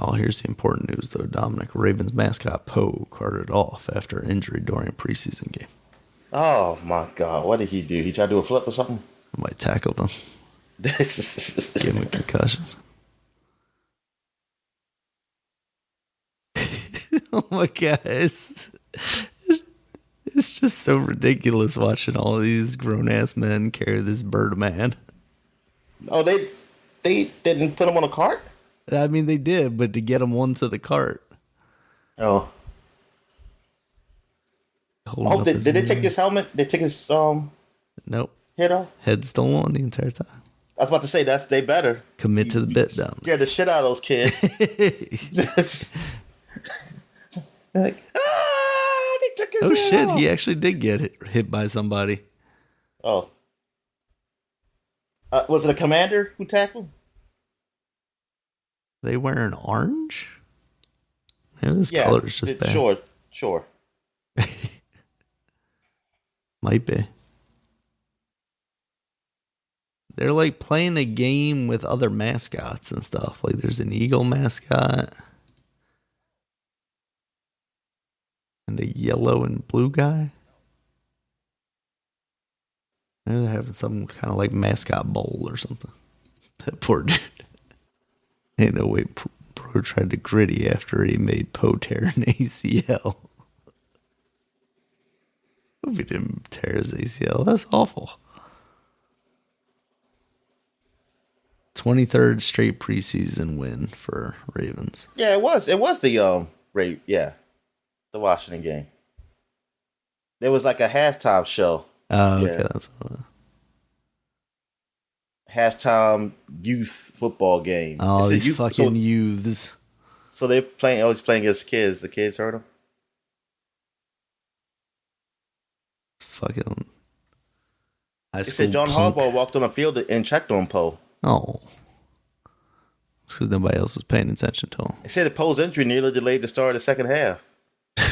Oh, here's the important news, though, Dominic. Ravens mascot Poe carted off after injury during a preseason game. Oh my God! What did he do? He tried to do a flip or something? Somebody tackled him. Gave him a concussion. Oh my God. It's just so ridiculous watching all these grown-ass men carry this Birdman. Oh, they didn't put him on a cart? I mean, they did, but to get him onto the cart. Oh. Oh, did they take his helmet? They take his Nope. head off? Head still on the entire time. I was about to say, they better. Commit to the bit, Dom. Scare the shit out of those kids. They're like, they took his head shit, off. he actually did get hit by somebody. Oh. Was it a commander who tackled? They wearing orange? Maybe this color is just bad. Sure. Might be. They're like playing a game with other mascots and stuff. Like there's an eagle mascot. And a yellow and blue guy. Maybe they're having some kind of like mascot bowl or something. That poor dude. Ain't no way Bro tried to gritty after he made Poe tear an ACL. Hope he didn't tear his ACL. That's awful. 23rd straight preseason win for Ravens. Yeah, it was. It was the the Washington game. There was like a halftime show. Oh, okay, that's what it was. Halftime youth football game. Oh, these fucking youths. So they're playing. Oh, he's playing against kids. The kids heard him. Fucking. They said John Harbaugh walked on the field and checked on Poe. Oh. It's because nobody else was paying attention to him. They said that Poe's injury nearly delayed the start of the second half.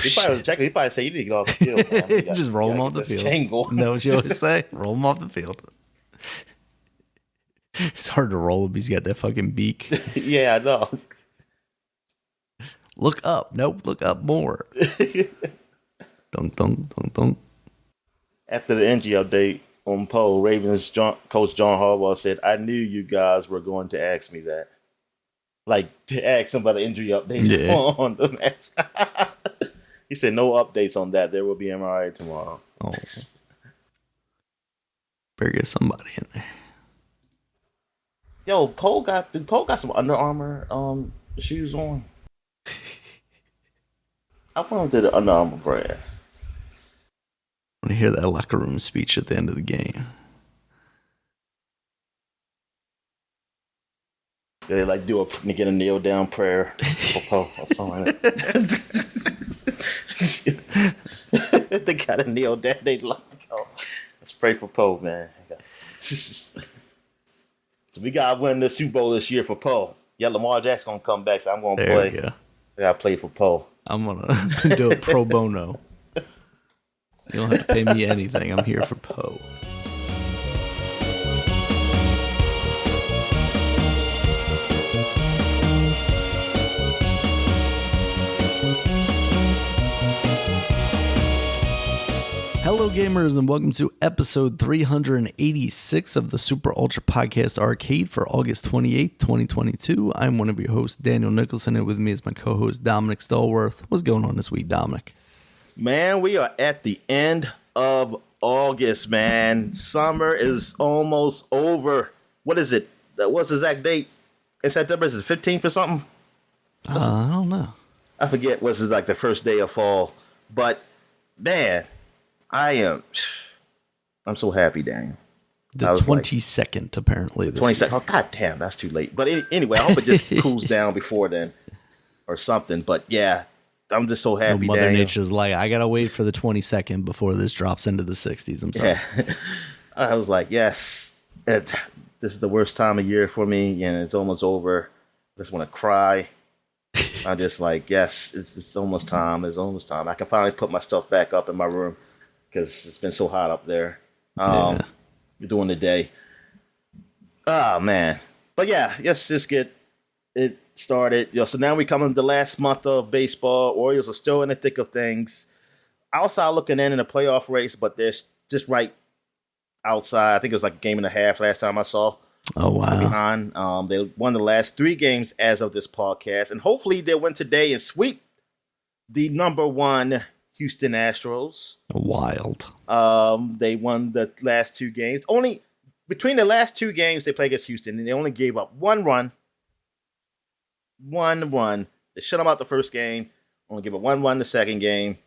He probably was checking. He probably said, "You need to get off the field, man. Just roll him off the field." Tangle. Know what you always say? Roll him off the field. It's hard to roll him. He's got that fucking beak. Yeah, I know. Look up. Nope, look up more. Dunk, dunk, dunk, dunk. After the injury update on Poe, Ravens coach John Harbaugh said, "I knew you guys were going to ask me that." Like, to ask him about the injury update on the mascot. He said, "No updates on that. There will be MRI tomorrow." Oh. Better get somebody in there. Yo, Poe got some Under Armour shoes on. I want to do the Under Armour brand. I want to hear that locker room speech at the end of the game. They like get a kneel down prayer for Poe or something like that. They got to kneel down. They like, oh, let's pray for Poe, man. So we gotta win the Super Bowl this year for Poe. Yeah, Lamar Jackson gonna come back, so I'm gonna play. There we go. I gotta play for Poe. I'm gonna do it pro bono. You don't have to pay me anything. I'm here for Poe. Hello, gamers, and welcome to episode 386 of the Super Ultra Podcast Arcade for August 28th, 2022. I'm one of your hosts, Daniel Nicholson, and with me is my co-host, Dominic Stallworth. What's going on this week, Dominic? Man, we are at the end of August, man. Summer is almost over. What is it? What's the exact date? In September, is it 15th or something? I don't know. I forget what's like the first day of fall. But, man, I'm so happy, Daniel. The 22nd, apparently. 22nd. Oh, god damn, that's too late. But anyway, I hope it just cools down before then or something. But yeah, I'm just so happy. Mother Nature's like, I gotta wait for the 22nd before this drops into the 60s. I'm sorry. Yeah. I was like, yes, this is the worst time of year for me, and it's almost over. I just want to cry. I'm just like, yes, it's almost time. It's almost time. I can finally put my stuff back up in my room because it's been so hot up there. During the day. Oh man. But yeah, let's just get it. started. So now we come into the last month of baseball. Orioles are still in the thick of things. Outside looking in the playoff race, but they're just right outside. I think it was like a game and a half last time I saw. Oh, wow. Behind. They won the last 3 games as of this podcast, and hopefully they'll win today and sweep the number 1 Houston Astros. Wild. They won the last 2 games. Only between the last 2 games they played against Houston, and they only gave up 1 run. 1 run. They shut them out the first game. Only give up 1 run the second game.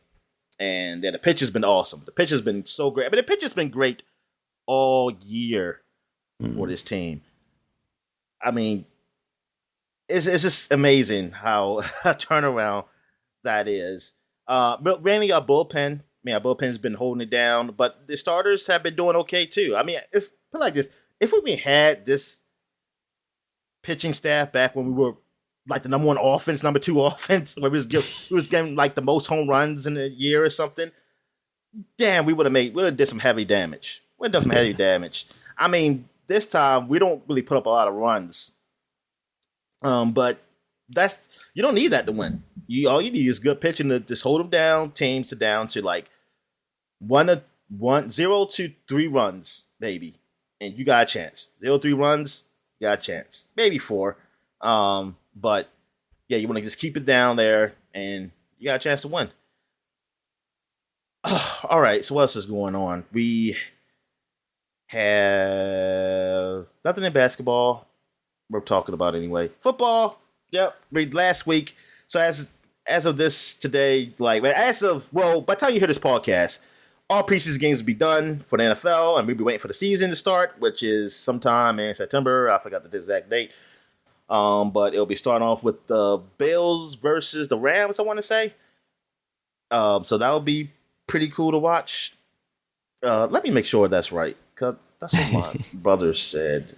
And the pitch has been awesome. The pitch has been so great. I mean, the pitch has been great all year for this team. I mean, it's just amazing how a turnaround that is. But mainly our bullpen. I mean, our bullpen's been holding it down, but the starters have been doing okay too. I mean, it's put like this: if we had this pitching staff back when we were like the number 1 offense, number 2 offense, where we was getting like the most home runs in a year or something, damn, we would have did some heavy damage. We would have done some heavy damage. I mean, this time we don't really put up a lot of runs. But you don't need that to win. All you need is good pitching to just hold them down, teams down to like 0 to 3 runs, maybe. And you got a chance. 0-3 runs, you got a chance. Maybe 4. But yeah, you want to just keep it down there and you got a chance to win. All right, so what else is going on? We have nothing in basketball. We're talking about anyway. Football. Yep. Last week. So as of this today, by the time you hear this podcast, all preseason games will be done for the NFL, and we'll be waiting for the season to start, which is sometime in September. I forgot the exact date. But it'll be starting off with the Bills versus the Rams, I want to say. So that will be pretty cool to watch. Let me make sure that's right, because that's what my brother said.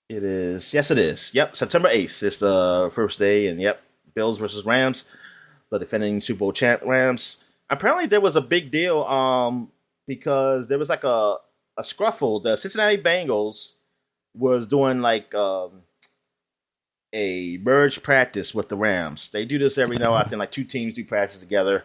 It is. Yes, it is. Yep, September 8th is the first day, and yep, Bills versus Rams, the defending Super Bowl champ Rams. Apparently, there was a big deal because there was like a scruffle. The Cincinnati Bengals was doing like a merge practice with the Rams. They do this every now and then, like 2 teams do practice together,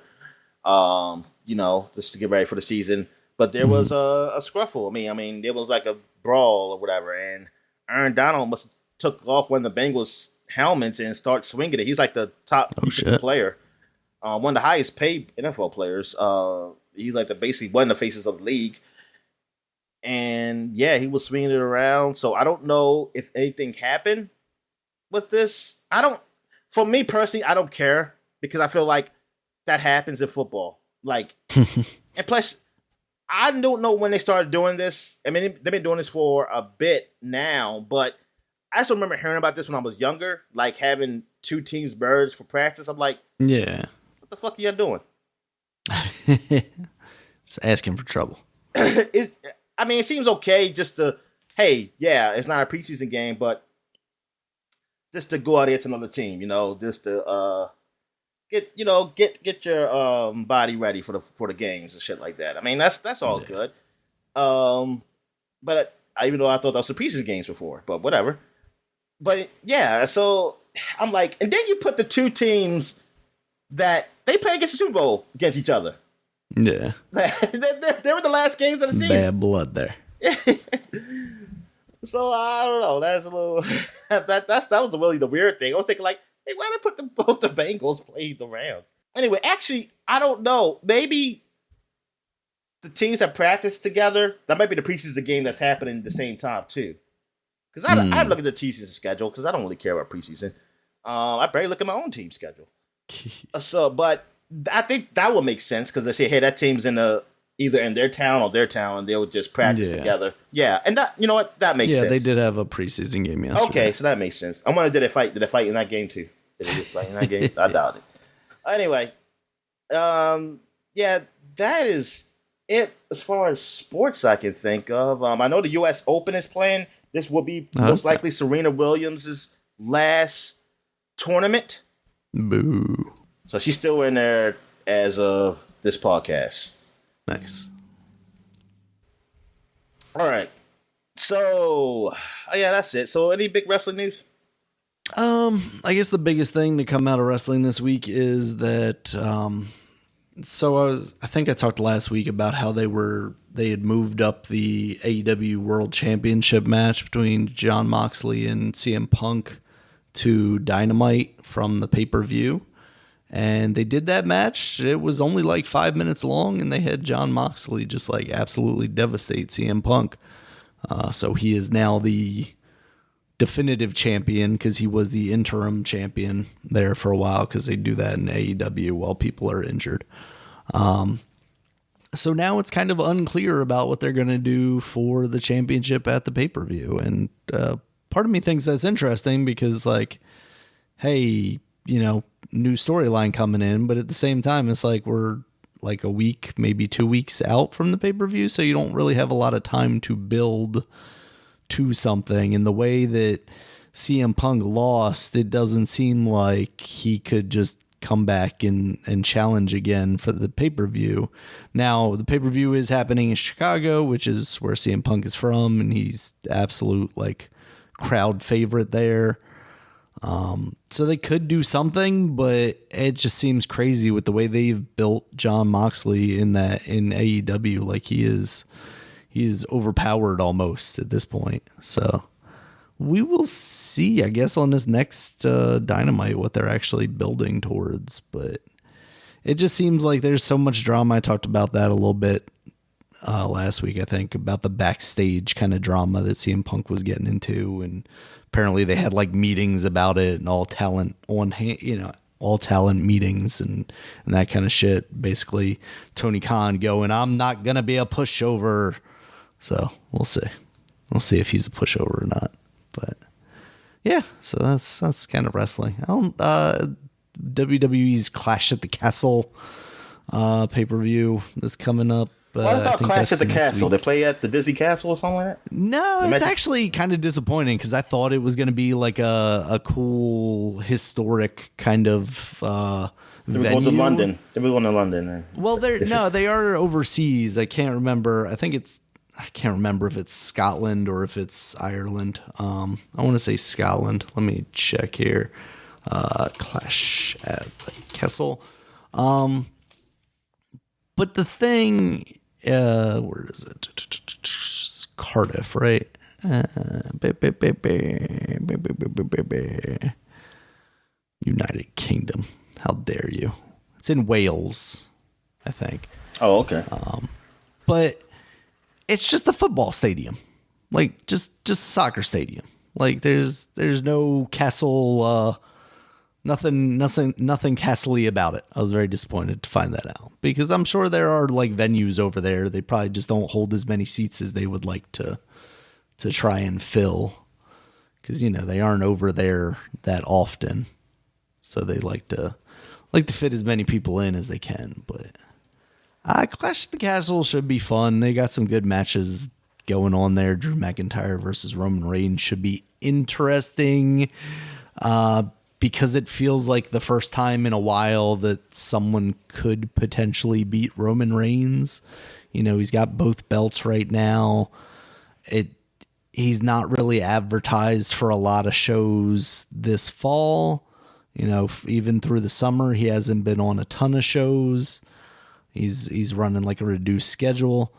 just to get ready for the season. But there was a scruffle. I mean, there was like a brawl or whatever, and Aaron Donald must have took off one of the Bengals helmets and start swinging it. He's like the top player, one of the highest paid NFL players. He's like basically one of the faces of the league. And yeah, he was swinging it around. So I don't know if anything happened with this. For me personally, I don't care because I feel like that happens in football. Like, and plus, I don't know when they started doing this. I mean, they've been doing this for a bit now, but I just remember hearing about this when I was younger, like having 2 teams merge for practice. I'm like, yeah, what the fuck are you doing? Just asking for trouble. It seems okay just to, hey, yeah, it's not a preseason game, but just to go out against another team, just to get your body ready for the games and shit like that. I mean, that's all good. But even though I thought that was the preseason games before, but whatever. But yeah, so I'm like, and then you put the 2 teams that they play against the Super Bowl against each other. Yeah, they were the last games of the season. Bad blood there. So I don't know. That's a little. that was really the weird thing. I was thinking like, hey, why did they put both the Bengals play the Rams? Anyway, actually, I don't know. Maybe the teams have practiced together. That might be the preseason game that's happening at the same time too. Because I haven't looked at the preseason schedule because I don't really care about preseason. I barely look at my own team schedule. But I think that would make sense because they say, hey, that team's either in their town or their town, and they'll just practice together. Yeah, and that, you know what, that makes sense. Yeah, they did have a preseason game yesterday. Okay, so that makes sense. I wonder, did they fight? Did they fight in that game too? Did they just fight in that game? I doubt it. Anyway, yeah, that is it as far as sports I can think of. I know the U.S. Open is playing. This will be most likely Serena Williams' last tournament. Boo. So she's still in there as of this podcast. Nice. All right. So, yeah, that's it. So, any big wrestling news? I guess the biggest thing to come out of wrestling this week is that I think I talked last week about how they had moved up the AEW World Championship match between Jon Moxley and CM Punk to Dynamite from the pay-per-view. And they did that match. It was only like 5 minutes long, and they had Jon Moxley just like absolutely devastate CM Punk. So he is now the definitive champion, because he was the interim champion there for a while, because they do that in AEW while people are injured. So now it's kind of unclear about what they're going to do for the championship at the pay-per-view. And part of me thinks that's interesting because, like, hey, new storyline coming in, but at the same time, it's like we're like a week, maybe 2 weeks out from the pay-per-view, so you don't really have a lot of time to build to something. In the way that CM Punk lost, it doesn't seem like he could just come back and challenge again for the pay-per-view. Now, the pay-per-view is happening in Chicago, which is where CM Punk is from, and he's absolute like crowd favorite there. So they could do something, but it just seems crazy with the way they've built Jon Moxley in AEW. Like he is overpowered almost at this point. So we will see, I guess, on this next Dynamite what they're actually building towards. But it just seems like there's so much drama. I talked about that a little bit last week, I think, about the backstage kind of drama that CM Punk was getting into, and apparently they had like meetings about it and all talent meetings and that kind of shit. Basically, Tony Khan going, "I'm not gonna be a pushover." So we'll see. We'll see if he's a pushover or not. But yeah, so that's kind of wrestling. WWE's Clash at the Castle pay-per-view that's coming up. What about Clash at the Castle? They play at the Disney Castle or something like that? No, it's actually kind of disappointing because I thought it was going to be like a cool historic kind of venue. They were going to London. They were going to London. Well, they are overseas. I can't remember. I can't remember if it's Scotland or if it's Ireland. I want to say Scotland. Let me check here. Clash at the Castle. But the thing, where is it? Cardiff, right? United Kingdom. How dare you? It's in Wales, I think. Oh, okay. But it's just a football stadium, like just soccer stadium. Like there's no castle. Nothing castle-y about it. I was very disappointed to find that out because I'm sure there are like venues over there. They probably just don't hold as many seats as they would like to try and fill because they aren't over there that often. So they like to fit as many people in as they can. But Clash at the Castle should be fun. They got some good matches going on there. Drew McIntyre versus Roman Reigns should be interesting. Because it feels like the first time in a while that someone could potentially beat Roman Reigns. He's got both belts right now. He's not really advertised for a lot of shows this fall. Even through the summer, he hasn't been on a ton of shows. He's running like a reduced schedule.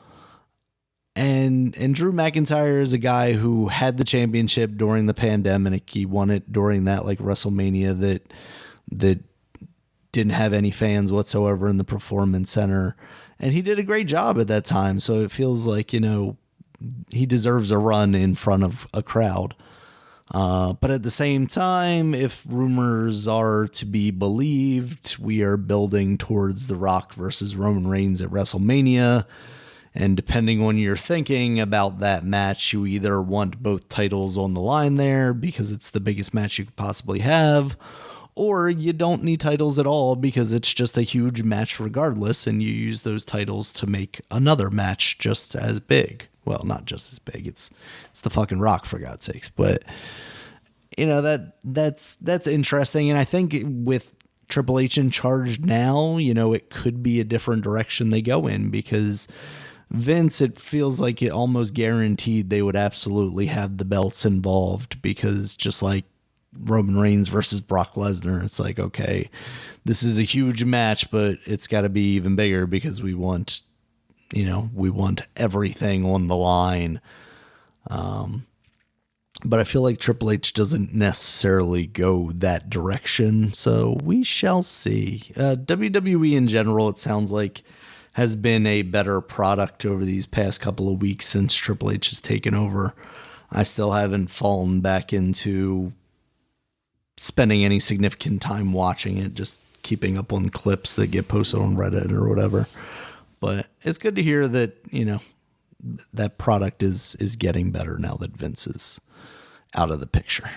And Drew McIntyre is a guy who had the championship during the pandemic. He won it during that like WrestleMania that didn't have any fans whatsoever in the Performance Center. And he did a great job at that time. So it feels like, he deserves a run in front of a crowd. But at the same time, if rumors are to be believed, we are building towards The Rock versus Roman Reigns at WrestleMania. And depending on your thinking about that match, you either want both titles on the line there because it's the biggest match you could possibly have, or you don't need titles at all because it's just a huge match regardless, and you use those titles to make another match just as big. Well, not just as big. It's the fucking Rock, for God's sakes. But that's interesting, and I think with Triple H in charge now, it could be a different direction they go in because Vince, it feels like it almost guaranteed they would absolutely have the belts involved because just like, Roman Reigns versus Brock Lesnar. It's like, okay, this is a huge match, but it's got to be even bigger because we want everything on the line. But I feel like Triple H doesn't necessarily go that direction, so we shall see. WWE in general, it sounds like, has been a better product over these past couple of weeks since Triple H has taken over. I still haven't fallen back into spending any significant time watching it, just keeping up on clips that get posted on Reddit or whatever. But it's good to hear that, that product is getting better now that Vince is out of the picture.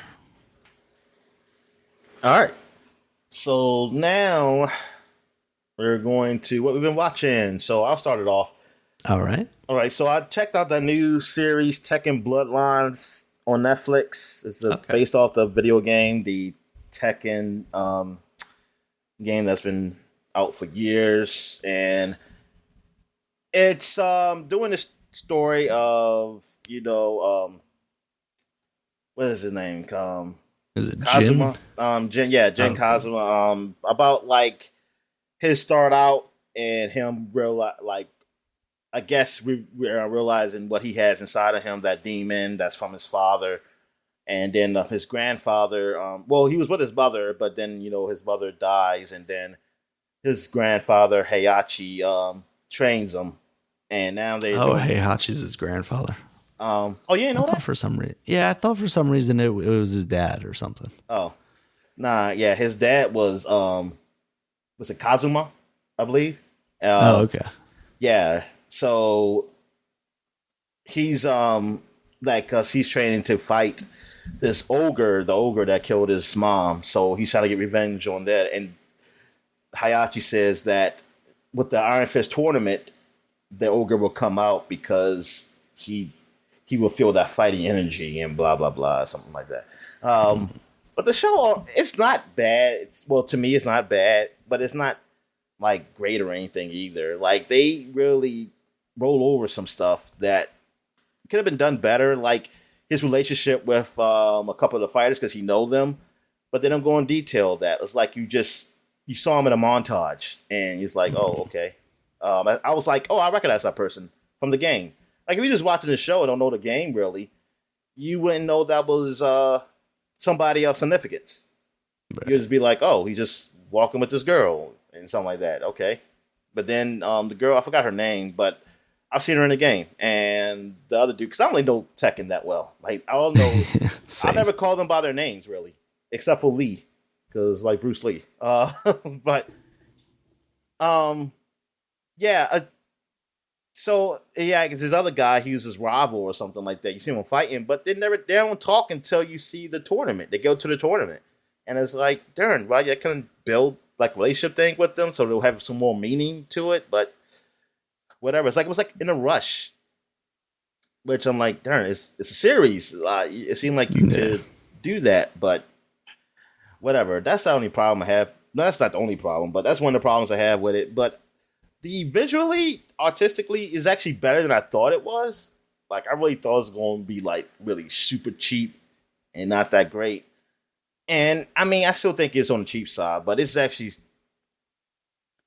All right. So now we're going to what we've been watching. So I'll start it off. All right. So I checked out the new series Tekken Bloodlines on Netflix. It's based off the video game, the Tekken game that's been out for years. And it's doing this story of, what is his name? Is it Kazuma? Jin? Jin Kazuma. About like his start out and him I guess we're realizing what he has inside of him, that demon that's from his father, and then his grandfather. He was with his mother, but then his mother dies, and then his grandfather Heihachi trains him, and now they. Heihachi's his grandfather. You didn't know that? For some reason, I thought for some reason it was his dad or something. Oh, nah, yeah, his dad was it Kazuma, I believe. Okay. Yeah, so he's cause he's training to fight this ogre, the ogre that killed his mom. So he's trying to get revenge on that. And Heihachi says that with the Iron Fist tournament, the ogre will come out because he will feel that fighting energy and blah, blah, blah, something like that. But the show, it's not bad. To me, it's not bad, but it's not like great or anything either. Like, they really roll over some stuff that could have been done better. Like his relationship with a couple of the fighters, because he know them, but they don't go in detail that. It's like you saw him in a montage and he's like, oh, okay. I was like, oh, I recognize that person from the game. Like, if you're just watching the show and don't know the game, really, you wouldn't know that was somebody of significance. Right. You'd just be like, oh, he's just walking with this girl and something like that. Okay. But then the girl, I forgot her name, but I've seen her in the game. And the other dude, because I don't really know Tekken that well. Like, I don't know. I never call them by their names, really, except for Lee, because like Bruce Lee. But, yeah. So, yeah, because this other guy, he was his rival or something like that. You see him fighting, but they don't talk until you see the tournament. They go to the tournament. And it's like, darn, right? I couldn't build like relationship thing with them so they'll have some more meaning to it, but whatever. It was like in a rush. Which I'm like, darn, it's a series. It seemed like you could do that, but whatever. That's the only problem I have. No, that's not the only problem, but that's one of the problems I have with it. But the visually, artistically, is actually better than I thought it was. Like, I really thought it was going to be like really super cheap and not that great. And I mean, I still think it's on the cheap side, but it's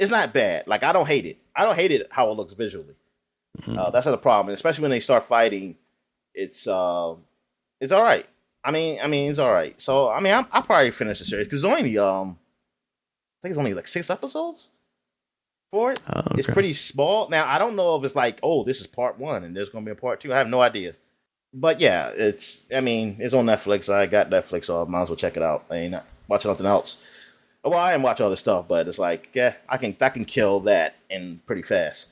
not bad. Like, I don't hate it. I don't hate it how it looks visually. That's not the problem, especially when they start fighting. It's all right. I mean, it's all right. So, I mean, I'll probably finish the series because it's only I think it's only like 6 episodes for it. Oh, okay. It's pretty small. Now, I don't know if it's like, oh, this is part 1 and there's going to be a part 2. I have no idea. But yeah, it's on Netflix. I got Netflix, so I might as well check it out. I ain't not watching nothing else. Well, I am watching other stuff, but it's like, yeah, I can kill that in pretty fast.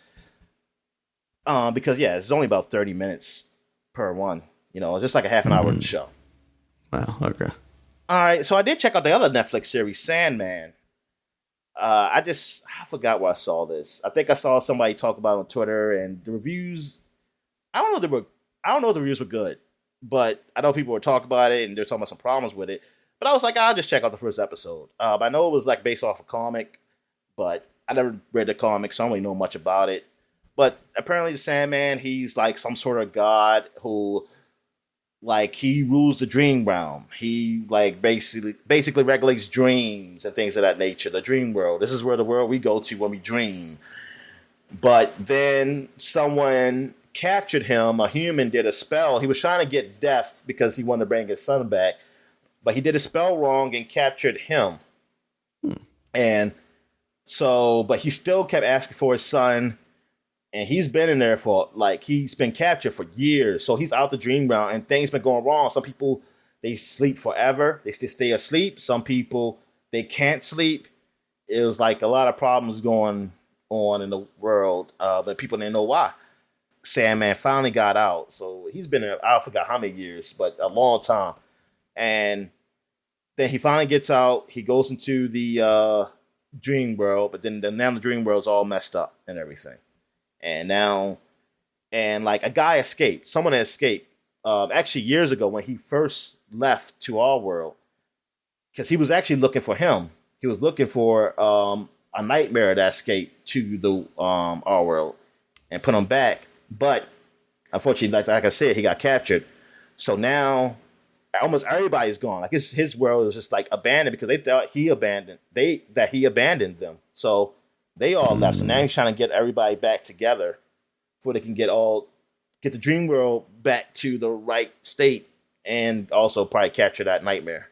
Because yeah, it's only about 30 minutes per one. It's just like a half an hour show. Wow. Okay. All right. So I did check out the other Netflix series, Sandman. I forgot where I saw this. I think I saw somebody talk about it on Twitter, and the reviews. I don't know if the reviews were good, but I know people were talking about it and they're talking about some problems with it. But I was like, I'll just check out the first episode. I know it was like based off a comic, but I never read the comic, so I don't really know much about it. But apparently the Sandman, he's like some sort of god who like he rules the dream realm. He like basically regulates dreams and things of that nature. The dream world. This is where the world we go to when we dream. But then someone captured him. A human did a spell. He was trying to get death because he wanted to bring his son back, but he did a spell wrong and captured him. And so, but he still kept asking for his son. And he's been in there for, like, he's been captured for years. So he's out the dream realm and things been going wrong. Some people, they sleep forever. They still stay asleep. Some people, they can't sleep. It was like a lot of problems going on in the world. But people didn't know why. Sandman finally got out. So he's been there, I forgot how many years, but a long time. And then he finally gets out. He goes into the dream world. But then now the dream world's all messed up and everything. And now, and like a guy escaped. Someone escaped. Actually, years ago when he first left to our world, because he was actually looking for him. He was looking for a nightmare that escaped to the our world and put him back. But unfortunately, like I said, he got captured. So now almost everybody's gone. Like his world is just like abandoned because they thought he abandoned them. So they all left. So now he's trying to get everybody back together before they can get the dream world back to the right state and also probably capture that nightmare.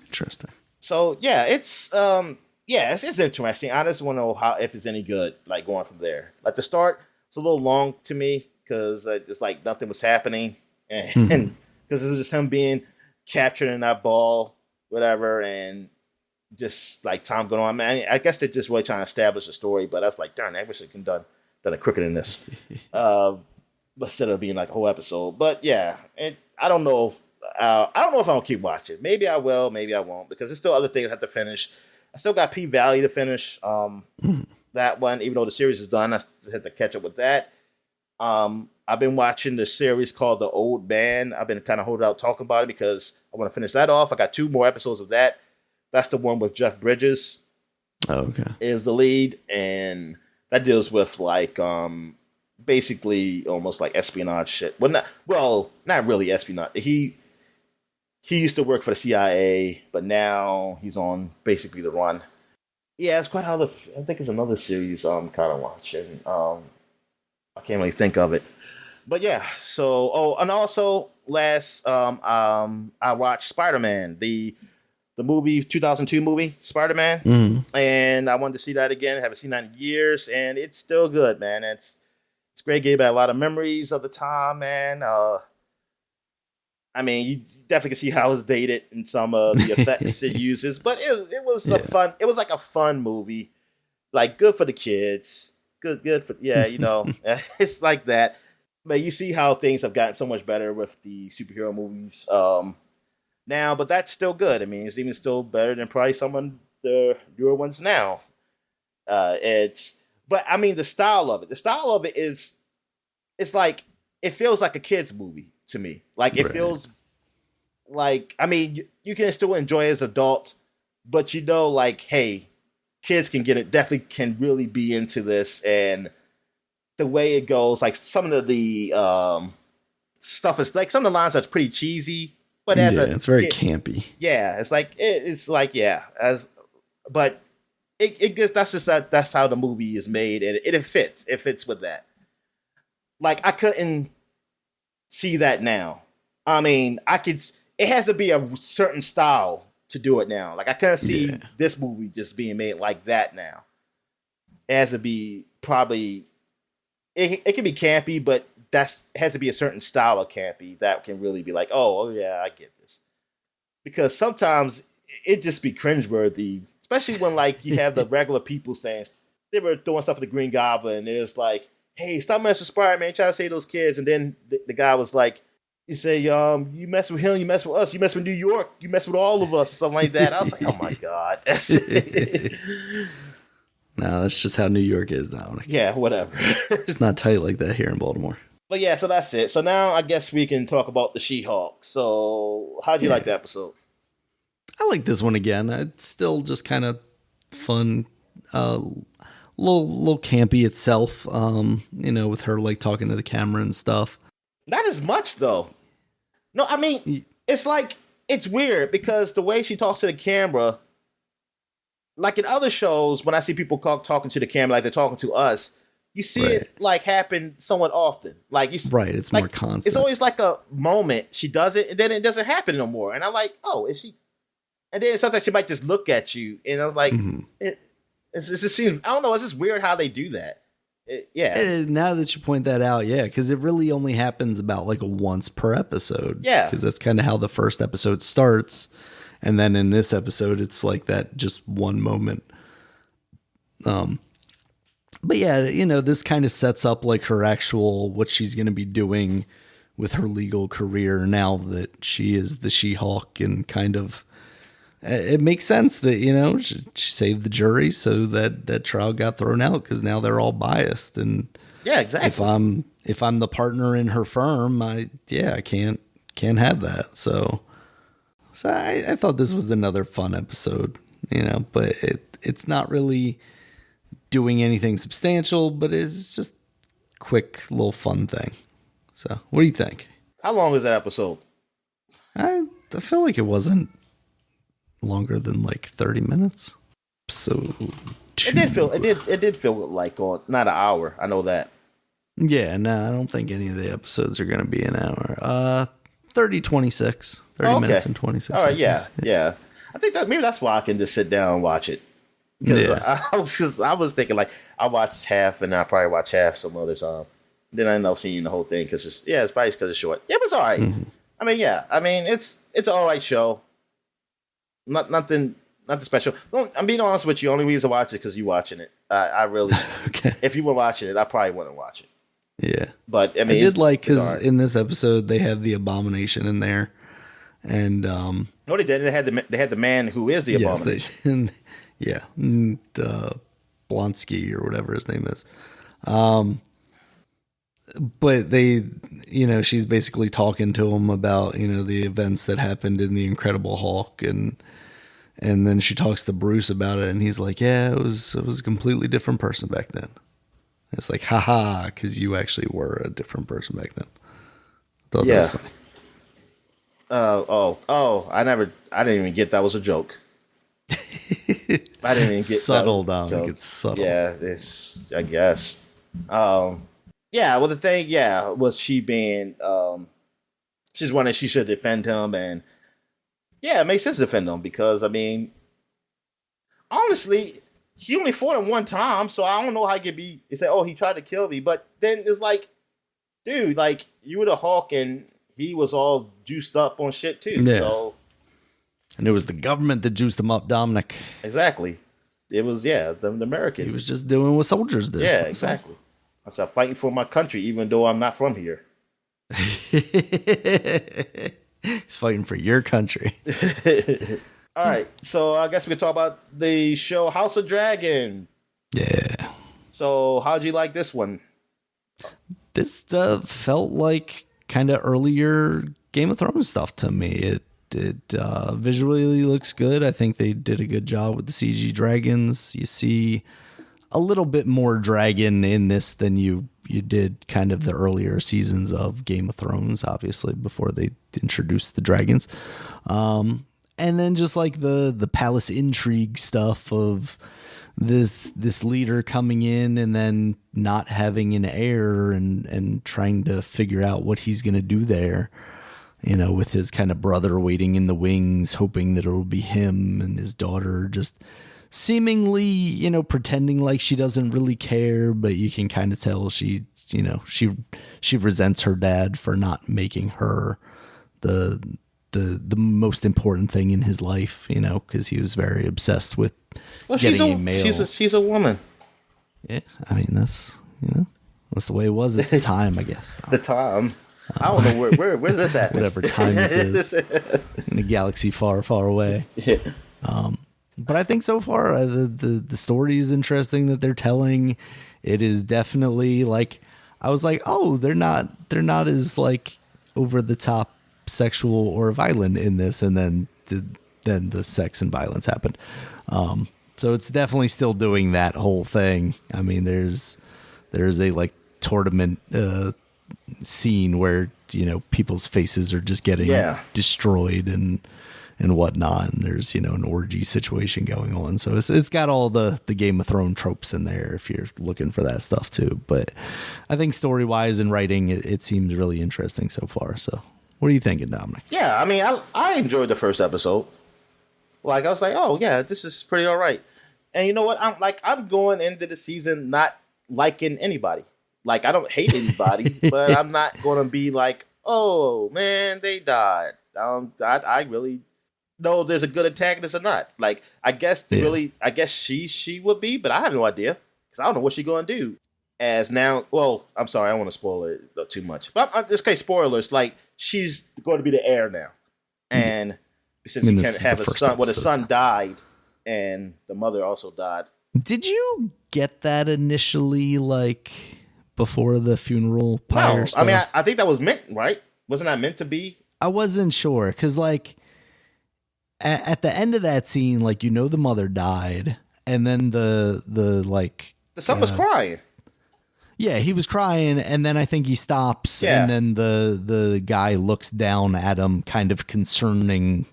Interesting. So yeah, it's interesting. I just want to know if it's any good, like going from there. Like the start, it's a little long to me because it's like nothing was happening, and because it was just him being captured in that ball, whatever, and just like time going on. Man, I guess they're just really trying to establish a story, but I was like, darn, I wish they could done a quicker than this, instead of being like a whole episode. But yeah, I don't know. I don't know if I'll keep watching. Maybe I will, maybe I won't, because there's still other things I have to finish. I still got P-Valley to finish. That one, even though the series is done, I still have to catch up with that. I've been watching the series called The Old Man. I've been kind of holding out talking about it because I want to finish that off. I got 2 more episodes of that. That's the one with Jeff Bridges. Oh, okay. Is the lead, and that deals with like basically almost like espionage shit. Not really espionage. He used to work for the CIA, but now he's on basically the run. Yeah, it's quite other. I think it's another series I'm kind of watching. I can't really think of it, but yeah. So, and also last, I watched Spider-Man, the movie, 2002 movie, Spider-Man, and I wanted to see that again. I haven't seen that in years, and it's still good, man. It's great. Gave me a lot of memories of the time, man. I mean, you definitely can see how it's dated in some of the effects it uses, but it was a fun. It was like a fun movie, like good for the kids. Good for it's like that. But you see how things have gotten so much better with the superhero movies now, but that's still good. I mean, it's even still better than probably some of the newer ones now. But I mean, the style of it is, it's like it feels like a kids movie to me. Like it feels like, I mean, you can still enjoy it as adults, but like, hey, kids can get it, definitely can really be into this. And the way it goes, like some of the stuff is like, some of the lines are pretty cheesy, but it's very campy. Yeah. It's like, but it gets, that's how the movie is made. And it fits with that. Like I couldn't see that now. I mean, it has to be a certain style to do it now. Like I couldn't see this movie just being made like that now. It has to be probably, it can be campy, but it has to be a certain style of campy that can really be like, oh yeah, I get this. Because sometimes it just be cringeworthy, especially when like you have the regular people saying, they were throwing stuff at the Green Goblin, and it was like, hey, stop messing with Spider-Man, try to save those kids. And then the guy was like, you say, you mess with him, you mess with us, you mess with New York, you mess with all of us, or something like that. I was like, oh my God. No, that's just how New York is now. Yeah, whatever. It's not tight like that here in Baltimore. But yeah, so that's it. So now I guess we can talk about the She-Hulk. So how'd you like the episode? I like this one again. It's still just kind of fun, little campy itself, with her like talking to the camera and stuff. Not as much though. No, I mean, it's like, it's weird because the way she talks to the camera, like in other shows, when I see people talking to the camera like they're talking to us, you see it like happen somewhat often. Like you, right? It's like, more constant. It's always like a moment she does it, and then it doesn't happen no more. And I'm like, oh, is she? And then sometimes she might just look at you, and I'm like, it just seems. I don't know. It's just weird how they do that. Now that you point that out, because it really only happens about like once per episode. Yeah, because that's kind of how the first episode starts, and then in this episode, it's like that just one moment. But this kind of sets up like her actual what she's going to be doing with her legal career now that she is the She-Hulk, and kind of it makes sense that she saved the jury so that trial got thrown out because now they're all biased. And exactly. If I'm the partner in her firm, I can't have that. So I thought this was another fun episode, but it's not really doing anything substantial, but it's just quick little fun thing. So what do you think? How long is that episode? I feel like it wasn't longer than like 30 minutes. So it did feel like not an hour. I know that. Yeah, no, I don't think any of the episodes are going to be an hour. 30 minutes and 26 All right, seconds. Yeah. I think that maybe that's why I can just sit down and watch it. Because I was thinking like I watched half and I probably watch half some other time. Then I end up seeing the whole thing because it's probably because it's short. Yeah, but it's all right. Mm-hmm. I mean, it's an all right show. Nothing special. I'm being honest with you. Only reason to watch it because you watching it. I really, okay. If you were watching it, I probably wouldn't watch it. Yeah, but I mean, I did like because in this episode they have the Abomination in there, and no, they did. They had the man who is the Abomination. Blonsky or whatever his name is. But they, she's basically talking to him about, the events that happened in the Incredible Hulk, and then she talks to Bruce about it, and he's like, yeah, it was a completely different person back then. It's like, haha, because you actually were a different person back then. Thought that was funny. I didn't even get that was a joke. I didn't even get subtle, Dominic. It's subtle. Yeah, I guess. Well, the thing, was she being, she's one that she should defend him, and it makes sense to defend him because, I mean, honestly, he only fought him one time, so I don't know how he could be. You say, oh, he tried to kill me, but then it's like, dude, like you were the Hulk, and he was all juiced up on shit too. Yeah. So, and it was the government that juiced him up, Dominic. Exactly. It was the American. He was just doing what soldiers do. Yeah, exactly. I said, fighting for my country, even though I'm not from here. He's fighting for your country. All right, so I guess we can talk about the show House of Dragon. Yeah. So how'd you like this one? This felt like kind of earlier Game of Thrones stuff to me. It visually looks good. I think they did a good job with the CG dragons. You see a little bit more dragon in this than you did kind of the earlier seasons of Game of Thrones, obviously, before they introduced the dragons. And then just like the palace intrigue stuff of this leader coming in and then not having an heir and trying to figure out what he's going to do there, with his kind of brother waiting in the wings, hoping that it'll be him, and his daughter just seemingly, pretending like she doesn't really care, but you can kind of tell she resents her dad for not making her the most important thing in his life, because he was very obsessed with getting a male. She's a woman. Yeah, I mean that's the way it was at the time, I guess. The time. I don't know where's this at. Whatever time this is in a galaxy far, far away. Yeah. But I think so far the story is interesting that they're telling. It is definitely like I was like, oh, they're not as like over the top sexual or violent in this, and then the sex and violence happened. So it's definitely still doing that whole thing. I mean, there's a like tournament scene where, you know, people's faces are just getting destroyed and whatnot, and there's, you know, an orgy situation going on. So it's got all the Game of Thrones tropes in there if you're looking for that stuff too. But I think story wise and writing, it seems really interesting so far. So what are you thinking, Dominic? Yeah, I mean, I enjoyed the first episode. Like, I was like, oh yeah, this is pretty all right. And you know what? I'm going into the season not liking anybody. Like, I don't hate anybody, but I'm not going to be like, oh man, they died. I really know there's a good antagonist or not. Like, I guess she would be, but I have no idea because I don't know what she's going to do. As now, well, I'm sorry, I don't want to spoil it too much. But in this case, spoilers. Like, she's going to be the heir now, and since he can't have a son, well, the son died, and the mother also died. Did you get that initially, like before the funeral pyre? No, stuff? I mean, I think that was meant, right? Wasn't that meant to be? I wasn't sure because, like, at the end of that scene, like, you know, the mother died, and then the son was crying. Yeah, he was crying, and then I think he stops, and then the guy looks down at him, kind of concerningly,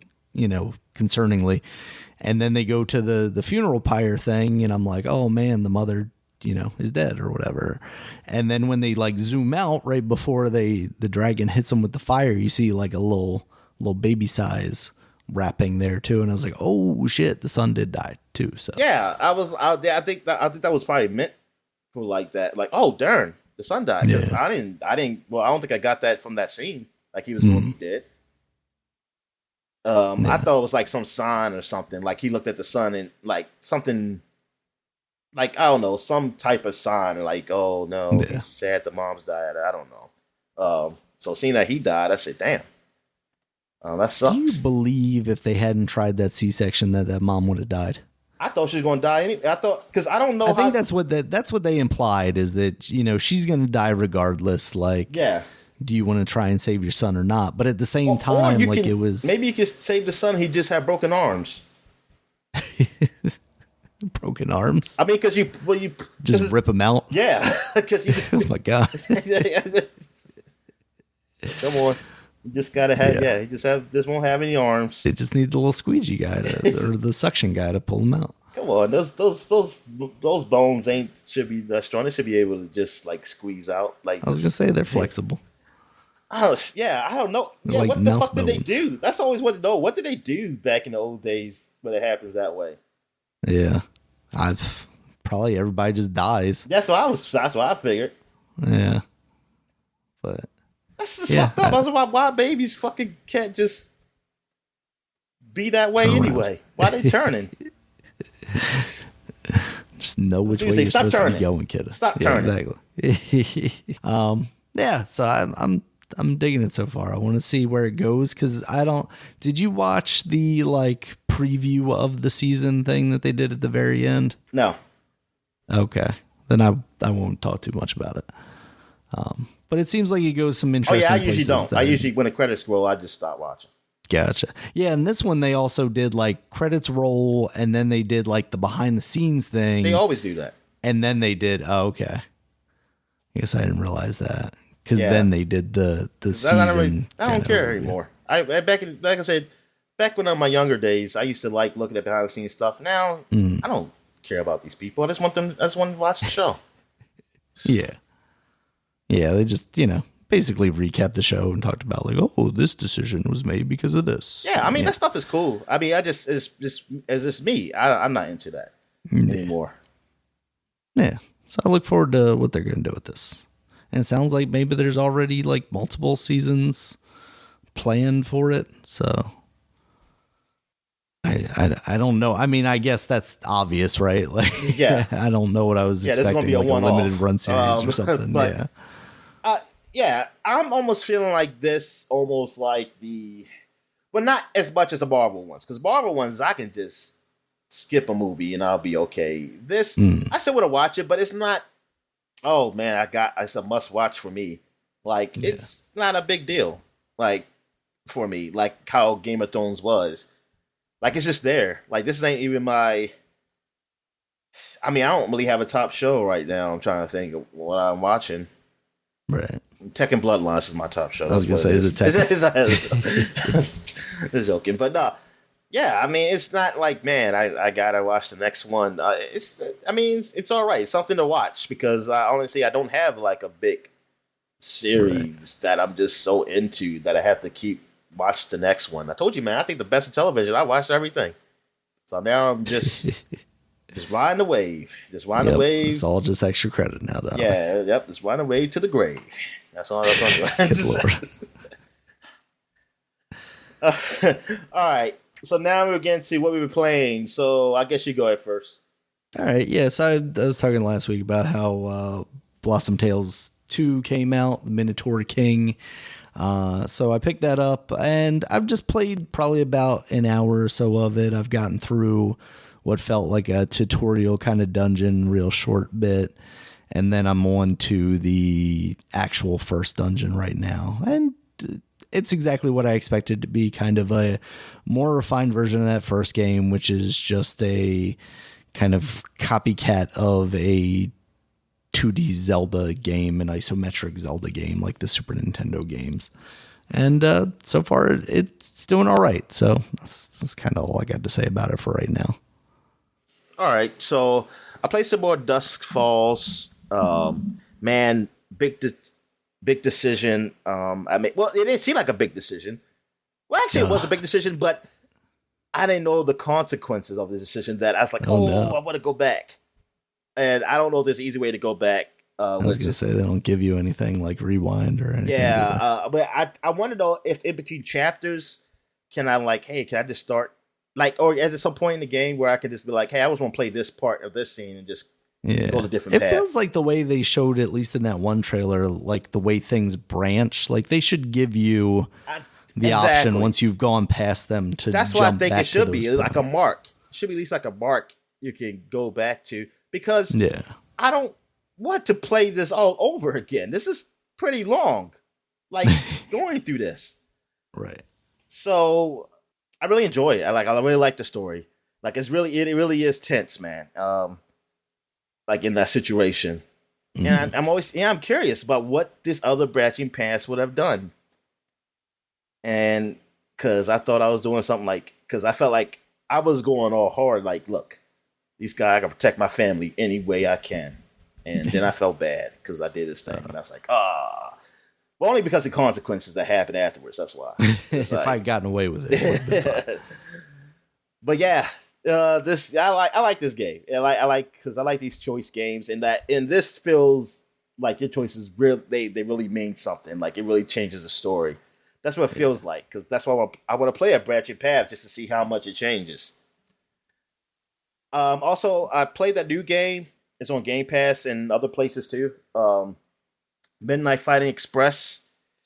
and then they go to the funeral pyre thing, and I'm like, oh man, the mother, you know, is dead or whatever. And then when they like zoom out right before the dragon hits him with the fire, you see like a little baby size wrapping there too, and I was like, oh shit, the son did die too. So yeah, I think that was probably meant for like that, like, oh darn, the son died. Yeah. I didn't. Well, I don't think I got that from that scene. Like, he was going to be dead. I thought it was like some sign or something. Like, he looked at the sun and like something, like, I don't know, some type of sign. Like, oh no, he's sad the mom's died. I don't know. So seeing that he died, I said, damn, that sucks. Do you believe if they hadn't tried that C-section that mom would have died? I thought she was going to die anyway. I thought, because I don't know. I think that's what they implied, is that, you know, she's going to die regardless. Like, yeah. Do you want to try and save your son or not? But at the same time, like, it was maybe you could save the son. He just had broken arms. Broken arms. I mean, because you just rip him out. Yeah, because oh my god. Come on. You just gotta have, he just won't have any arms. It just needs the little squeegee guy or the suction guy to pull him out. Come on, those bones should be that strong. They should be able to just like squeeze out. Like, I was gonna say they're flexible. I don't know. Yeah, like, what the fuck did they do? That's always what to know. What did they do back in the old days when it happens that way? Yeah, probably everybody just dies. That's what I figured. Yeah, but. That's just fucked up. That's why babies fucking can't just be that way anyway. Why are they turning? Just know which way you're supposed to be going, kid. Stop turning. Exactly. So I'm digging it so far. I want to see where it goes because did you watch the like preview of the season thing that they did at the very end? No. Okay. Then I won't talk too much about it. But it seems like it goes some interesting places. I usually don't. I usually, when the credits roll, I just stop watching. Gotcha. Yeah, and this one they also did like credits roll, and then they did like the behind the scenes thing. They always do that. And then they did. Oh, okay. I guess I didn't realize that because then they did the season. I don't care anymore. Like I said, back when in my younger days, I used to like looking at behind the scenes stuff. Now I don't care about these people. I just want to watch the show. Yeah. Yeah, they just, basically recapped the show and talked about like, oh, this decision was made because of this. Yeah, I mean, that stuff is cool. I mean, it's me. I'm not into that anymore. Yeah. So I look forward to what they're going to do with this. And it sounds like maybe there's already like multiple seasons planned for it. So I don't know. I mean, I guess that's obvious, right? Like, yeah. I don't know what I was expecting. There's going to be a one-off. Limited run series or something. But, yeah, I'm almost feeling like this, almost like but not as much as the Marvel ones, because Marvel ones I can just skip a movie and I'll be okay. This I still want to watch it, but it's not. Oh man, it's a must watch for me. Like it's not a big deal. Like for me, like how Game of Thrones was. Like it's just there. Like this ain't even my. I mean, I don't really have a top show right now. I'm trying to think of what I'm watching. Right. Tekken Bloodlines is my top show. I was gonna say, is it Tekken? It's joking, but no. Yeah, I mean, it's not like, man, I gotta watch the next one. It's all right. It's something to watch because honestly, I don't have like a big series that I'm just so into that I have to keep watch the next one. I told you, man, I think the best of television. I watched everything, so now I'm just riding the wave. Just riding the wave. It's all just extra credit now, though. Yeah, yep. Just riding the wave to the grave. That's all I'm doing. All right. So now we're getting to what we were playing. So I guess you go ahead first. All right. Yeah. So I was talking last week about how Blossom Tales 2 came out, the Minotaur King. So I picked that up, and I've just played probably about an hour or so of it. I've gotten through what felt like a tutorial kind of dungeon, real short bit. And then I'm on to the actual first dungeon right now. And it's exactly what I expected to be, kind of a more refined version of that first game, which is just a kind of copycat of a 2D Zelda game, an isometric Zelda game like the Super Nintendo games. And so far, it's doing all right. So that's kind of all I got to say about it for right now. All right. So I played some more Dusk Falls. Man, big decision. It didn't seem like a big decision. Well, actually, it was a big decision, but I didn't know the consequences of the decision. That I was like, I want to go back, and I don't know if there's an easy way to go back. I was going to say they don't give you anything like rewind or anything. Yeah, but I want to know if in between chapters, can I just start or at some point in the game where I could just be like, hey, I just want to play this part of this scene and just. Yeah, go to different path. Feels like the way they showed, at least in that one trailer, like the way things branch. Like they should give you the option once you've gone past them to. That's what I think it should be, like a mark. It should be at least like a mark you can go back to, because I don't want to play this all over again. This is pretty long, like going through this. Right. So I really enjoy it. I really like the story. Like it really is tense, man. Like in that situation. And I'm curious about what this other branching paths would have done. And because I thought I was doing something because I felt like I was going all hard, like, look, these guys, I can protect my family any way I can. And then I felt bad because I did this thing. And I was like, But only because of the consequences that happened afterwards. That's why. If I'd gotten away with it. But yeah. I like this game. I like these choice games, and this feels like your choices they really mean something. Like it really changes the story. That's what it feels like, because that's why I want to play a branching path just to see how much it changes. Also, I played that new game. It's on Game Pass and other places too. Midnight Fighting Express.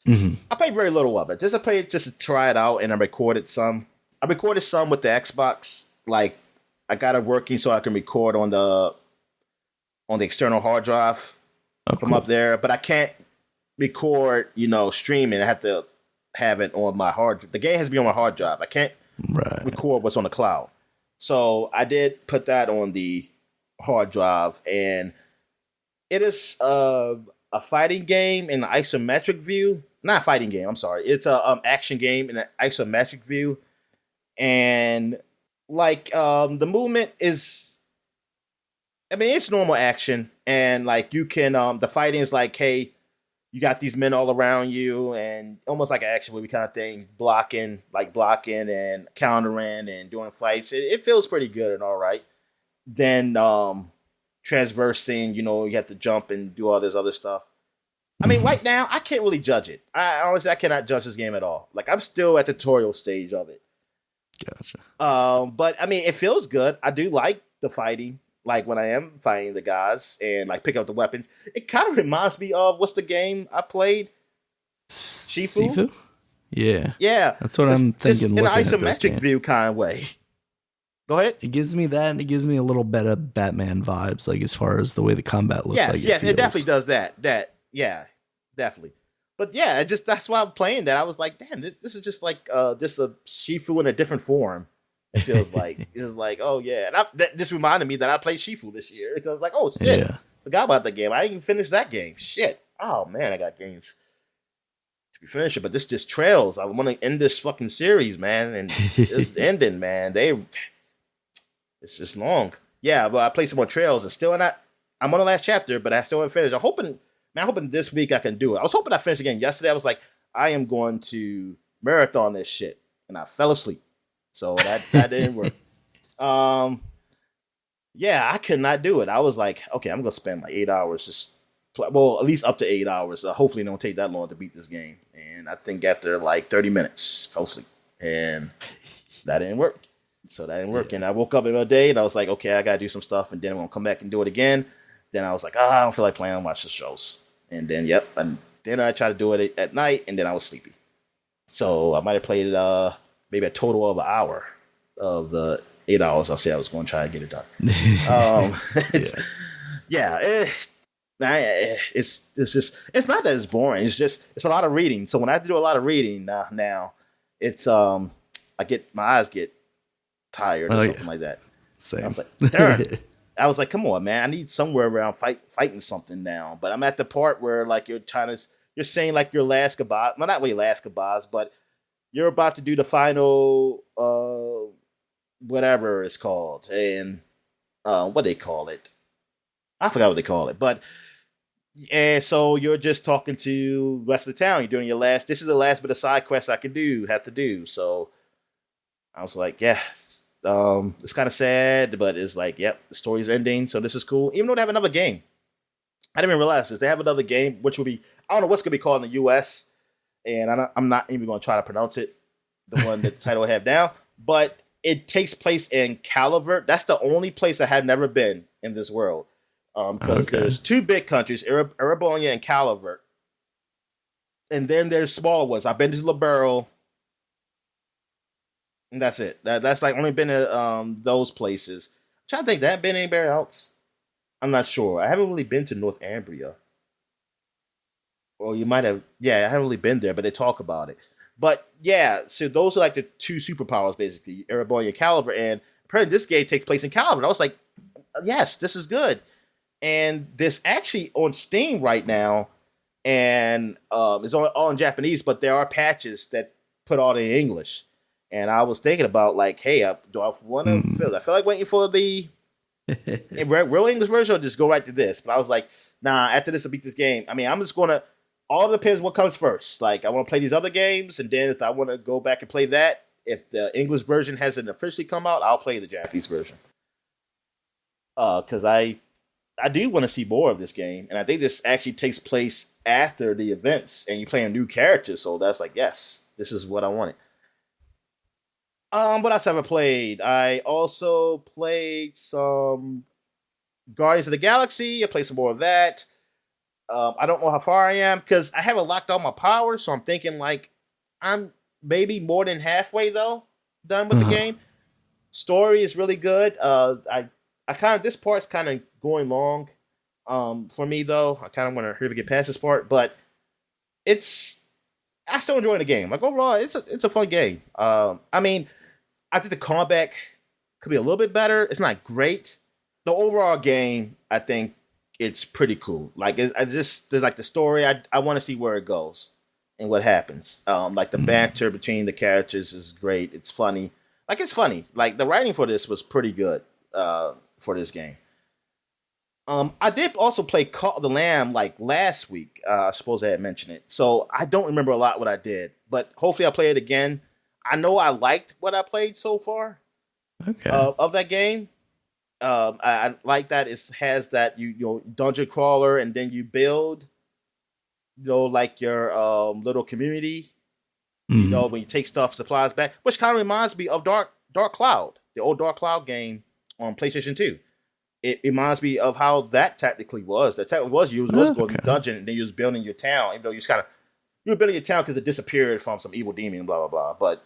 I played very little of it. I played it just to try it out, and I recorded some. I recorded some with the Xbox. Like, I got it working so I can record on the external hard drive from up there, but I can't record, streaming. I have to have it on my hard. The game has to be on my hard drive. I can't record what's on the cloud. So I did put that on the hard drive, and it is a fighting game in an isometric view. Not a fighting game. I'm sorry. It's a action game in an isometric view, and the movement is, it's normal action, and you can the fighting is like, hey, you got these men all around you, and almost like an action movie kind of thing, blocking and countering and doing fights. It feels pretty good and all right. Then transversing, you have to jump and do all this other stuff. Right now I can't really judge it. I cannot judge this game at all. I'm still at the tutorial stage of it. Gotcha. But it feels good. I do like the fighting. Like when I am fighting the guys and pick up the weapons, it kind of reminds me of what's the game I played? Shifu? Yeah. That's what I'm thinking. In an isometric view kind of way. Go ahead. It gives me that, and it gives me a little bit of Batman vibes, as far as the way the combat looks. Yes, it definitely does that. Definitely. But yeah, that's why I'm playing that. I was like, damn, this is just just a Shifu in a different form. It feels like it's like, oh yeah, and that just reminded me that I played Shifu this year because I was like, oh shit, forgot about the game. I didn't even finish that game. Shit. Oh man, I got games. finish it, but this just trails. I want to end this fucking series, man, and it's ending, man. It's just long. Yeah, but I played some more trails and still not. I'm on the last chapter, but I still haven't finished. I'm hoping this week I can do it. I was hoping I finished again yesterday. I was like, I am going to marathon this shit, and I fell asleep, so that didn't work. Yeah, I could not do it. I was like, okay, I'm gonna spend like 8 hours just. Well, at least up to 8 hours. Hopefully, it don't take that long to beat this game. And I think after like 30 minutes, fell asleep, and that didn't work. So that didn't work. Yeah. And I woke up in the day, and I was like, okay, I gotta do some stuff, and then I'm gonna come back and do it again. Then I was like, I don't feel like playing. I'll watch the shows. And then, and then I tried to do it at night, and then I was sleepy. So I might have played maybe a total of an hour of the 8 hours. I'll say I was going to try to get it done. It's not that it's boring. It's a lot of reading. So when I have to do a lot of reading now, it's my eyes get tired or something like that. Same. I was like, darn. I was like, come on, man. I need somewhere around fighting something now. But I'm at the part where like you're saying like your last goodbye. Well, not really last goodbyes, but you're about to do the final whatever it's called. And what they call it. I forgot what they call it. But and so you're just talking to the rest of the town. You're doing your last. This is the last bit of side quest I have to do. So I was like, yeah, it's kind of sad, but it's like, yep, the story's ending. So this is cool. Even though they have another game, I didn't even realize this. They have another game, which will be, I don't know what's gonna be called in the U.S. And I'm not even gonna try to pronounce it. The one that the title I have down, but it takes place in Calvert. That's the only place I have never been in this world. Because there's two big countries, Erebor and Calvert. And then there's small ones. I've been to Liberal. And that's it. That's like only been to those places. I'm trying to think, that been anywhere else? I'm not sure. I haven't really been to Northumbria. Or you might have, I haven't really been there, but they talk about it. But yeah, so those are like the two superpowers, basically, Erebor and Calvert. And apparently this game takes place in Calvert. I was like, yes, this is good. And this actually on Steam right now, and it's all in Japanese, but there are patches that put all in English. And I was thinking about like, hey, do I want to? I feel like waiting for the real English version, or just go right to this. But I was like, nah. After this, I beat this game. I mean, I'm just gonna. All depends what comes first. Like, I want to play these other games, and then if I want to go back and play that, if the English version hasn't officially come out, I'll play the Japanese version. Because I do want to see more of this game, and I think this actually takes place after the events, and you play a new character, so that's like, yes, this is what I wanted. What else have I played? I also played some Guardians of the Galaxy. I played some more of that. I don't know how far I am, because I haven't locked all my powers, so I'm thinking like I'm maybe more than halfway though done with the game. Story is really good. I kind of, this part's kind of going long for me though. I kind of want to hurry to get past this part, but I still enjoy the game. Like overall, it's a fun game. I mean, I think the combat could be a little bit better. It's not great. The overall game, I think it's pretty cool. Like there's like the story. I want to see where it goes and what happens. Like the banter between the characters is great. It's funny. Like it's funny. Like the writing for this was pretty good for this game. I did also play Call of the Lamb like last week. I suppose I had mentioned it. So I don't remember a lot what I did, but hopefully I'll play it again. I know I liked what I played so far of that game. I like that it has that you dungeon crawler, and then you build like your little community. When you take supplies back, which kind of reminds me of Dark Cloud, the old Dark Cloud game on PlayStation 2. It reminds me of how that technically was. That technically was you was going to the dungeon, and then you was building your town. Even though you were building your town because it disappeared from some evil demon, blah blah blah. But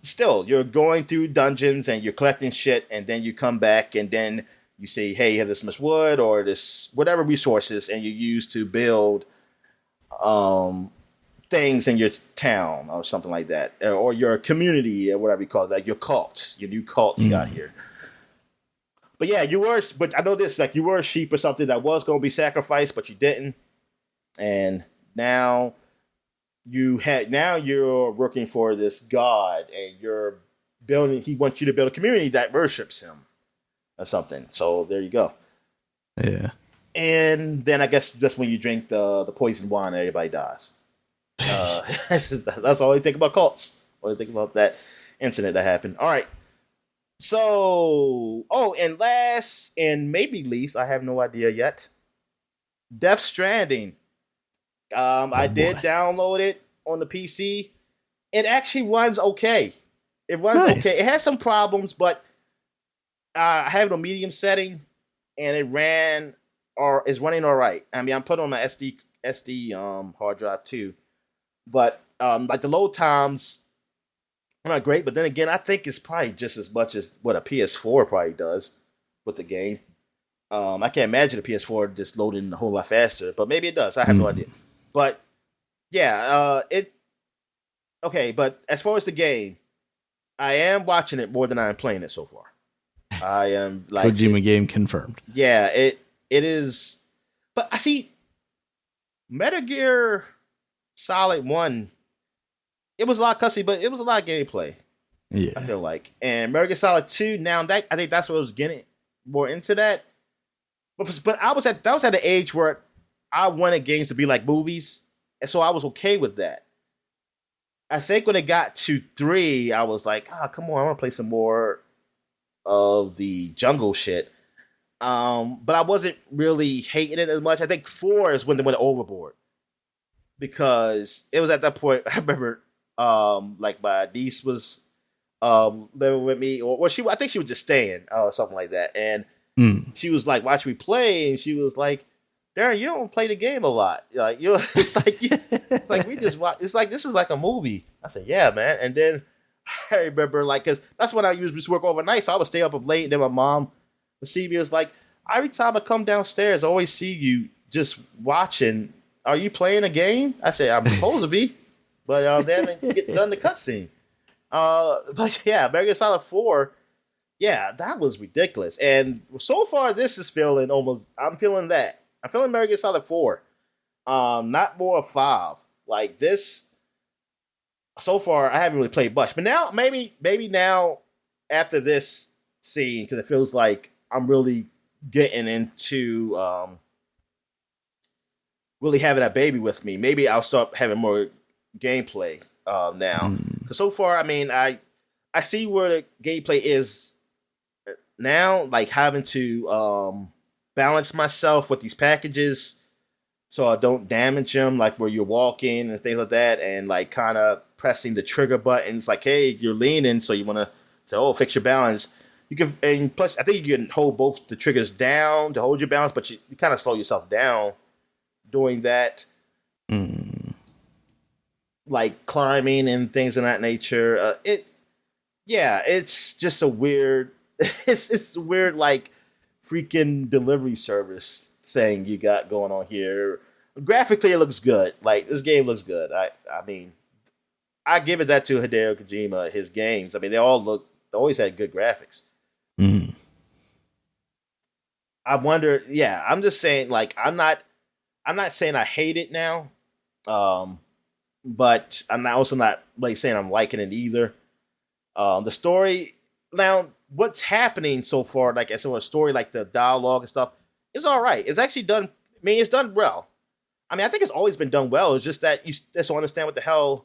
still, you're going through dungeons and you're collecting shit, and then you come back and then you say, hey, you have this much wood or this whatever resources, and you use to build things in your town or something like that, or your community or whatever you call it, like your cult, your new cult you got here. But yeah, but I know this, like you were a sheep or something that was going to be sacrificed, but you didn't. And now now you're working for this god, and you're building. He wants you to build a community that worships him or something. So there you go. Yeah. And then I guess that's when you drink the poison wine and everybody dies. That's all I think about cults. All I think about that incident that happened. All right. So, and last and maybe least, I have no idea yet. Death Stranding. I did download it on the PC. It actually runs okay. It runs okay. It has some problems, but I have it on medium setting, and it ran or is running all right. I mean, I'm putting on my SD hard drive too, but like the load times are not great. But then again, I think it's probably just as much as what a PS4 probably does with the game. I can't imagine a PS4 just loading a whole lot faster, but maybe it does. I have no idea. But yeah, okay. But as far as the game, I am watching it more than I am playing it so far. I am like Kojima game confirmed. Yeah, it is. But I see Metal Gear Solid 1. It was a lot of cussing, but it was a lot of gameplay. Yeah, I feel like. And Metal Gear Solid 2. Now that I think that's what I was getting more into that. But I was at the age where I wanted games to be like movies, and so I was okay with that. I think when it got to 3, I was like, come on, I want to play some more of the jungle shit. But I wasn't really hating it as much. I think 4 is when they went overboard, because it was at that point. I remember, like my niece was living with me, or I think she was just staying, something like that, and she was like watching me play, and she was like, Darren, you don't play the game a lot. Like it's like we just watch. It's like this is like a movie. I said, yeah, man. And then I remember, like, because that's when I used to work overnight, so I would stay up late. And then my mom would see me. It's like every time I come downstairs, I always see you just watching. Are you playing a game? I said, I'm supposed to be, but they haven't done the cutscene. But yeah, Metal Gear Solid 4. Yeah, that was ridiculous. And so far, this is feeling almost. I'm feeling that. I'm feeling Metal Gear Solid 4. Not more of 5. Like this, so far, I haven't really played much. But now, maybe now, after this scene, because it feels like I'm really getting into really having that baby with me, maybe I'll start having more gameplay now. Because so far, I mean, I see where the gameplay is now, like having to balance myself with these packages so I don't damage them, like where you're walking and things like that, and like kind of pressing the trigger buttons, like, hey, you're leaning, so you want to say, oh, fix your balance. You can, and plus, I think you can hold both the triggers down to hold your balance, but you kind of slow yourself down doing that. Like climbing and things of that nature. It's just a weird, it's a weird, like, freaking delivery service thing you got going on here. Graphically, it looks good. Like, this game looks good. I mean, I give it that to Hideo Kojima. His games, I mean, they always had good graphics. I wonder. Yeah, I'm just saying. Like, I'm not saying I hate it now. But I'm also not like saying I'm liking it either. The story now. What's happening so far, like as a story, like the dialogue and stuff, is all right. It's actually done. I mean, it's done well. I mean, I think it's always been done well. It's just that you just don't understand what the hell,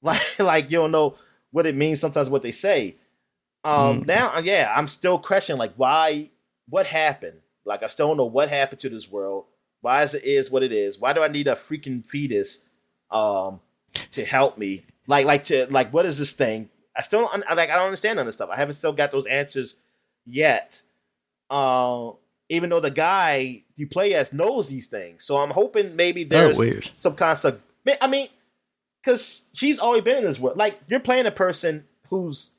like you don't know what it means sometimes what they say. Now, yeah, I'm still questioning like what happened. Like I still don't know what happened to this world. Why is what it is? Why do I need a freaking fetus to help me? Like what is this thing? I don't understand none of this stuff. I haven't still got those answers yet. Even though the guy you play as knows these things, so I'm hoping maybe there's some concept. I mean, because she's always been in this world. Like you're playing a person who's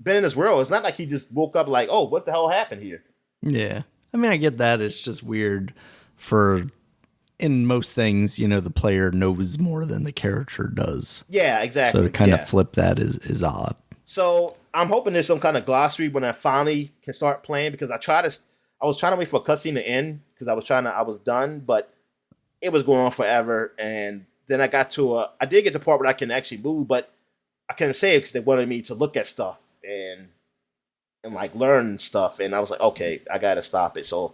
been in this world. It's not like he just woke up like, oh, what the hell happened here? Yeah, I mean, I get that. It's just weird in most things, you know, the player knows more than the character does. Yeah, exactly. So to kind of flip that is odd. So I'm hoping there's some kind of glossary when I finally can start playing, because I was trying to wait for a cutscene to end because I was done, but it was going on forever, and then I did get to the part where I can actually move, but I couldn't say it because they wanted me to look at stuff and like learn stuff, and I was like, okay, I gotta stop it. So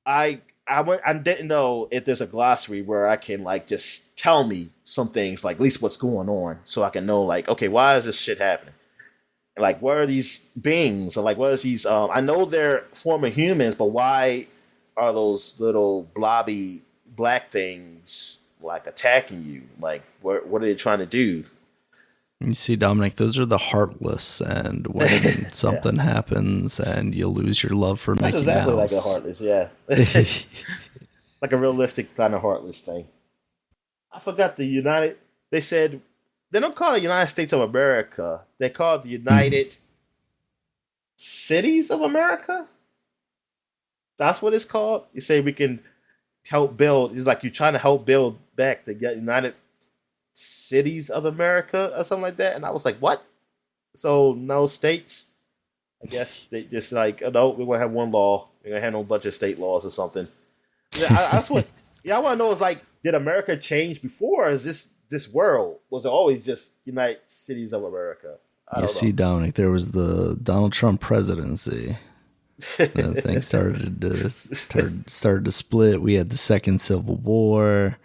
I didn't know if there's a glossary where I can like just tell me some things, like at least what's going on, so I can know like, okay, why is this shit happening? And like, what are these beings? Or like, what is these? I know they're former humans, but why are those little blobby black things like attacking you? Like, what are they trying to do? You see, Dominic, those are the heartless, and when something happens and you lose your love for Mickey exactly Mouse. Like a heartless, yeah. Like a realistic kind of heartless thing. I forgot they said, they don't call it United States of America. They call it the United Cities of America? That's what it's called? You say we can help build, it's like you're trying to help build back the United Cities of America or something like that. And I was like, what? So no states? I guess they just like, oh, no, we're going to have one law. We're going to have no bunch of state laws or something. Yeah, that's what, I want to know is like, did America change before? Or is this world? Was it always just United Cities of America? I don't know. Dominic, there was the Donald Trump presidency. And things started to split. We had the second Civil War.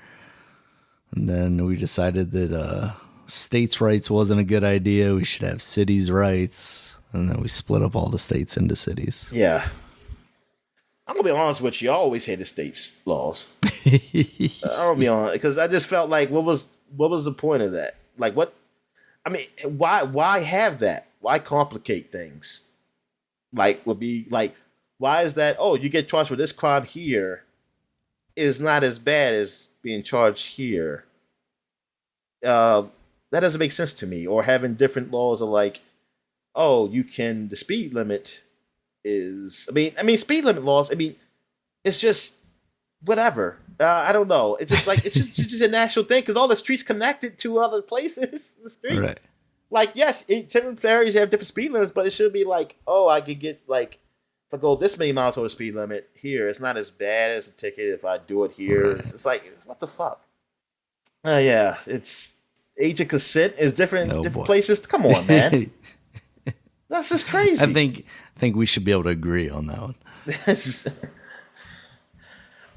And then we decided that states' rights wasn't a good idea. We should have cities' rights. And then we split up all the states into cities. Yeah. I'm going to be honest with you. I always hated states' laws. I'll be honest. Because I just felt like, what was the point of that? Like, what? I mean, why have that? Why complicate things? Like, would be like, why is that? Oh, you get charged for this crime here is not as bad as being charged here. That doesn't make sense to me. Or having different laws of like, oh, the speed limit is, I mean, speed limit laws, I mean, it's just whatever. I don't know. It's just like, it's just a national thing because all the streets connected to other places. The street. Right. Like, yes, in different areas you have different speed limits, but it should be like, oh, I could get like, if I go this many miles over the speed limit here, it's not as bad as a ticket if I do it here. Right. It's like, what the fuck? Yeah, it's age of consent is different in different places. Come on, man. That's just crazy. I think we should be able to agree on that one.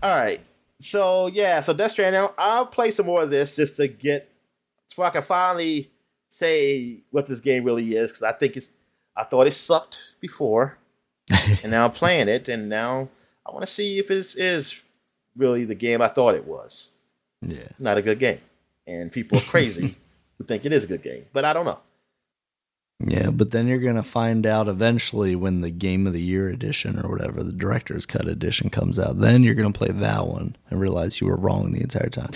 All right. So Death Stranding. I'll play some more of this just to get, so I can finally say what this game really is, because I thought it sucked before, and now I'm playing it, and now I want to see if it is really the game I thought it was. Yeah, not a good game, and people are crazy who think it is a good game, but I don't know. Yeah, but then you're gonna find out eventually when the Game of the Year edition or whatever, the Director's Cut edition comes out. Then you're gonna play that one and realize you were wrong the entire time.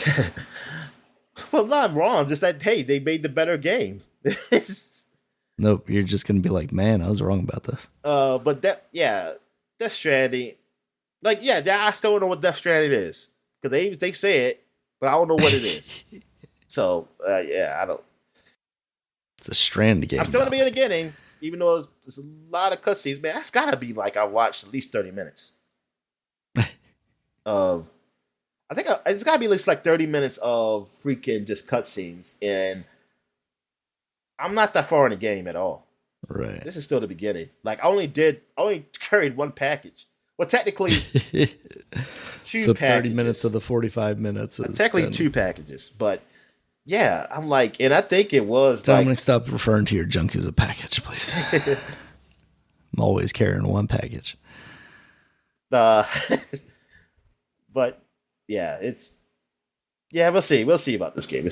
Well, not wrong, just that, hey, they made the better game. Nope, you're just going to be like, man, I was wrong about this. But Death Stranding, like, I still don't know what Death Stranding is. Because they say it, but I don't know what it is. So, I don't. It's a Stranding game. I'm still going to be in the beginning, even though there's a lot of cutscenes. Man, that's got to be like I watched at least 30 minutes. I think it's got to be at least like 30 minutes of freaking just cutscenes, and I'm not that far in the game at all. Right. This is still the beginning. Like, I only carried one package. Well, technically, two so 30 packages. Minutes of the 45 minutes is technically 2 packages, but yeah, I'm like, and I think it was Dominic, stop referring to your junk as a package, please. I'm always carrying one package. But yeah, we'll see. We'll see about this game.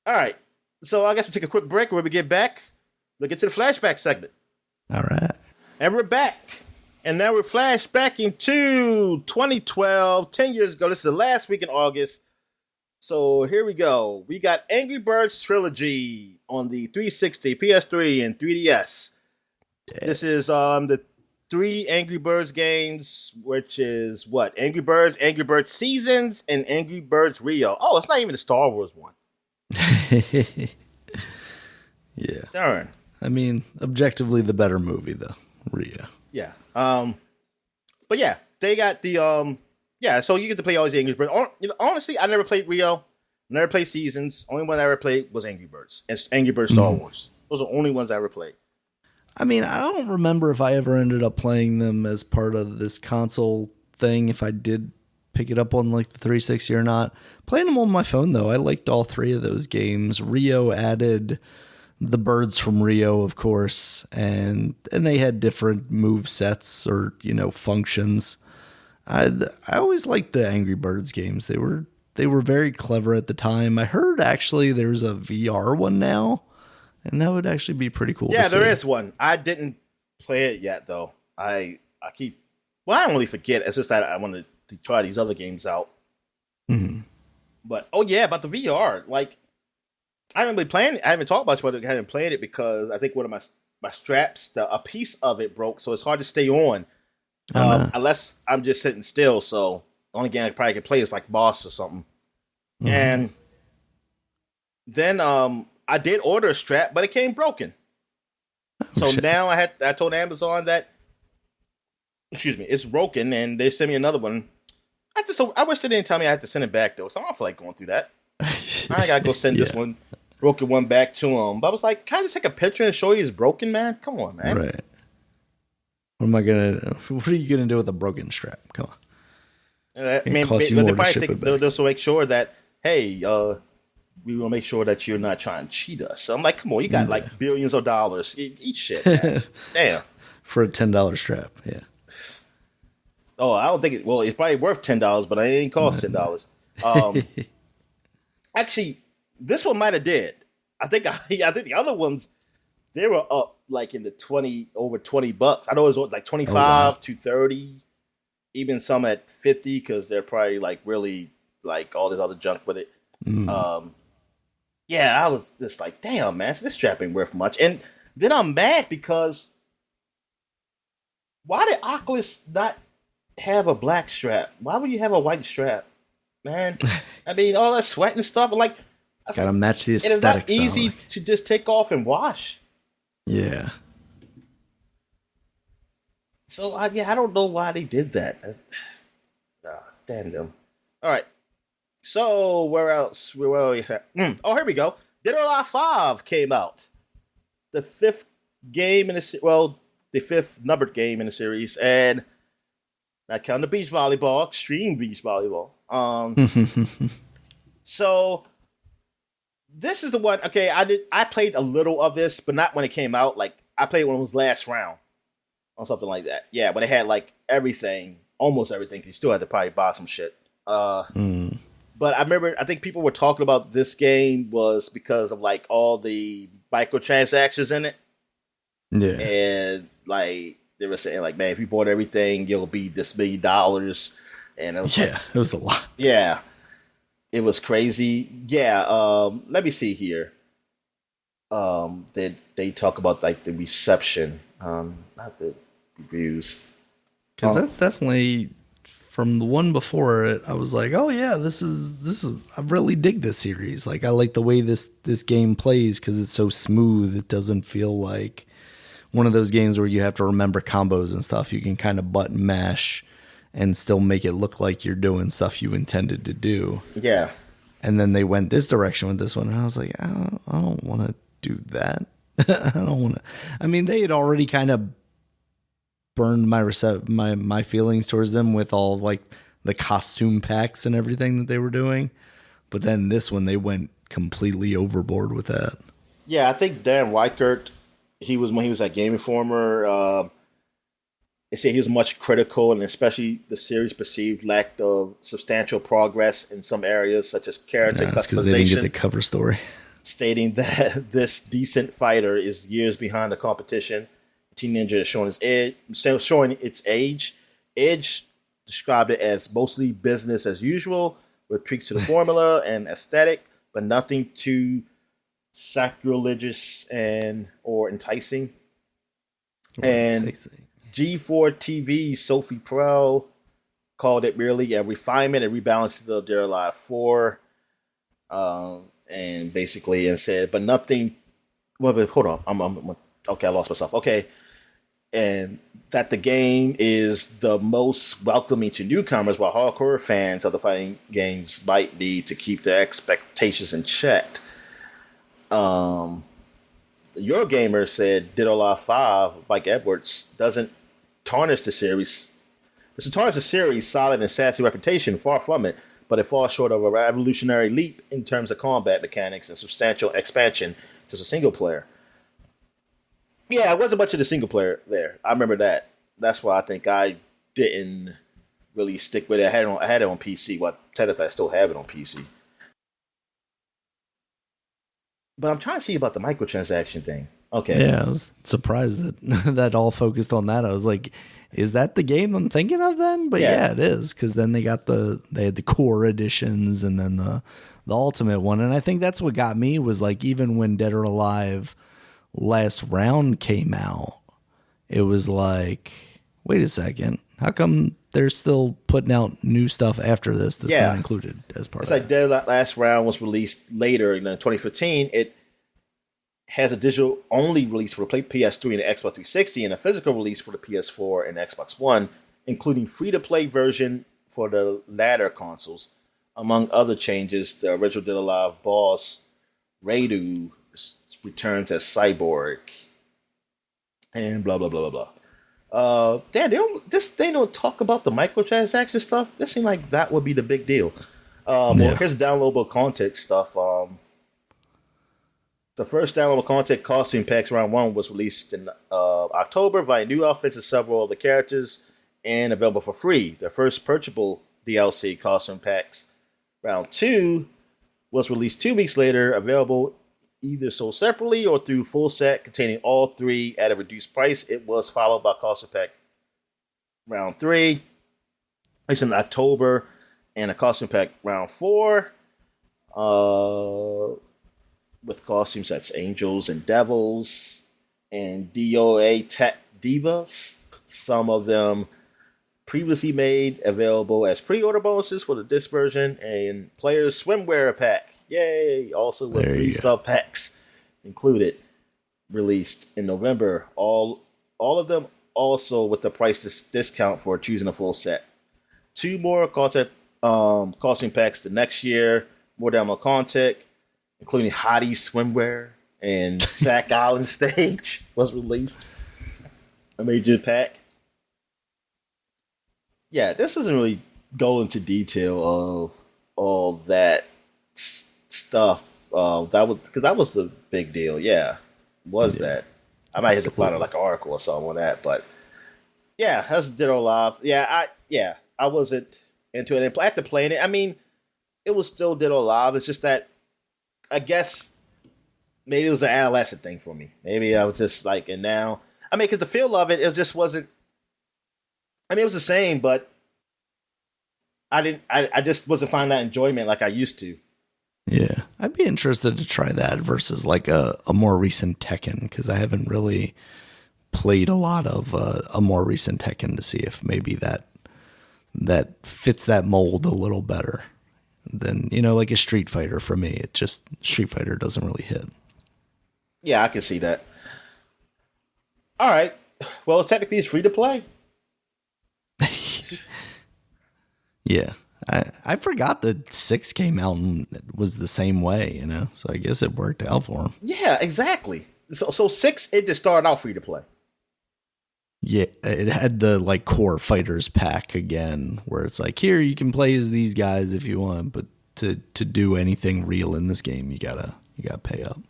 All right. So I guess we'll take a quick break. When we get back, we'll get to the flashback segment. All right. And we're back. And now we're flashbacking to 2012, 10 years ago. This is the last week in August. So here we go. We got Angry Birds Trilogy on the 360, PS3, and 3DS. Yeah. This is the 3 Angry Birds games, which is what? Angry Birds Seasons, and Angry Birds Rio. Oh, it's not even the Star Wars one. Yeah. Darn. I mean, objectively the better movie though, Rio. Yeah. But yeah, they got the Yeah, so you get to play all these Angry Birds. Honestly, I never played Rio, never played Seasons. Only one I ever played was Angry Birds and Angry Birds Star Wars. Those are the only ones I ever played. I mean, I don't remember if I ever ended up playing them as part of this console thing, if I did pick it up on like the 360 or not. Playing them on my phone, though, I liked all three of those games. Rio added the birds from Rio, of course, and they had different move sets or, functions. I always liked the Angry Birds games. They were very clever at the time. I heard actually there's a VR one now, and that would actually be pretty cool. Yeah, there is one. I didn't play it yet though. I don't really forget. It's just that I wanted to try these other games out. Mm-hmm. But about the VR, like I haven't been playing it. I haven't talked much about it. I haven't played it because I think one of my straps, a piece of it broke, so it's hard to stay on. Unless I'm just sitting still, so the only game I probably could play is like Boss or something. Mm-hmm. And then I did order a strap, but it came broken. So now I told Amazon that, it's broken, and they sent me another one. I wish they didn't tell me I had to send it back though, so I don't feel like going through that. I gotta go send this broken one back to them. But I was like, can I just take a picture and show you it's broken, man? Come on, man. Right. What are you gonna do with a broken strap? Come on. I mean, they'll just make sure that, hey, we will make sure that you're not trying to cheat us. So I'm like, come on, you got like billions of dollars. Eat shit, man. Damn. For a $10 strap, yeah. Oh, I don't think it's probably worth $10, but it ain't cost $10. Actually, this one might have did. I think the other ones, they were up like in the over $20. I know it was like 25 to 30, even some at 50 because they're probably like really like all this other junk with it. Yeah, I was just like, damn, man, so this strap ain't worth much. And then I'm mad because why did Oculus not have a black strap? Why would you have a white strap, man? I mean, all that sweat and stuff. Like, gotta match the aesthetic. It's not easy to just take off and wash. Yeah. So I don't know why they did that. Damn them. All right. So where else? Where are we at? Oh, here we go. Dead or Alive 5 came out. The fifth game in the fifth numbered game in the series, and not counting the beach volleyball, extreme beach volleyball. So this is the one. Okay, I played a little of this, but not when it came out. Like I played when it was last round, or something like that. Yeah, but it had like everything, almost everything. You still had to probably buy some shit. But I think people were talking about this game was because of like all the microtransactions in it. Yeah. And like they were saying like, man, if you bought everything, you'll be this $1 million. And it was it was a lot. Yeah. It was crazy. Yeah. Let me see here. They talk about like the reception, not the reviews. Because that's definitely from the one before it. I was like, oh yeah, this is. I really dig this series. Like I like the way this game plays because it's so smooth. It doesn't feel like one of those games where you have to remember combos and stuff. You can kind of button mash and still make it look like you're doing stuff you intended to do. Yeah. And then they went this direction with this one, and I was like, I don't want to do that. I don't want to. I mean, they had already kind of burned my feelings towards them with all like the costume packs and everything that they were doing, but then this one they went completely overboard with that. Yeah, I think Dan Weichert, when he was at Game Informer, they say he was much critical, and especially the series perceived lack of substantial progress in some areas, such as character customization. Because they didn't get the cover story, stating that this decent fighter is years behind the competition. Teen Ninja is showing its age. Edge described it as mostly business as usual, with tweaks to the formula and aesthetic, but nothing too sacrilegious or enticing. And G4 TV Sophie Pro called it merely a refinement and rebalancing of Dead or Alive 4. And basically it said, but nothing. Well, hold on. Okay, I lost myself. Okay. and that the game is the most welcoming to newcomers, while hardcore fans of the fighting games might need to keep their expectations in check. Eurogamer said Dead or Alive 5, Mike Edwards, doesn't tarnish the series. It's tarnish the series' solid and sassy reputation, far from it, but it falls short of a revolutionary leap in terms of combat mechanics and substantial expansion to the single player. Yeah, it wasn't much of the single player there. I remember that. That's why I think I didn't really stick with it. I had it on PC. Well, technically, I still have it on PC. But I'm trying to see about the microtransaction thing. Okay. Yeah, I was surprised that that all focused on that. I was like, is that the game I'm thinking of then? But yeah it is, because then they had the core editions and then the ultimate one. And I think that's what got me, was like, even when Dead or Alive last round came out, it was like, wait a second, how come they're still putting out new stuff after this that's not included as part of it? It's like Dead Last Round was released later in 2015. It has a digital only release for the PS3 and the Xbox 360, and a physical release for the PS4 and Xbox One, including free-to-play version for the latter consoles. Among other changes, the original Dead or Alive boss, Radu, returns as Cyborg, and blah, blah, blah, blah, blah. They don't talk about the microtransaction stuff. This seems like that would be the big deal. Well, here's downloadable content stuff. The first downloadable content costume packs round 1 was released in October via new outfits of several of the characters and available for free. The first purchasable DLC costume packs round 2 was released 2 weeks later, available either sold separately or through full set containing all 3 at a reduced price. It was followed by costume pack round 3. It's in October, and a costume pack round 4. With costume sets, Angels and Devils, and DOA Tech Divas. Some of them previously made available as pre-order bonuses for the disc version, and Players Swimwear Pack. Yay! Also with 3 sub packs included, released in November. All of them also with the price discount for choosing a full set. 2 more costume packs the next year. More download content, including Hottie Swimwear and Sack Island Stage was released. A major pack. Yeah, this doesn't really go into detail of all that stuff. That was the big deal. Yeah, that. I might have to find like an article or something on that, but yeah, that's Dead or Alive. I wasn't into it. And after playing it, I mean, it was still Dead or Alive. It's just that I guess maybe it was an adolescent thing for me. Maybe I was just like, and now, I mean, because the feel of it just wasn't. I mean, it was the same, but I just wasn't finding that enjoyment like I used to. Yeah, I'd be interested to try that versus like a more recent Tekken, because I haven't really played a lot of a more recent Tekken to see if maybe that fits that mold a little better than, like a Street Fighter. For me, Street Fighter doesn't really hit. Yeah, I can see that. All right. Well, technically it's free to play. Yeah. I forgot that 6 came out and was the same way, so I guess it worked out for him. Yeah, exactly. So 6, it just started out free to play. Yeah, it had the like core fighters pack again, where it's like, here you can play as these guys if you want, but to do anything real in this game, you gotta pay up.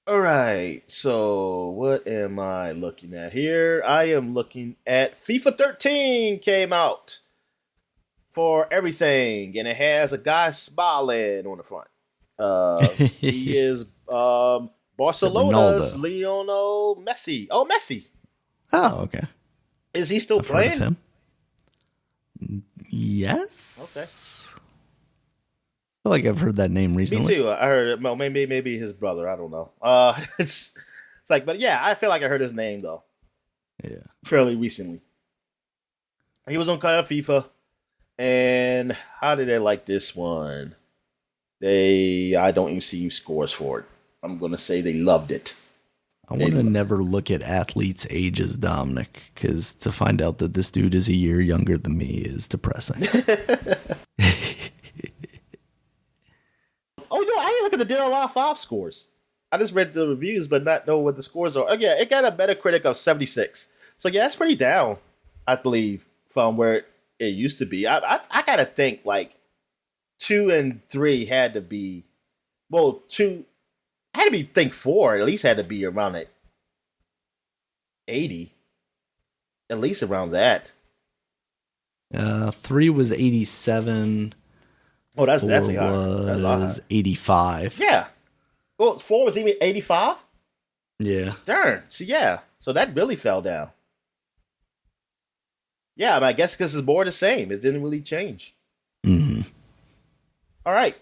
All right, so what am I looking at here? I am looking at FIFA 13 came out for everything, and it has a guy smiling on the front. He is Barcelona's Lionel Messi. Oh, Messi. Oh, okay. Is he still playing? Heard of him. Yes. Okay. I feel like I've heard that name recently. Me too. I heard it. Well, maybe his brother. I don't know. It's like, but yeah, I feel like I heard his name though. Yeah. Fairly recently. He was on Call of FIFA. And how did they like this one? I don't even see scores for it. I'm gonna say they loved it. I want to never look at athletes' ages, Dominic, because to find out that this dude is a year younger than me is depressing. Oh, no, I didn't look at the DLR 5 scores. I just read the reviews, but not know what the scores are. Oh, yeah, it got a Metacritic of 76. So, yeah, that's pretty down, I believe, from where it used to be. I got to think, like, 2 and 3 had to be, well, 2, had to be, think 4 at least had to be around at 80. At least around that. 3 was 87. Oh, that's 4 definitely higher. was 85. Yeah. Well, 4 was even 85? Yeah. Darn. So, yeah. So that really fell down. Yeah, I guess because it's more the same. It didn't really change. Mm-hmm. All right.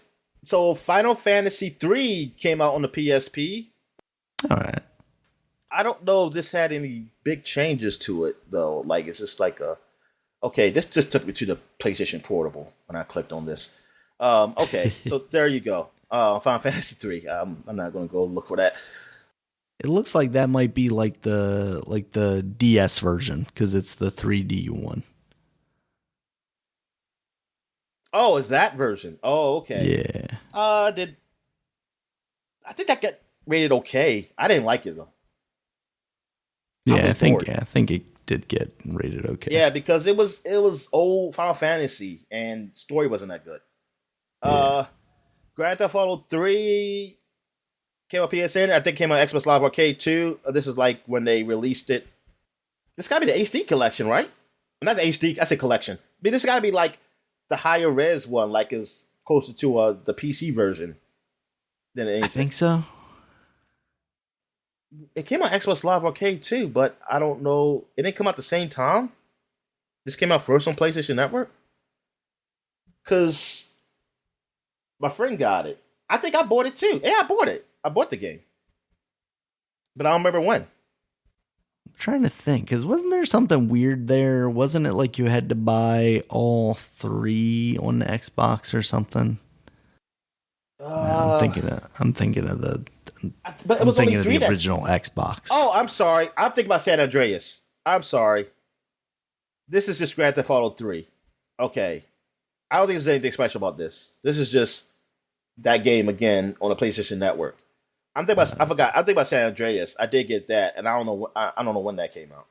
So Final Fantasy 3 came out on the PSP. All right. I don't know if this had any big changes to it, though. Like, it's just like a... Okay, this just took me to the PlayStation Portable when I clicked on this. Okay, so there you go. Final Fantasy 3. I'm not going to go look for that. It looks like that might be like the DS version because it's the 3D one. Oh, is that version? Oh, okay. Yeah. I think that got rated okay. I didn't like it though. Yeah, I think it did get rated okay. Yeah, because it was old Final Fantasy and story wasn't that good. Yeah. Grand Theft Auto 3 came on PSN. I think came on Xbox Live Arcade too. This is like when they released it. This gotta be the HD collection, right? Not the HD. I said collection. I mean, this gotta be like the higher res one, like is closer to the PC version than anything. I think so. It came on Xbox Live Arcade too, but I don't know. It didn't come out at the same time. This came out first on PlayStation Network. Cause my friend got it. I think I bought it too. Yeah, I bought it. I bought the game, but I don't remember when. I'm trying to think, because wasn't there something weird there? Wasn't it like you had to buy all 3 on the Xbox or something? I'm thinking of the original Xbox. Oh, I'm sorry. I'm thinking about San Andreas. I'm sorry. This is just Grand Theft Auto 3. Okay. I don't think there's anything special about this. This is just that game again on the PlayStation Network. I'm thinking about. I forgot. I'm thinking about San Andreas. I did get that, and I don't know. I don't know when that came out.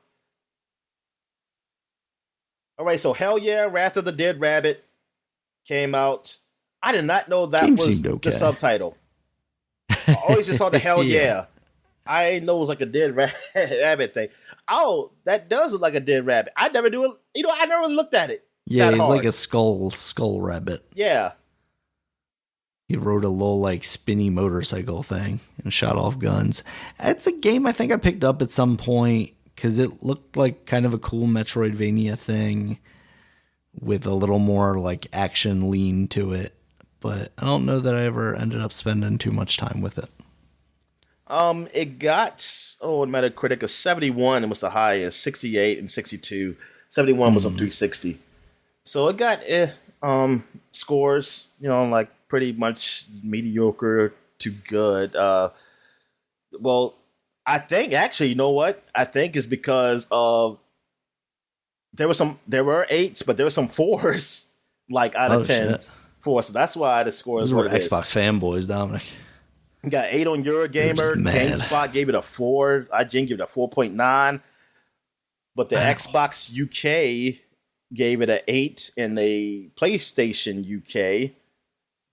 All right. So Hell Yeah, Wrath of the Dead Rabbit came out. I did not know that Game was okay. the subtitle. I always just saw the Hell Yeah. I didn't know it was like a dead rabbit thing. Oh, that does look like a dead rabbit. I never do it. I never looked at it. Yeah, he's like a skull rabbit. Yeah. He rode a little like spinny motorcycle thing and shot off guns. It's a game I think I picked up at some point because it looked like kind of a cool Metroidvania thing with a little more like action lean to it. But I don't know that I ever ended up spending too much time with it. It got Metacritic of 71 and was the highest, 68 and 62. 71 was on 360. So it got scores, like pretty much mediocre to good. Well, I think actually, you know what? I think it's because of there were 8s, but there were some 4s, like out of 10s. 4, so that's why the score is what it is. Xbox fanboys, Dominic. Got 8 on Eurogamer. GameSpot gave it a 4. IGN gave it a 4.9. But the Xbox UK gave it an 8, and the PlayStation UK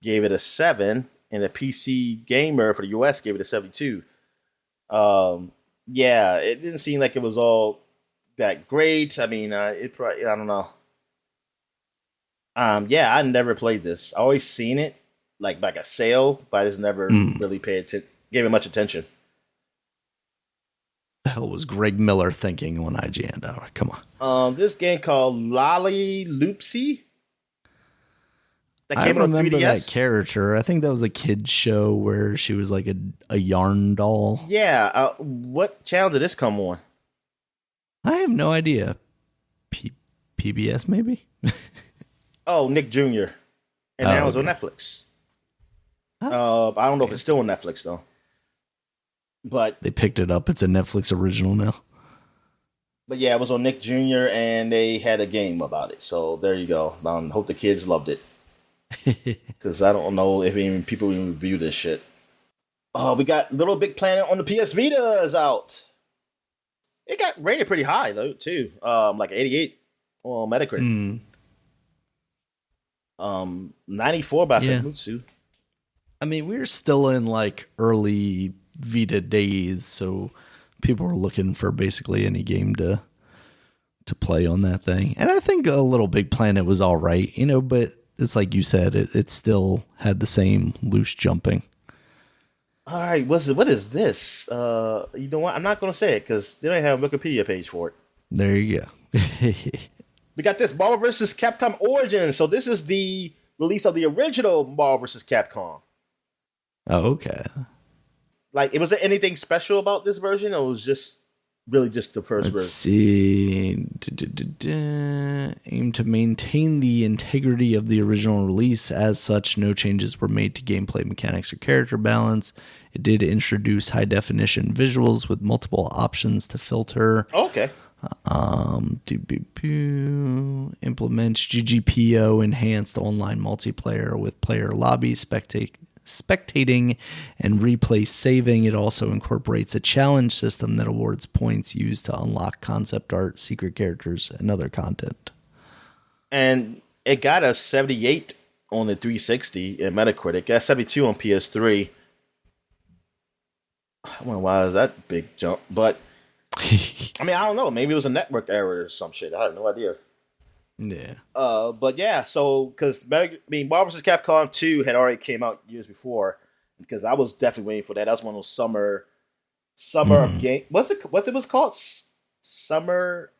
gave it a 7, and the PC Gamer for the US gave it a 72. Yeah, it didn't seem like it was all that great. I mean, it probably, I don't know. Yeah, I never played this. I always seen it like a sale, but I just never really gave it much attention. The hell was Greg Miller thinking on IGN? Oh, come on. This game called Lolly Loopsy. I remember that character. I think that was a kid's show where she was like a yarn doll. Yeah. What channel did this come on? I have no idea. PBS maybe? Oh, Nick Jr. And now it's on Netflix. I don't know if it's still on Netflix though. But they picked it up. It's a Netflix original now. But yeah, it was on Nick Jr. and they had a game about it. So there you go. Hope the kids loved it. Because I don't know if even people even review this shit. Oh, we got Little Big Planet on the PS Vita is out. It got rated pretty high though too. Like 88 on Metacritic. 94 by Famitsu. I mean, we're still in like early Vita days, so people are looking for basically any game to play on that thing. And I think a Little Big Planet was all right, but it's like you said, it still had the same loose jumping. All right, what is this? You know what? I'm not going to say it because they don't have a Wikipedia page for it. There you go. We got this Marvel vs. Capcom Origins. So this is the release of the original Marvel vs. Capcom. Oh, okay. Like, was there anything special about this version, or was just really just the first version? Let's see. Aim to maintain the integrity of the original release. As such, no changes were made to gameplay mechanics or character balance. It did introduce high-definition visuals with multiple options to filter. Oh, okay. Implements GGPO enhanced online multiplayer with player lobby spectating and replay saving. It also incorporates a challenge system that awards points used to unlock concept art, secret characters, and other content. And it got a 78 on the 360 at Metacritic. It got 72 on PS3. I wonder why is that big jump, but I mean, I don't know. Maybe it was a network error or some shit. I have no idea. Yeah. But yeah, so because Marvel vs. Capcom 2 had already came out years before, because I was definitely waiting for that. That was one of those summer of game. What it was called? Summer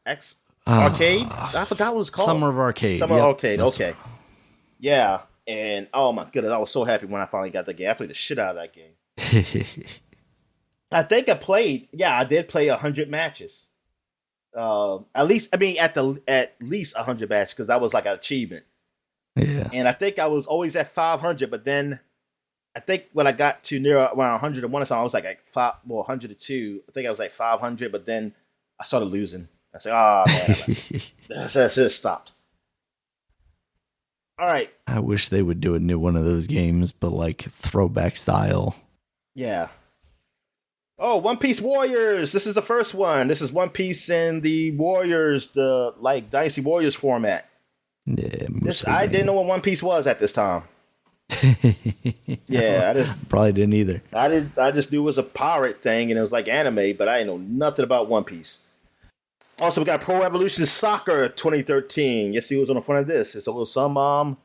Arcade? I forgot what it was called. Summer of Arcade. Summer Arcade. Okay. Yeah, and oh my goodness, I was so happy when I finally got that game. I played the shit out of that game. I think I did play 100 matches. At least 100 matches, because that was like an achievement. Yeah. And I think I was always at 500, but then I think when I got to near around 101 or something, I was like 102. I think I was like 500, but then I started losing. I said, "Oh man, that's just stopped." All right. I wish they would do a new one of those games, but like throwback style. Yeah. Oh, One Piece Warriors. This is the first one. This is One Piece and the Warriors, the like Dynasty Warriors format. Yeah, I didn't know what One Piece was at this time. Yeah, I just probably didn't either. I just knew it was a pirate thing and it was like anime, but I didn't know nothing about One Piece. Also, we got Pro Evolution Soccer 2013. Yes, he was on the front of this. It's a little some foreign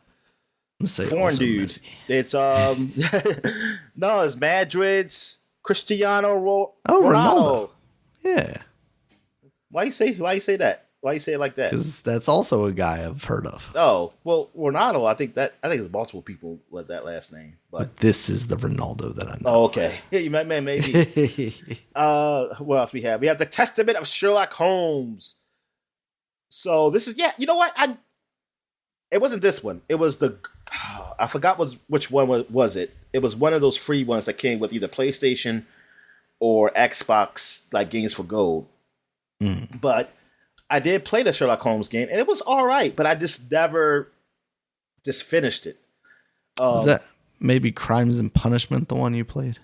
dude. Messy. It's no, it's Madrid's Cristiano Ronaldo. Yeah. Why you say that? Why you say it like that? Because that's also a guy I've heard of. Oh, well, Ronaldo, I think it's multiple people with that last name. But this is the Ronaldo that I know. Oh, okay. Yeah, you might maybe. What else we have? We have the Testament of Sherlock Holmes. So this is you know what? It wasn't this one. It was I forgot which one was it. It was one of those free ones that came with either PlayStation or Xbox, like games for gold. But I did play the Sherlock Holmes game, and it was all right, but I just never finished it. Was that maybe Crimes and Punishment, the one you played?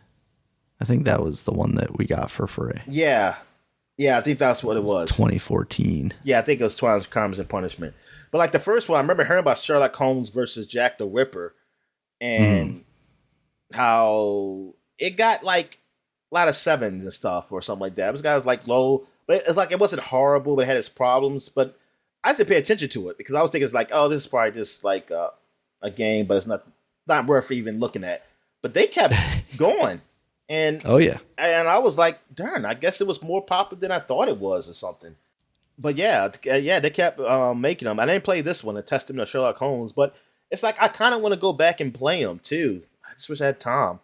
I think that was the one that we got for free. Yeah, I think that's what it was. 2014. Yeah, I think it was Crimes and Punishment. But like the first one, I remember hearing about Sherlock Holmes versus Jack the Ripper, and how it got like a lot of sevens and stuff or something like that. It was guys like low. But it's like it wasn't horrible, but it had its problems. But I didn't pay attention to it because I was thinking it's like, oh, this is probably just like a game, but it's not worth even looking at. But they kept going, and and I was like, darn, I guess it was more popular than I thought it was or something. But yeah, they kept making them. I didn't play this one, The Testament of Sherlock Holmes, but it's like I kind of want to go back and play them too. I just wish I had time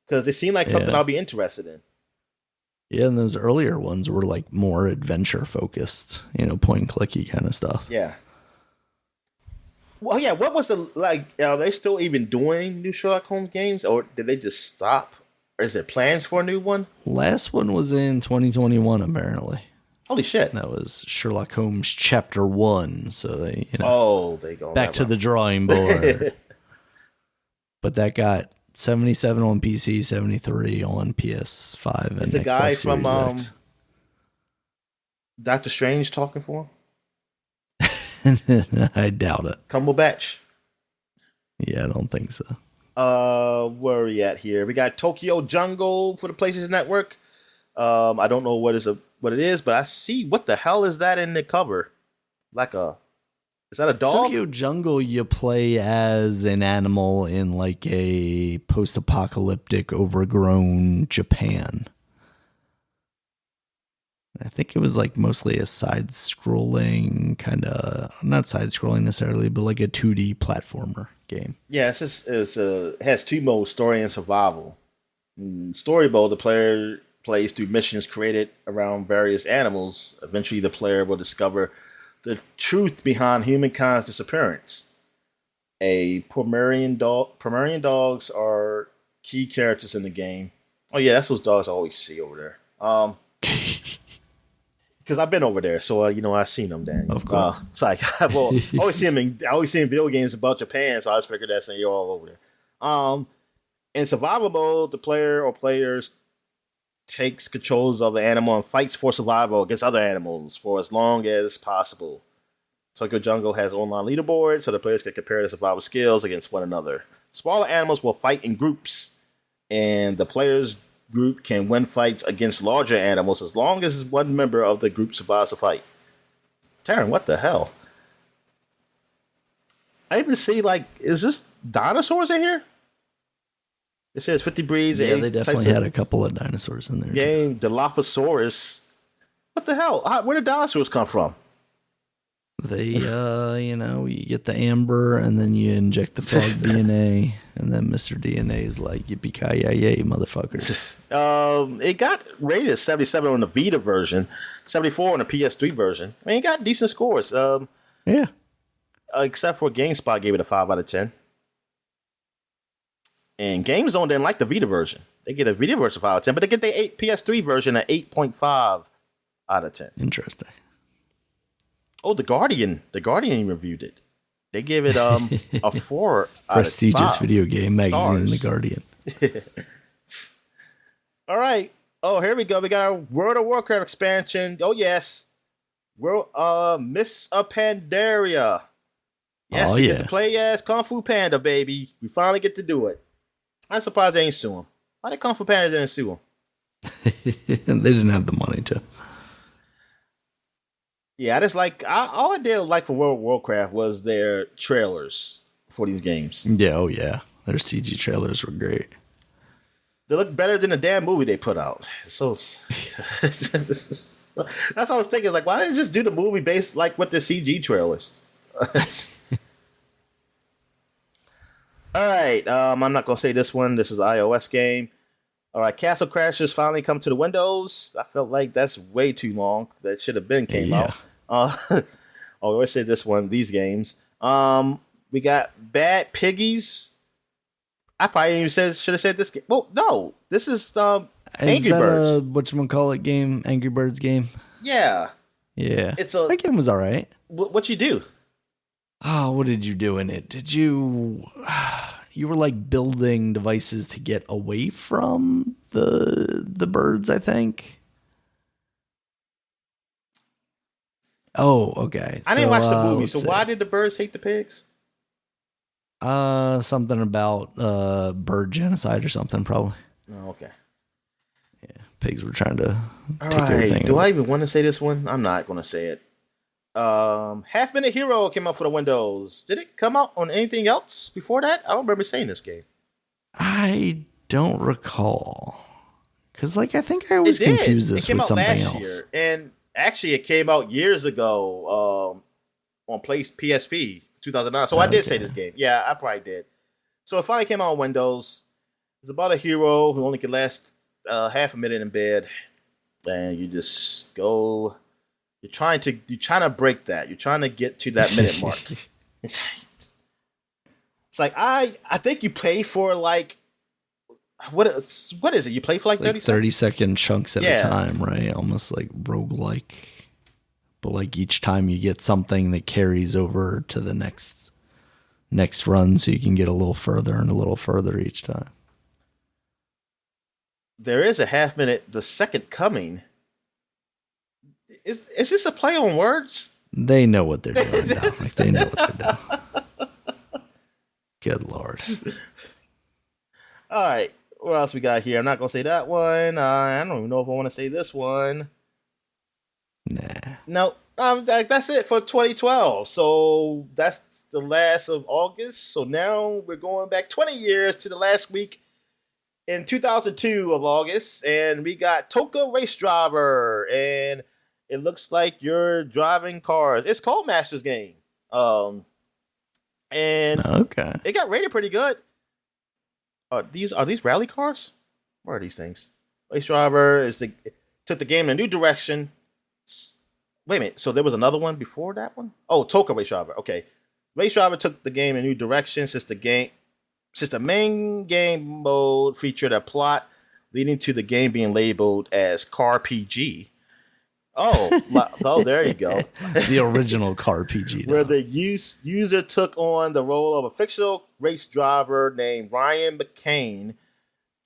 because they seem like something I'll be interested in. Yeah, and those earlier ones were like more adventure focused, point and clicky kind of stuff. Yeah. Well, yeah. What was are they still even doing new Sherlock Holmes games, or did they just stop? Or is it plans for a new one? Last one was in 2021, apparently. Holy shit. That was Sherlock Holmes Chapter 1. So they, they go back to the drawing board. But that got 77 on PC, 73 on PS5 and It's a Xbox guy Series from X. Doctor Strange talking for him? I doubt it. Cumberbatch? Yeah, I don't think so. Where are we at here? We got Tokyo Jungle for the PlayStation Network. I don't know what it is, but I see, what the hell is that in the cover? Is that a dog? Tokyo Jungle, you play as an animal in like a post-apocalyptic, overgrown Japan. I think it was like mostly a side-scrolling kind of, not side-scrolling necessarily, but like a 2D platformer game. Yeah, it has two modes, story and survival. In story mode, the player plays through missions created around various animals. Eventually, the player will discover the truth behind humankind's disappearance. Pomeranian dogs are key characters in the game. Oh yeah, that's those dogs I always see over there. Because I've been over there, so I've seen them. Daniel. Of course. It's like I always see them in video games about Japan, so I just figured that's you're all over there. In survival mode, the player or players takes controls of the animal and fights for survival against other animals for as long as possible. Tokyo Jungle has online leaderboards, so the players can compare their survival skills against one another. Smaller animals will fight in groups, and the players' group can win fights against larger animals as long as one member of the group survives the fight. Taryn, what the hell? I even see, is this dinosaurs in here? It says 50 breeds. Yeah, they definitely had a couple of dinosaurs in there. Game, Dilophosaurus. What the hell? Where did dinosaurs come from? They, you get the amber and then you inject the frog DNA, and then Mr. DNA is like, yippee-ki-yay, motherfuckers. It got rated 77 on the Vita version, 74 on the PS3 version. I mean, it got decent scores. Yeah. Except for GameSpot gave it a 5 out of 10. And GameZone didn't like the Vita version. They get a Vita version 5 out of 10, but they get the PS3 version at 8.5 out of 10. Interesting. Oh, The Guardian reviewed it. They gave it a 4 Prestigious out of 5 video game magazine, stars. The Guardian. All right. Oh, here we go. We got our World of Warcraft expansion. Oh, yes. Miss Pandaria. Yes, we get to play as Kung Fu Panda, baby. We finally get to do it. I'm surprised they ain't sue him. Why did Kung Fu Panda didn't sue him? They didn't have the money to. Yeah, I just all I did like for World of Warcraft was their trailers for these games. Yeah, oh yeah. Their CG trailers were great. They look better than the damn movie they put out. So that's what I was thinking. Like, why didn't they just do the movie based with the CG trailers? All right, I'm not gonna say this one. This is an iOS game. All right, Castle Crashers finally come to the Windows. I felt like that's way too long. That should have been came out. I always say this one. These games. We got Bad Piggies. I probably even should have said this game. Well, no, this is Angry Birds. Whatchamacallit game? Angry Birds game. Yeah. Yeah. That game was all right. What you do? Oh, what did you do in it? Did you? You were like building devices to get away from the birds, I think. Oh, okay. I didn't watch the movie, so why did the birds hate the pigs? Something about bird genocide or something, probably. Oh, okay. Yeah, pigs were trying to take everything. Do I even want to say this one? I'm not going to say it. Half Minute Hero came out for the Windows. Did it come out on anything else before that? I don't remember seeing this game. I don't recall. Because, I think I always confused this with something else. Year. And actually, it came out years ago on PSP 2009. So I did say this game. Yeah, I probably did. So it finally came out on Windows. It's about a hero who only can last half a minute in bed. And you just go... You're trying to break that. You're trying to get to that minute mark. It's like I think you pay for what is it? You play for like 30 30-second chunks at a time, right? Almost like roguelike. But like each time you get something that carries over to the next run, so you can get a little further and a little further each time. There is a half-minute, The Second Coming. Is this a play on words? They know what they're doing now. Like, they know what they're doing. Good Lord. All right. What else we got here? I'm not going to say that one. I don't even know if I want to say this one. Nah. No. That's it for 2012. So that's the last of August. So now we're going back 20 years to the last week in 2002 of August. And we got Toka Race Driver. And it looks like you're driving cars. It's Codemasters game. And okay, it got rated pretty good. Are these rally cars? What are these things? Race Driver took the game in a new direction. Wait a minute. So there was another one before that one? Oh, Toka Race Driver. Okay. Race Driver took the game in a new direction since the main game mode featured a plot leading to the game being labeled as Car PG. Oh, there you go. The original Car PG. Where the user took on the role of a fictional race driver named Ryan McCain,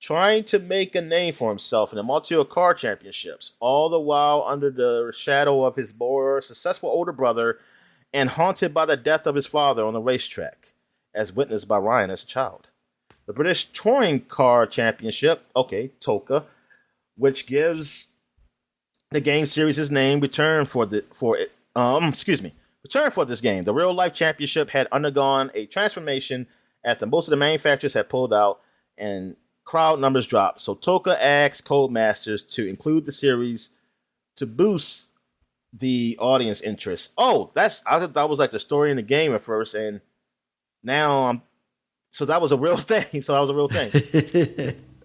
trying to make a name for himself in the Multiversus car championships, all the while under the shadow of his more successful older brother and haunted by the death of his father on the racetrack, as witnessed by Ryan as a child. The British Touring Car Championship, TOCA, which gives the game series its name, returned for this game. The real life championship had undergone a transformation after most of the manufacturers had pulled out and crowd numbers dropped. So Toka asked Codemasters to include the series to boost the audience interest. I thought that was like the story in the game at first, and now so that was a real thing.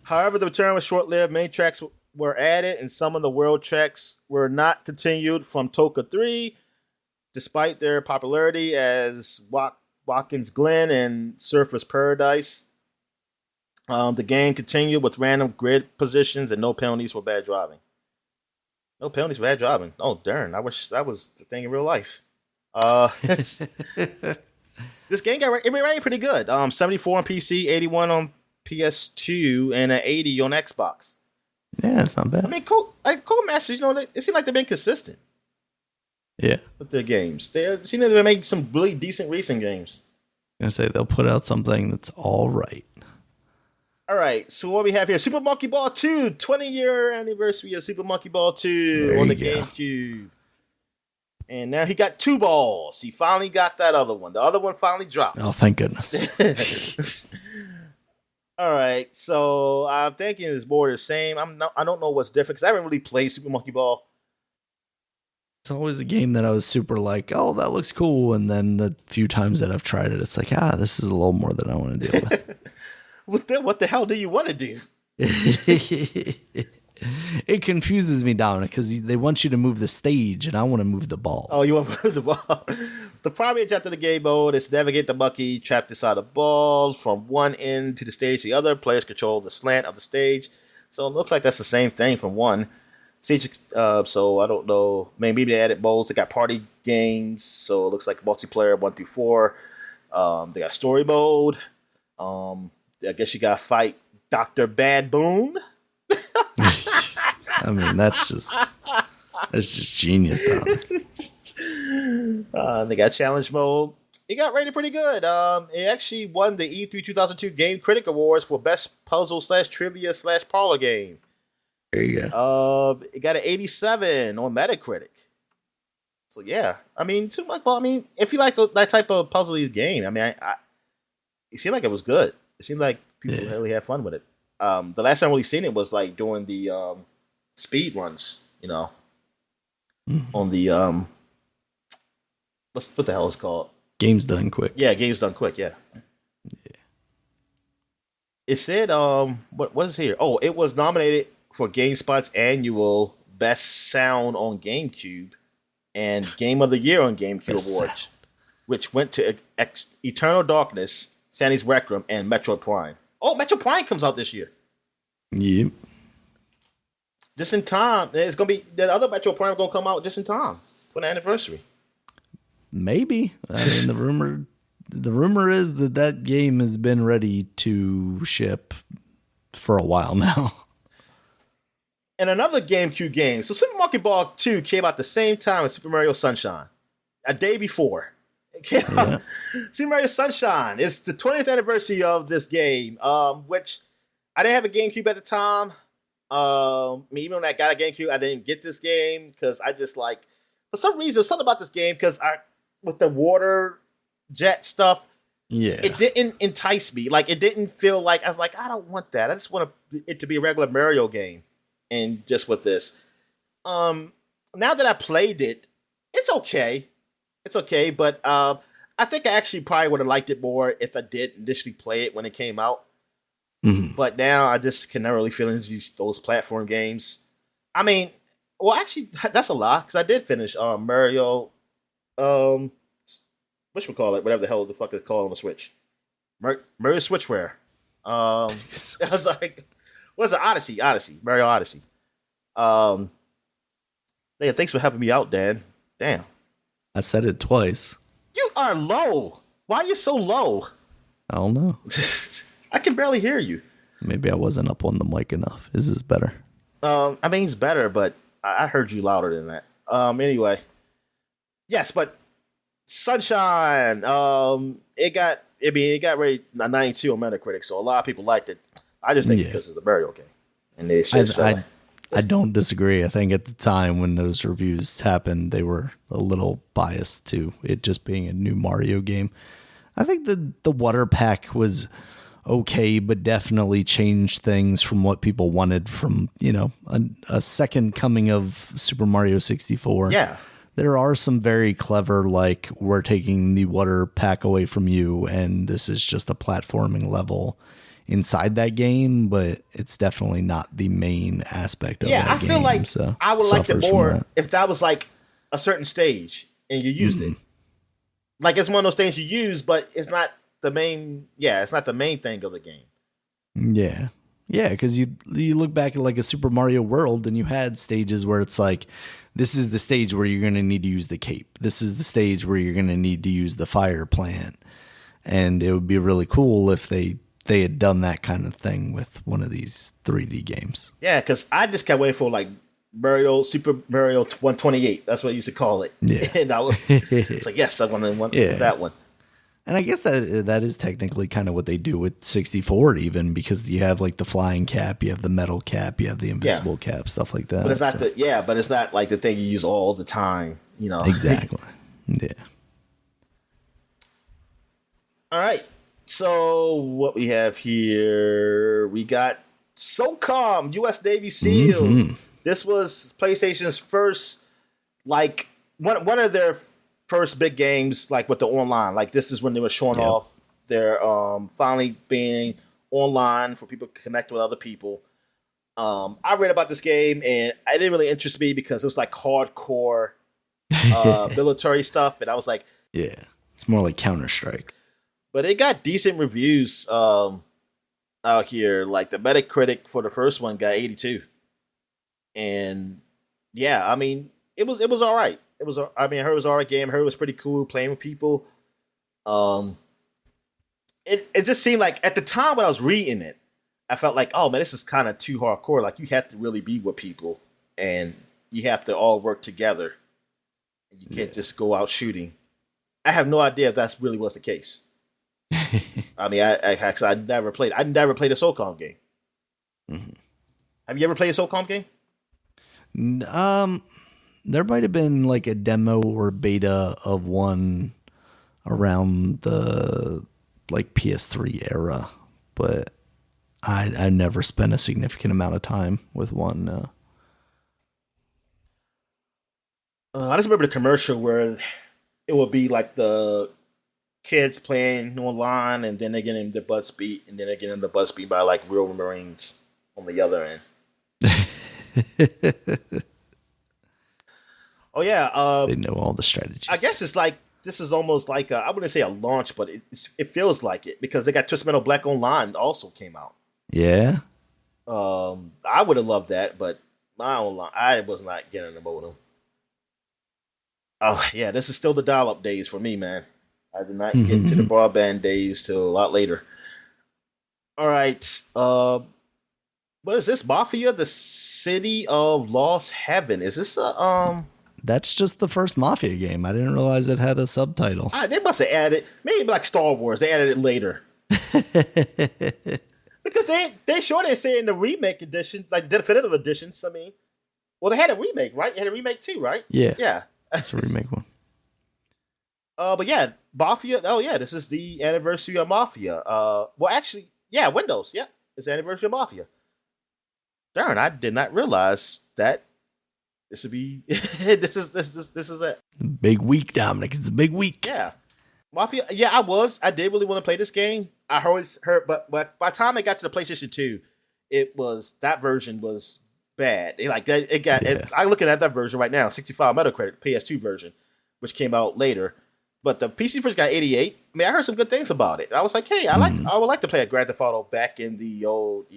However, the return was short-lived. Many tracks were added, and some of the world tracks were not continued from Toka 3, despite their popularity as Watkins Glen and Surfer's Paradise. The game continued with random grid positions and no penalties for bad driving. No penalties for bad driving. Oh, darn. I wish that was the thing in real life. This game got rated pretty good. 74 on PC, 81 on PS2, and an 80 on Xbox. Yeah, it's not bad. I mean, Codemasters, it seems like they've been consistent. Yeah. With their games. They seem like they're making some really decent recent games. I'm going to say they'll put out something that's all right. All right, so what we have here, Super Monkey Ball 2, 20-year anniversary of Super Monkey Ball 2 on the GameCube. And now he got 2 balls. He finally got that other one. The other one finally dropped. Oh, thank goodness. All right, so I'm thinking it's more the same. I don't know what's different because I haven't really played Super Monkey Ball. It's always a game that I was super like, oh, that looks cool. And then the few times that I've tried it, it's like, this is a little more than I want to deal with. What the hell do you want to do? It confuses me, Dominic, because they want you to move the stage, and I want to move the ball. Oh, you want to move the ball? The primary objective of the game mode is to navigate the monkey trapped inside the ball from one end to the stage to the other. Players control the slant of the stage. So it looks like that's the same thing from one stage. So I don't know. Maybe they added modes. They got party games. So it looks like multiplayer 1 through 4. They got story mode. I guess you got to fight Dr. Bad Boom. I mean, that's just genius, though. They got challenge mode. It got rated pretty good. It actually won the E3 2002 Game Critic Awards for Best Puzzle / Trivia / Parlor Game. There you go. It got an 87 on Metacritic. So yeah, I mean, too much. Well, I mean, if you like that type of puzzle game, I mean, it seemed like it was good. It seemed like people really had fun with it. The last time I really seen it was like during the speed runs, on the what the hell is it called? Games Done Quick. Yeah, Games Done Quick. Yeah. It said what is here? Oh, it was nominated for GameSpot's annual Best Sound on GameCube and Game of the Year on GameCube Awards, which went to Eternal Darkness, Sandy's Rec Room, and Metroid Prime. Oh, Metroid Prime comes out this year. Yep. Just in time. It's gonna be the other Metro Prime gonna come out just in time for the anniversary. Maybe. I mean, the rumor is that game has been ready to ship for a while now. And another GameCube game. So Super Monkey Ball 2 came out the same time as Super Mario Sunshine. A day before. It came out. Super Mario Sunshine. It's the 20th anniversary of this game, which I didn't have a GameCube at the time. Even when I got a GameCube, I didn't get this game because I just like, for some reason, something about this game, because with the water jet stuff, it didn't entice me. Like, it didn't feel like, I was like, I don't want that. I just want it to be a regular Mario game. And just with this, now that I played it, it's okay. It's okay, but I think I actually probably would have liked it more if I did initially play it when it came out. Mm-hmm. But now I just can never really feel into those platform games. I mean, well, actually, that's a lie, because I did finish Mario, whatchamacallit, whatever the hell the fuck it's called on the Switch. Mario Switchware. I was like, what's it? Odyssey. Mario Odyssey. Yeah, thanks for helping me out, Dan. Damn. I said it twice. You are low. Why are you so low? I don't know. I can barely hear you. Maybe I wasn't up on the mic enough. Is this better? I mean, it's better, but I heard you louder than that. Anyway. Yes, but Sunshine, it got rated a 92 on Metacritic, so a lot of people liked it. I just think it's because it's a Mario game. And they said I don't disagree. I think at the time when those reviews happened, they were a little biased to it just being a new Mario game. I think the water pack was okay, but definitely changed things from what people wanted from, a second coming of Super Mario 64. Yeah. There are some very clever, like, we're taking the water pack away from you, and this is just a platforming level inside that game, but it's definitely not the main aspect of that game. Yeah, I feel like I would like it more if that was like a certain stage and you used it. Like, it's one of those things you use, but it's not the main. Yeah, it's not the main thing of the game. Yeah, because you look back at like a Super Mario World, and you had stages where it's like, this is the stage where you're going to need to use the cape. This is the stage where you're going to need to use the fire plant, and it would be really cool if they had done that kind of thing with one of these 3D games. Yeah, because I just kept waiting for like Super Mario 128. That's what I used to call it. Yeah. And I was it's like, yes, I want that one. And I guess that is technically kind of what they do with 64 even, because you have like the flying cap, you have the metal cap, you have the invisible cap, stuff like that. But it's not but it's not like the thing you use all the time, Exactly. Yeah. All right. So what we have here, we got SOCOM, U.S. Navy SEALs. Mm-hmm. This was PlayStation's first, like, one of their first big games, like, with the online. Like, this is when they were showing off their finally being online for people to connect with other people. I read about this game, and it didn't really interest me because it was, like, hardcore military stuff. And I was like... Yeah, it's more like Counter-Strike. But it got decent reviews out here. Like, the Metacritic for the first one got 82. And yeah, I mean, it was all right. I heard it was an all right game. I heard it was pretty cool playing with people. It just seemed like at the time when I was reading it, I felt like, oh man, this is kind of too hardcore. Like, you have to really be with people, and you have to all work together. You can't just go out shooting. I have no idea if that's really was the case. I mean, I never played a SOCOM game. Mm-hmm. Have you ever played a SOCOM game? There might have been like a demo or beta of one around the like PS3 era, but I never spent a significant amount of time with one. I just remember the commercial where it would be like the kids playing online, and then they get in the butts beat, and then they get in the butts beat by like real Marines on the other end. Oh yeah, they know all the strategies. I guess it's like this is almost like I wouldn't say a launch, but it feels like it because they got Twisted Metal Black Online also came out. Yeah, I would have loved that, but I was not getting the modem. Oh yeah, this is still the dial-up days for me, man. I did not get to the broadband days till a lot later. All right, what is this? Mafia: The City of Lost Heaven. Is this a That's just the first Mafia game. I didn't realize it had a subtitle. They must have added, maybe like Star Wars. They added it later because they sure they say in the remake edition, like the definitive editions. I mean, well, they had a remake, right? They had a remake too, right? Yeah. That's a remake one. But yeah, Mafia. Oh yeah, this is the anniversary of Mafia. Well, actually, yeah, Windows. Yeah, it's the anniversary of Mafia. Darn, I did not realize that this would be. this is it. Big week, Dominic. It's a big week. Yeah, Mafia. Yeah, I did really want to play this game. I always heard, but by the time it got to the PlayStation 2, that version was bad. I looking at that version right now, 65 Metacritic, PS2 version, which came out later. But the PC version got 88. I mean, I heard some good things about it. I was like, hey, I would like to play a Grand Theft Auto back in the old,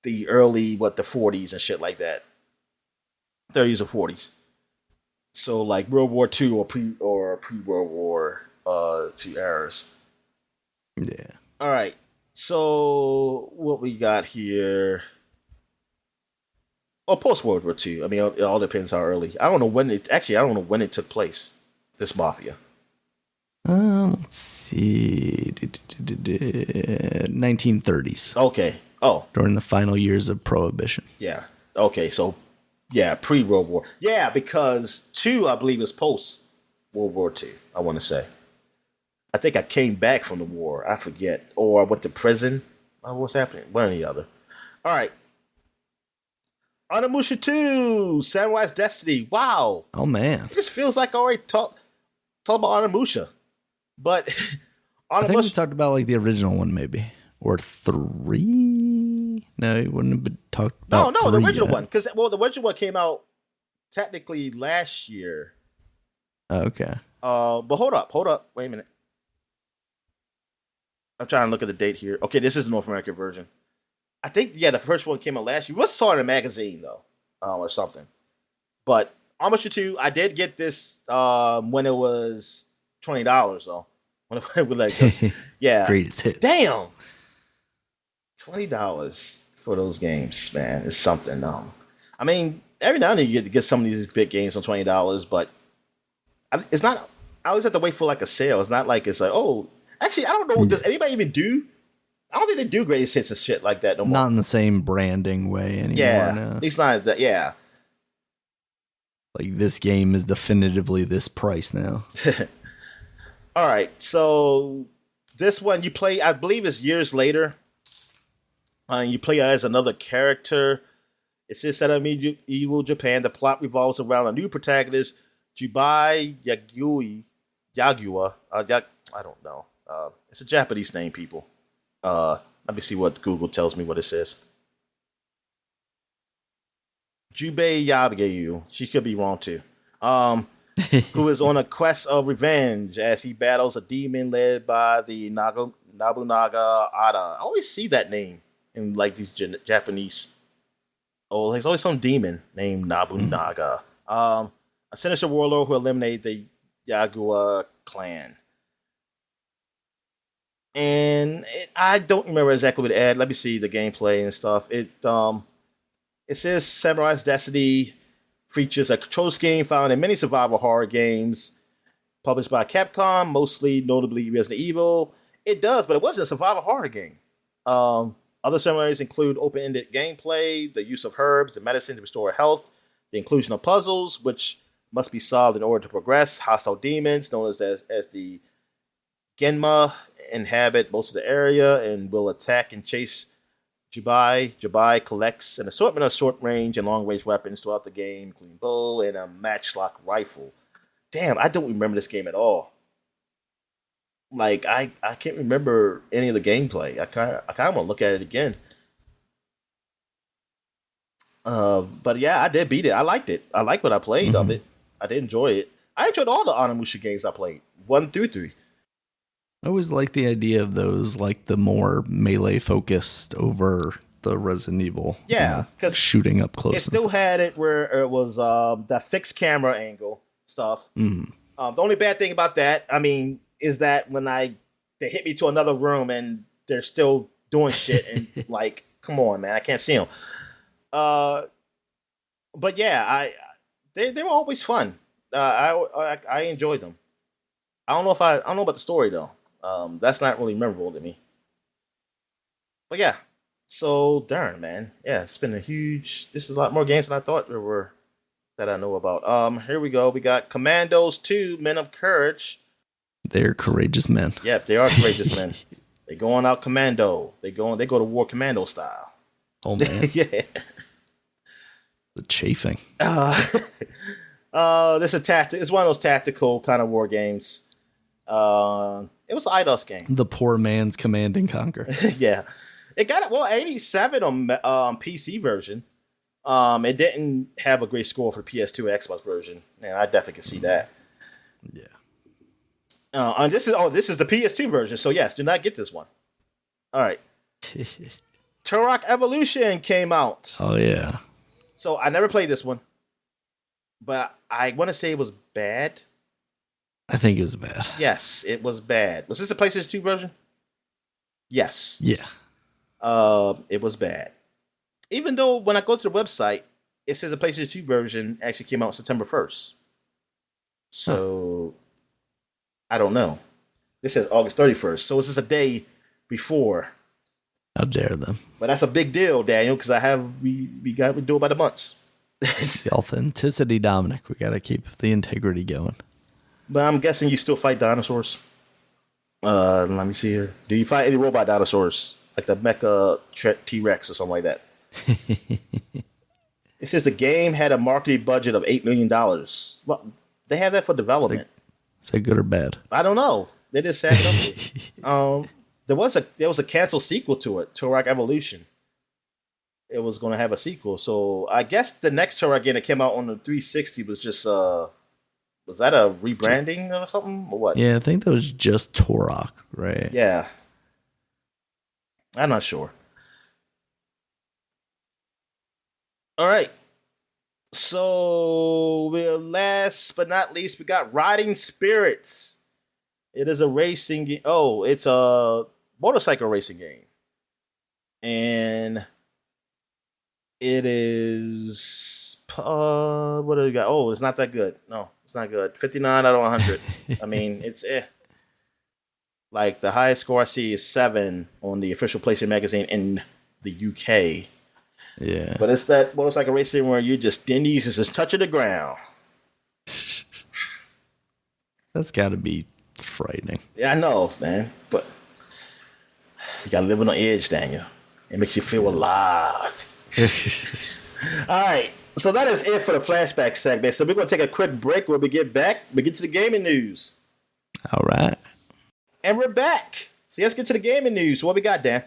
the early, the 40s and shit like that. 30s or 40s. So like World War II or pre-World War II eras. Yeah. All right. So what we got here? Oh, post World War II. I mean, it all depends how early. I don't know when it took place. This Mafia. Let's see. 1930s. Okay. Oh. During the final years of Prohibition. Yeah. Okay. So, yeah, pre-World War. Yeah, because 2, I believe, is post-World War II, I want to say. I think I came back from the war. I forget. Or I went to prison. What's happening? One or the other. All right. Onimusha 2, Samurai's Destiny. Wow. Oh, man. It just feels like I already talked about Onimusha. But I think we talked about like the original one, maybe. Or 3? No, it wouldn't have been talked about. No, the original one. Because, the original one came out technically last year. Okay. But hold up. Wait a minute. I'm trying to look at the date here. Okay, this is the North American version. I think, the first one came out last year. We saw it in a magazine, though, or something. But Onimusha 2, I did get this when it was $20, though. When it was like, yeah. Greatest hits. Damn! $20 for those games, man, is something. I mean, every now and then you get to get some of these big games on $20, but it's not. I always have to wait for like a sale. It's not like it's like, oh, actually, I don't know. Does anybody even do? I don't think they do greatest hits and shit like that no more. Not in the same branding way anymore. Yeah, no. At least not that. Yeah. Like this game is definitively this price now. All right, so this one you play, I believe, it's years later. You play as another character. It says set up in medieval Japan. The plot revolves around a new protagonist, Jubai Yagua. I don't know. It's a Japanese name, people. Let me see what Google tells me what it says. Jubei Yabu. She could be wrong too. Who is on a quest of revenge as he battles a demon led by the Nobunaga Ada. I always see that name in like these Japanese. Oh, there's always some demon named Nobunaga. A sinister warlord who eliminated the Yagua clan. And I don't remember exactly what it had. Let me see the gameplay and stuff. It says Samurai's Destiny features a control scheme found in many survival horror games published by Capcom, mostly notably Resident Evil. It does, but it wasn't a survival horror game. Other similarities include open-ended gameplay, the use of herbs and medicine to restore health, the inclusion of puzzles, which must be solved in order to progress, hostile demons, known as the Genma, inhabit most of the area and will attack and chase Jubai. Jubai collects an assortment of short-range and long-range weapons throughout the game, including bow and a matchlock rifle. Damn, I don't remember this game at all. Like, I can't remember any of the gameplay. I kind of want to look at it again. But yeah, I did beat it. I liked it. I liked what I played of it. I did enjoy it. I enjoyed all the Onimusha games I played, 1 through 3. I always like the idea of those, like the more melee focused over the Resident Evil. Yeah, because shooting up close. It still had it where it was that fixed camera angle stuff. Mm. The only bad thing about that, I mean, is that when they hit me to another room and they're still doing shit and like, come on, man, I can't see them. But yeah, they were always fun. I enjoyed them. I don't know about the story though. That's not really memorable to me. But yeah, so darn man, yeah, it's been this is a lot more games than I thought there were that I know about. Here we go. We got Commandos 2, Men of Courage. They're courageous men. Yep, they are courageous men. They going out commando. They go to war commando style. Oh man, yeah. The chafing. This is it's one of those tactical kind of war games. It was an IDOS game. The poor man's Command and Conquer. Yeah. It got 87 on PC version. It didn't have a great score for PS2 or Xbox version. And I definitely can see that. Yeah. And this is the PS2 version, so yes, do not get this one. All right. Turok Evolution came out. Oh yeah. So I never played this one, but I want to say it was bad. I think it was bad. Yes, it was bad. Was this the PlayStation 2 version? Yes. Yeah. It was bad. Even though when I go to the website, it says the PlayStation 2 version actually came out September 1st. So I don't know. This says August 31st. So it's just a day before. How dare them? But that's a big deal, Daniel, because we do it by the months. The authenticity, Dominic. We got to keep the integrity going. But I'm guessing you still fight dinosaurs. Let me see here. Do you fight any robot dinosaurs? Like the Mecha T-Rex or something like that? It says the game had a marketing budget of $8 million. Well, they have that for development. Is that good or bad? I don't know. They just said something. There was a canceled sequel to it, Turok Evolution. It was going to have a sequel, so I guess the next Turok game that came out on the 360 was just was that a rebranding or something or what? Yeah, I think that was just Turok, right? Yeah, I'm not sure. All right. So, last but not least, we got Riding Spirits. It is a racing game. Oh, it's a motorcycle racing game. And it is... what do we got? Oh, it's not that good. No, it's not good. 59 out of 100. I mean, it's Like, the highest score I see is 7 on the official PlayStation magazine in the UK. Yeah. But it's that motorcycle racing where you just knees is just touching the ground. That's got to be frightening. Yeah, I know, man. But you got to live on the edge, Daniel. It makes you feel alive. All right. So that is it for the flashback segment. So we're going to take a quick break. When we get back, we get to the gaming news. All right. And we're back. So let's get to the gaming news. What we got, Dan?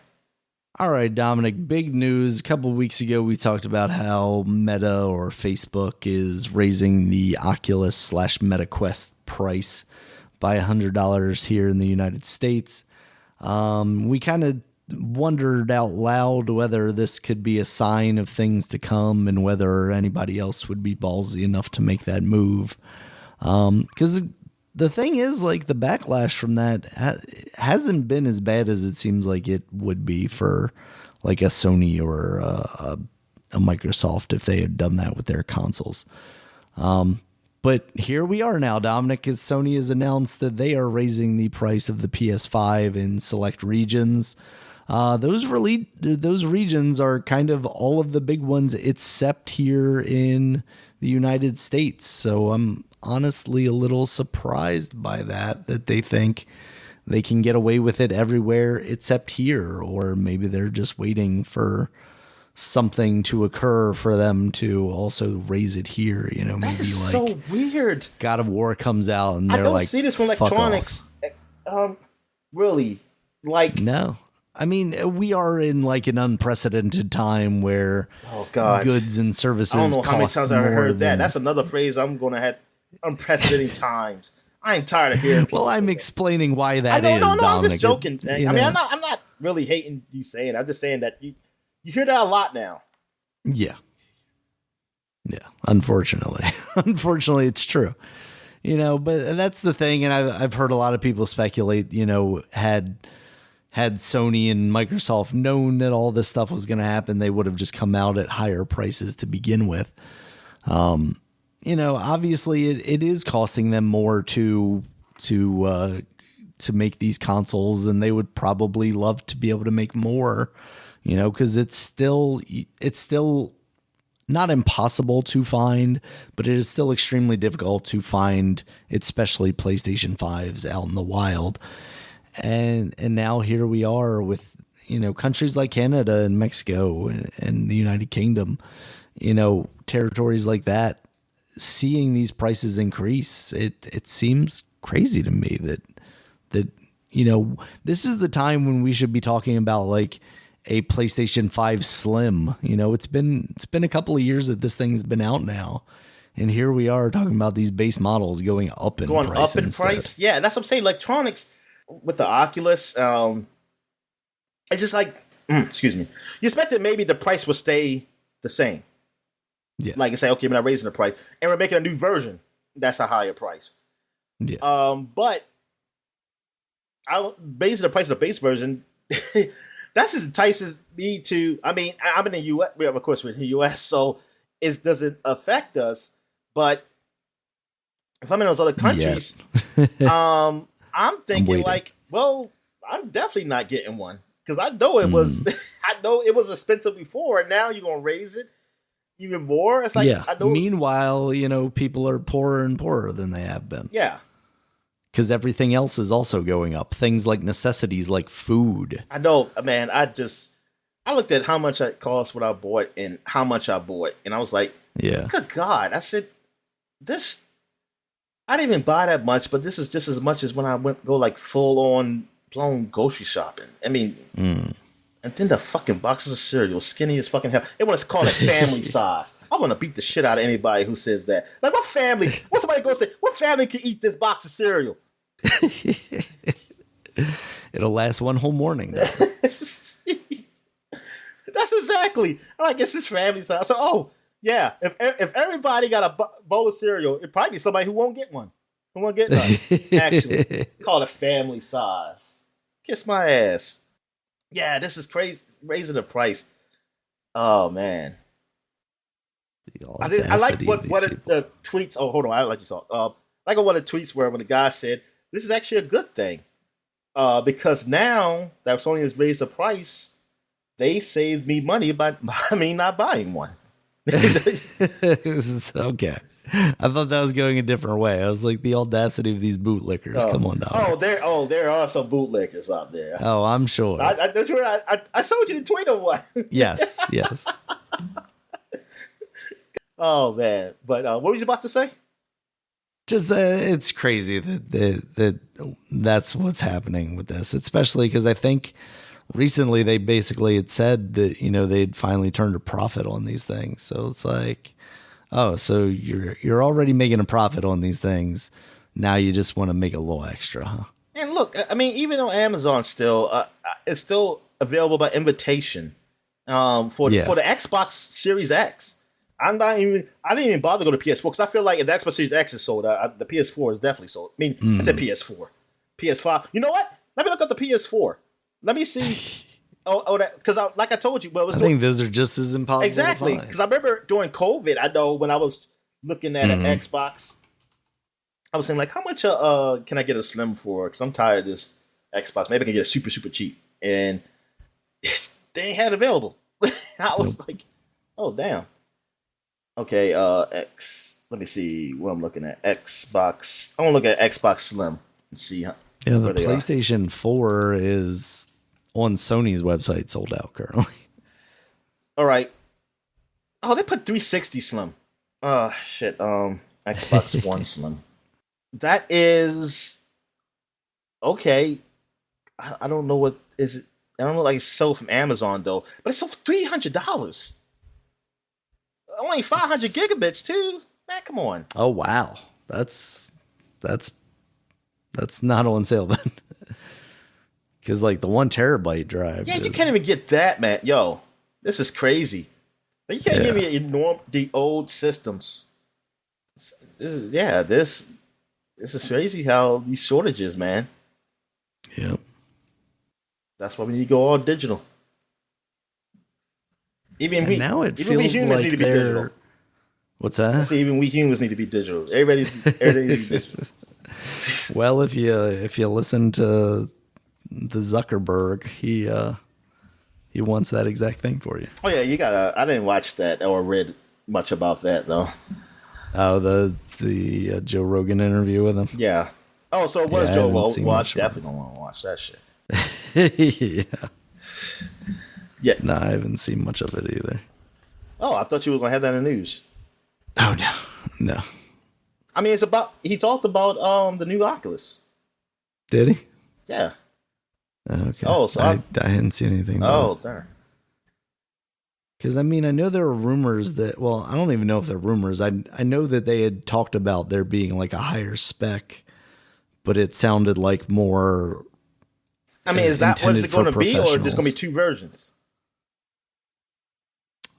All right, Dominic, big news. A couple of weeks ago, we talked about how Meta or Facebook is raising the Oculus/Meta Quest price by $100 here in the United States. We kind of wondered out loud whether this could be a sign of things to come and whether anybody else would be ballsy enough to make that move. Because the thing is, like, the backlash from that hasn't been as bad as it seems like it would be for like a Sony or a Microsoft if they had done that with their consoles. But here we are now, Dominic, as Sony has announced that they are raising the price of the PS5 in select regions. Those regions are kind of all of the big ones except here in the United States. So I'm honestly a little surprised by that they think they can get away with it everywhere except here, or maybe they're just waiting for something to occur for them to also raise it here. You know, maybe that is like so weird. God of War comes out and they're like, I don't see this from electronics. Really, like no. I mean, we are in like an unprecedented time where goods and services. I don't know how many times I've heard that. than... That's another phrase I'm going to have. Unprecedented times. I ain't tired of hearing people. Well, I'm explaining why that is. No, Dominic. I'm just joking. I mean, I'm not really hating you saying it. I'm just saying that you You hear that a lot now. Yeah. Yeah. Unfortunately. Unfortunately, it's true. But that's the thing. And I've heard a lot of people speculate, had Sony and Microsoft known that all this stuff was going to happen, they would have just come out at higher prices to begin with. Obviously it is costing them more to make these consoles, and they would probably love to be able to make more, because it's still not impossible to find, but it is still extremely difficult to find, especially PlayStation 5s out in the wild. And now here we are with, countries like Canada and Mexico and the United Kingdom, territories like that, seeing these prices increase. It seems crazy to me that this is the time when we should be talking about like a PlayStation 5 Slim. It's been a couple of years that this thing's been out now, and here we are talking about these base models going up in price. Yeah, that's what I'm saying. Electronics with the Oculus, it's just like, excuse me. You expect that maybe the price will stay the same. Yeah. Like you say, okay, we're not raising the price, and we're making a new version that's a higher price. Yeah. But raising the price of the base version, that just entices me to. I mean, I'm in the U.S. Of course, we're in the U.S., so it doesn't affect us. But if I'm in those other countries, I'm thinking like, well, I'm definitely not getting one because I know it was. I know it was expensive before, and now you're gonna raise it even more. It's like, yeah. Meanwhile, people are poorer and poorer than they have been. Yeah. Because everything else is also going up. Things like necessities, like food. I know, man. I looked at how much it cost what I bought and how much I bought, and I was like, yeah, good God. I said, this, I didn't even buy that much, but this is just as much as when I go like full on blown grocery shopping. I mean, and then the fucking boxes of cereal, skinny as fucking hell. They want to call it family size. I want to beat the shit out of anybody who says that. Like, what family? What somebody go say? What family can eat this box of cereal? It'll last one whole morning. That's exactly. Like, it's this family size. So, yeah. If everybody got a bowl of cereal, it'd probably be somebody who won't get one. Who won't get none. Actually, call it family size. Kiss my ass. Yeah, this is crazy. Raising the price. Oh man. I like what the tweets. Oh, hold on. I like you talk. Like one of the tweets where when the guy said, "This is actually a good thing," because now that Sony has raised the price, they saved me money by me not buying one. Okay. I thought that was going a different way. I was like, the audacity of these bootlickers. Come on now. There are some bootlickers out there. Oh, I'm sure. I showed you the tweet of one. Yes. Oh man! But what were you about to say? Just it's crazy that's what's happening with this, especially because I think recently they basically had said that they'd finally turned a profit on these things. So it's like, oh, so you're already making a profit on these things. Now you just want to make a little extra, huh? And look, I mean, even on Amazon, still it's still available by invitation for the Xbox Series X. I didn't even bother to go to PS4 because I feel like if the Xbox Series X is sold, the PS4 is definitely sold. I mean, I said PS4, PS5. You know what? Let me look up the PS4. Let me see. Because like I told you, I think those are just as impossible. Exactly, because I remember during COVID, I know when I was looking at an Xbox, I was saying like, how much can I get a Slim for? Because I'm tired of this Xbox. Maybe I can get a super super cheap, and they ain't had it available. I was like, oh damn. Okay, let me see what I'm looking at. Xbox. I want to look at Xbox Slim and see how. Yeah, the PlayStation 4 is on Sony's website sold out currently. All right. Oh, they put 360 Slim. Shit. Xbox One Slim. That is okay. I don't know what is it. I don't know, like it's sold from Amazon though, but it's sold for $300. Only 500 gigabits too. Man, come on. Oh wow, that's not on sale then. Because like the 1 terabyte drive. Yeah, you can't even get that, man. Yo, This is crazy. You can't give me the old systems. This is crazy how these shortages, man. Yeah. That's why we need to go all digital. Now it feels we humans like need to be digital. What's that? I say even we humans need to be digital. Everybody needs to be digital. Well, if you listen to the Zuckerberg, he wants that exact thing for you. Oh yeah, you gotta. I didn't watch that or read much about that though. Oh, the Joe Rogan interview with him. Yeah. Oh, so it was Joe Rogan. Well, I definitely don't want to watch that shit. Yeah. No, I haven't seen much of it either. Oh, I thought you were gonna have that in the news. Oh no. I mean, he talked about the new Oculus. Did he? Yeah. Okay. Oh, so I hadn't seen anything. Oh, darn. Because I mean, I know there are rumors that. Well, I don't even know if they're rumors. I know that they had talked about there being like a higher spec, but it sounded like more. I mean, is that what it's going to be, or just going to be two versions?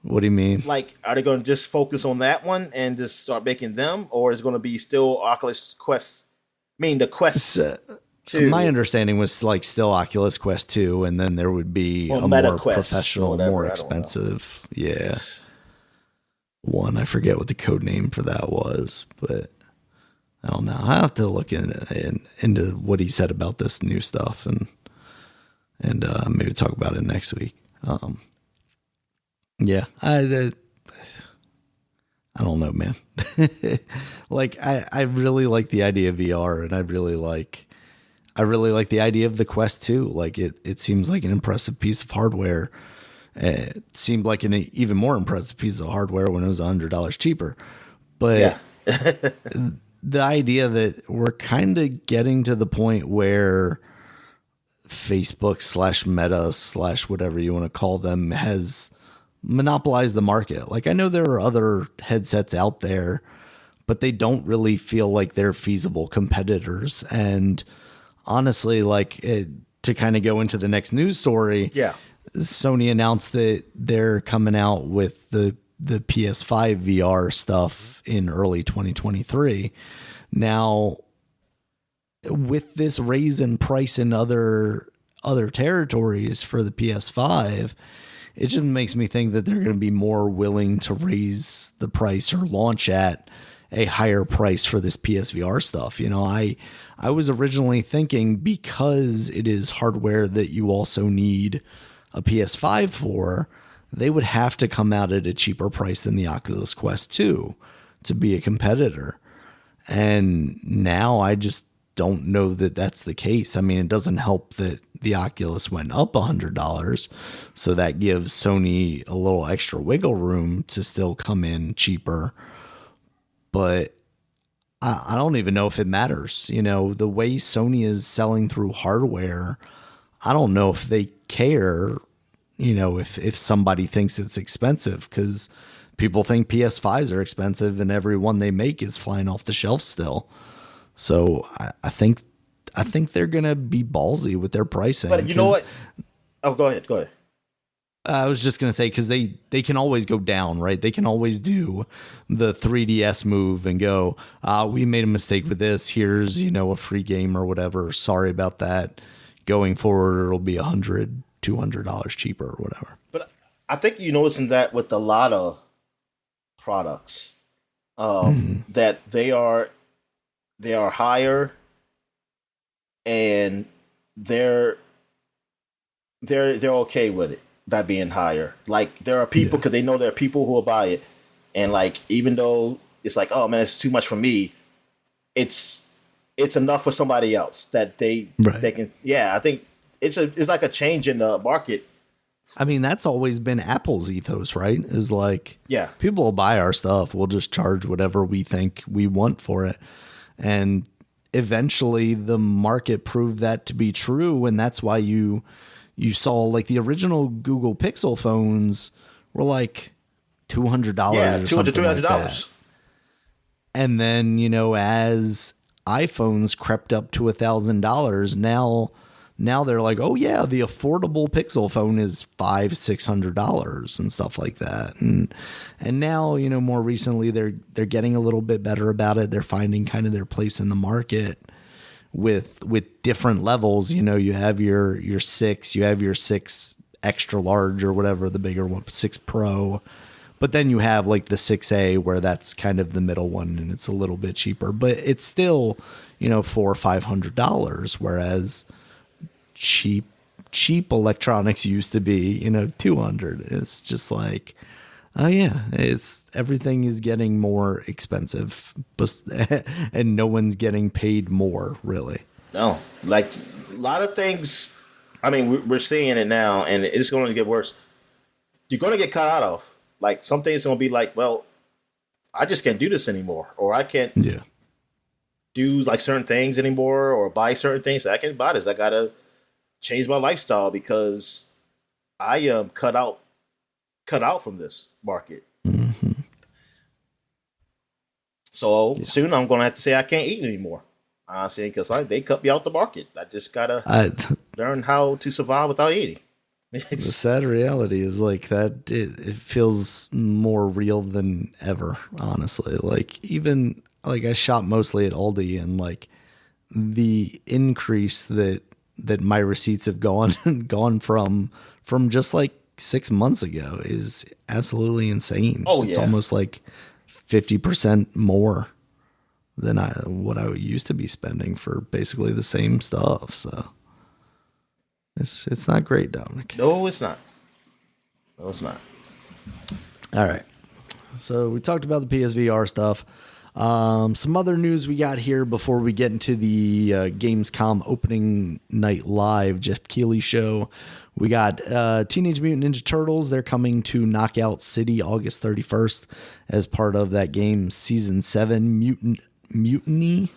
What do you mean? Like, are they going to just focus on that one and just start making them, or is it going to be still Oculus Quest? I mean, the Quest 2. My understanding was like still Oculus Quest 2, and then there would be a more professional, more expensive, one. I forget what the code name for that was, but I don't know. I have to look into what he said about this new stuff and maybe talk about it next week. Yeah, I don't know, man. Like I really like the idea of VR, and I really like the idea of the Quest 2. Like it seems like an impressive piece of hardware. It seemed like an even more impressive piece of hardware when it was $100 cheaper. But the idea that we're kind of getting to the point where Facebook / Meta / whatever you want to call them has monopolized the market. Like I know there are other headsets out there, but they don't really feel like they're feasible competitors. And honestly, to kind of go into the next news story, Sony announced that they're coming out with the PS5 VR stuff in early 2023. Now, with this raise in price in other territories for the PS5, it just makes me think that they're going to be more willing to raise the price or launch at a higher price for this PSVR stuff. You know, I was originally thinking because it is hardware that you also need a PS5 for, they would have to come out at a cheaper price than the Oculus Quest 2 to be a competitor. And now I just don't know that that's the case. I mean, it doesn't help that the Oculus went up $100, so that gives Sony a little extra wiggle room to still come in cheaper. But I don't even know if it matters. You know, the way Sony is selling through hardware, I don't know if they care, you know, if somebody thinks it's expensive, because people think PS5s are expensive and every one they make is flying off the shelf still. So I think they're going to be ballsy with their pricing. But you know what? Oh, go ahead. I was just going to say, because they can always go down, right? They can always do the 3DS move and go, we made a mistake with this. Here's, you know, a free game or whatever. Sorry about that. Going forward, it'll be $100, $200 cheaper or whatever. But I think you're noticing that with a lot of products, that they are higher, and they're okay with it by being higher. Like there are people, because they know there are people who will buy it, and like even though it's like, oh man, it's too much for me, it's enough for somebody else that they can. Yeah, I think it's like a change in the market. I mean, that's always been Apple's ethos, right? Is like, people will buy our stuff. We'll just charge whatever we think we want for it. And eventually the market proved that to be true. And that's why you saw like the original Google Pixel phones were like $200 or something like that. And then, you know, as iPhones crept up to $1,000, now now they're like, oh yeah, the affordable Pixel phone is $500-$600 and stuff like that. And now, more recently they're getting a little bit better about it. They're finding kind of their place in the market with different levels. You have your 6, you have your 6 extra large or whatever, the bigger one, 6 Pro. But then you have like the 6A where that's kind of the middle one and it's a little bit cheaper, but it's still, $400 or $500, whereas cheap electronics used to be, $200. It's just like, oh yeah, everything is getting more expensive, and no one's getting paid more, really. No, like a lot of things. I mean, we're seeing it now, and it's going to get worse. You're going to get cut out of. Like some things going to be like, well, I just can't do this anymore, or I can't do like certain things anymore, or buy certain things. I can't buy this. I gotta change my lifestyle because I am cut out from this market. Mm-hmm. So soon I'm going to have to say I can't eat anymore. I'm saying because they cut me out the market. I just gotta learn how to survive without eating. The sad reality is like that. It feels more real than ever, honestly. Like even like I shop mostly at Aldi, and like the increase that my receipts have gone from just like 6 months ago is absolutely insane. Oh, it's yeah. almost like 50% more than what I used to be spending for basically the same stuff. So it's not great, Dominic. No, it's not. No, it's not. All right. So we talked about the PSVR stuff. Some other news we got here before we get into the Gamescom opening night live Jeff Keighley show. We got Teenage Mutant Ninja Turtles. They're coming to Knockout City August 31st as part of that game's Season 7 Mutiny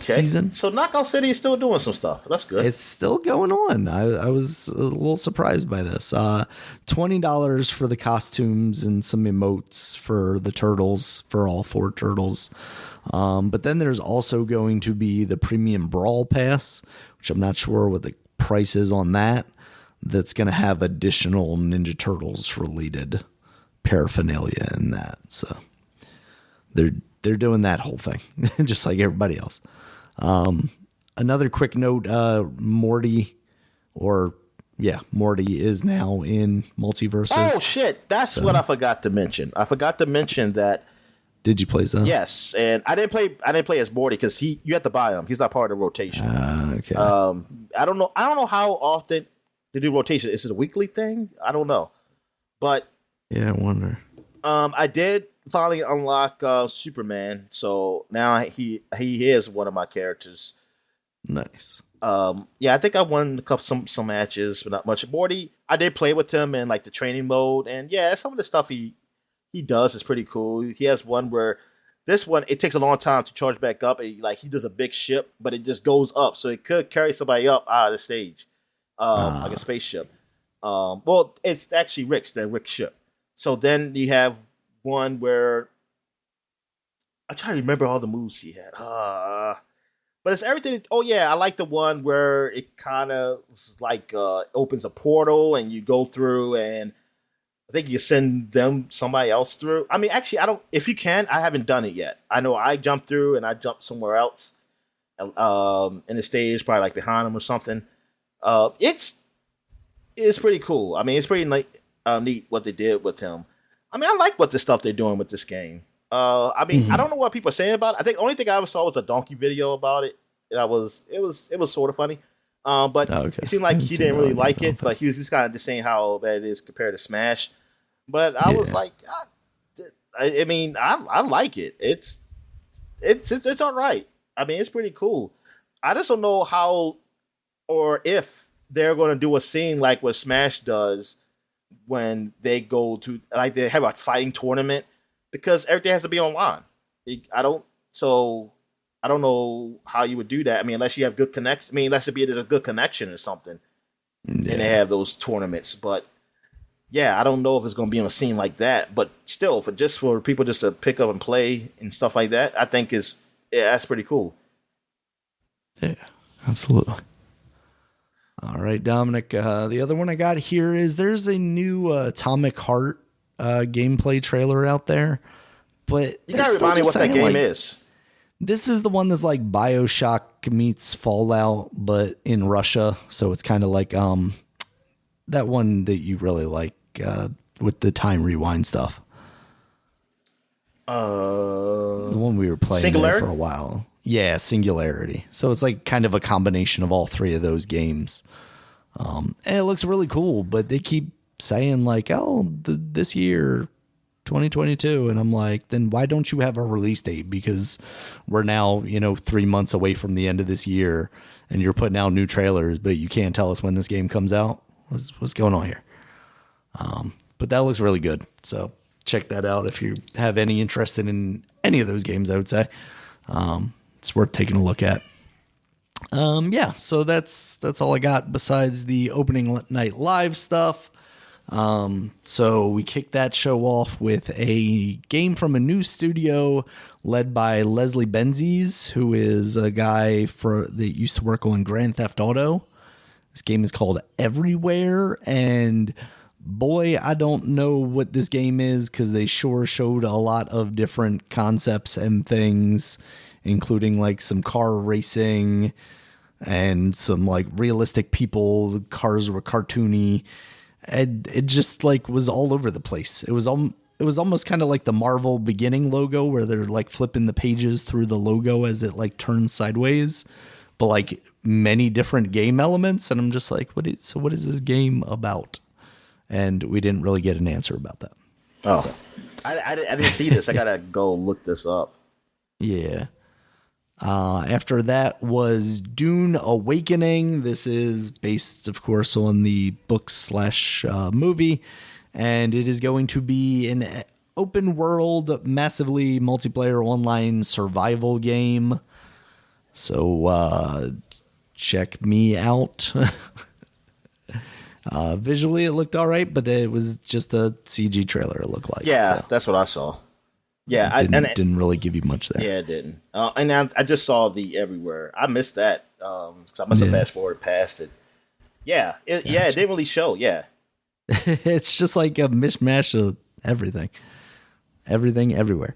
season. So Knockout City is still doing some stuff. That's good. It's still going on. I was a little surprised by this. $20 for the costumes and some emotes for the turtles, for all 4 turtles. But then there's also going to be the Premium Brawl Pass, which I'm not sure what the price is on that. That's going to have additional Ninja Turtles related paraphernalia in that. So they're doing that whole thing, just like everybody else. Another quick note, Morty is now in Multiversus. Oh shit, that's what I forgot to mention. I forgot to mention that. Did you play some? Yes, and I didn't play as Morty because you have to buy him. He's not part of the rotation. Okay. I don't know how often they do rotation. Is it a weekly thing? I don't know. But yeah, I wonder. I did finally unlock Superman, so now he is one of my characters. Nice. Yeah, I think I won some matches, but not much. Morty, I did play with him in like the training mode, and yeah, some of the stuff he does is pretty cool. He has one where this one it takes a long time to charge back up, and he does a big ship, but it just goes up, so it could carry somebody up out of the stage, like a spaceship. Well, it's actually Rick's ship. So then you have one where I'm trying to remember all the moves he had. But it's everything. Oh yeah, I like the one where it kind of like opens a portal and you go through, and I think you send somebody else through. I mean, actually, I don't. If you can, I haven't done it yet. I know I jumped through and I jumped somewhere else, in the stage, probably like behind him or something. It's pretty cool. I mean, it's pretty neat what they did with him. I mean, I like what the stuff they're doing with this game. I mean, I don't know what people are saying about it. I think the only thing I ever saw was a donkey video about it. It was sort of funny. But it seemed like he didn't really like it, but he was just kind of just saying how bad it is compared to Smash. But I was like, I mean, I like it. It's all right. I mean, it's pretty cool. I just don't know how or if they're going to do a scene like what Smash does when they go to, like, they have a fighting tournament, because everything has to be online. I don't know how you would do that. I mean, unless you have good connection. I mean, unless there's a good connection or something, and they have those tournaments. But yeah, I don't know if it's going to be on a scene like that. But still, for people just to pick up and play and stuff like that, I think that's pretty cool. Yeah, absolutely. All right, Dominic. The other one I got here is there's a new Atomic Heart gameplay trailer out there, but you gotta remind me what that game is. This is the one that's like BioShock meets Fallout, but in Russia. So it's kind of like that one that you really like with the time rewind stuff. The one we were playing there for a while. Yeah, Singularity. So it's like kind of a combination of all three of those games. And it looks really cool, but they keep saying like, oh, this year, 2022. And I'm like, then why don't you have a release date? Because we're now, 3 months away from the end of this year and you're putting out new trailers, but you can't tell us when this game comes out. What's going on here? But that looks really good. So check that out if you have any interest in any of those games, I would say. It's worth taking a look at. Yeah, so that's all I got besides the opening night live stuff. So we kicked that show off with a game from a new studio led by Leslie Benzies, who is a guy that used to work on Grand Theft Auto. This game is called Everywhere, and boy, I don't know what this game is because they sure showed a lot of different concepts and things, including like some car racing and some like realistic people. The cars were cartoony. And it just like was all over the place. It was almost kind of like the Marvel beginning logo where they're like flipping the pages through the logo as it like turns sideways, but like many different game elements. And I'm just like, what is this game about? And we didn't really get an answer about that. Oh, so. I didn't see this. I gotta go look this up. Yeah. After that was Dune Awakening. This is based, of course, on the book/movie, and it is going to be an open world, massively multiplayer online survival game. So check me out. Visually, it looked all right, but it was just a CG trailer, it looked like. Yeah, so. That's what I saw. Yeah, it didn't really give you much there. Yeah, it didn't. And I just saw the Everywhere. I missed that because I must have fast forwarded past it. Yeah, it didn't really show. Yeah, it's just like a mishmash of everything everywhere.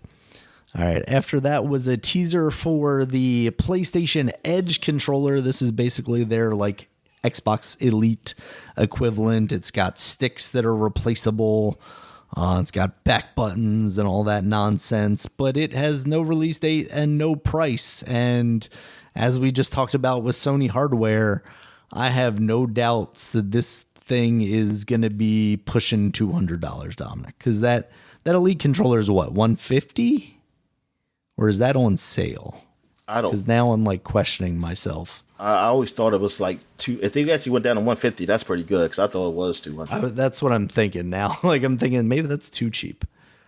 All right. After that was a teaser for the PlayStation Edge controller. This is basically their like Xbox Elite equivalent. It's got sticks that are replaceable. It's got back buttons and all that nonsense, but it has no release date and no price. And as we just talked about with Sony hardware, I have no doubts that this thing is going to be pushing $200, Dominic, because that Elite controller is what, $150? Or is that on sale? I don't. Because now I'm like questioning myself. I always thought it was like if they actually went down to 150, that's pretty good because I thought it was 200. That's what I'm thinking now. Like I'm thinking maybe that's too cheap.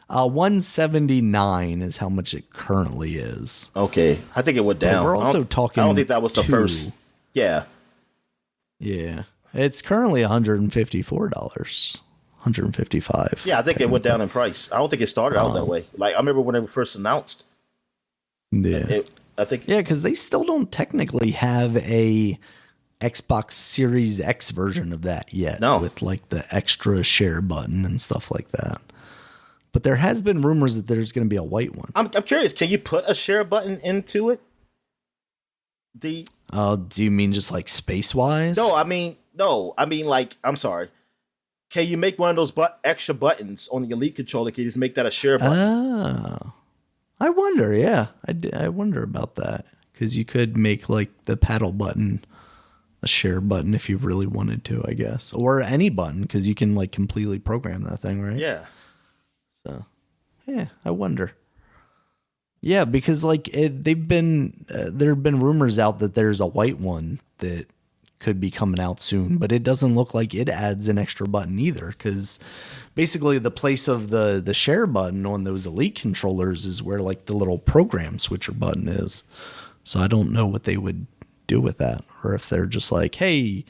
179 is how much it currently is. Okay, I think it went down. But we're also talking. I don't think that was the first. Yeah. Yeah, it's currently $154, $155. Yeah, I think it went down in price. I don't think it started out that way. Like I remember when it was first announced. Yeah. I think. Yeah, because they still don't technically have a Xbox Series X version of that yet. No. With like the extra share button and stuff like that. But there has been rumors that there's going to be a white one. I'm curious. Can you put a share button into it? Do you mean just like space wise? No, I mean like I'm sorry. Can you make one of those extra buttons on the Elite controller? Can you just make that a share button? Oh. I wonder, yeah. I wonder about that. Because you could make like the paddle button a share button if you really wanted to, I guess. Or any button, because you can like completely program that thing, right? Yeah. So, yeah, I wonder. Yeah, because like there have been rumors out that there's a white one that could be coming out soon, but it doesn't look like it adds an extra button either, because basically the place of the share button on those Elite controllers is where like the little program switcher button is. So I don't know what they would do with that, or if they're just like, hey,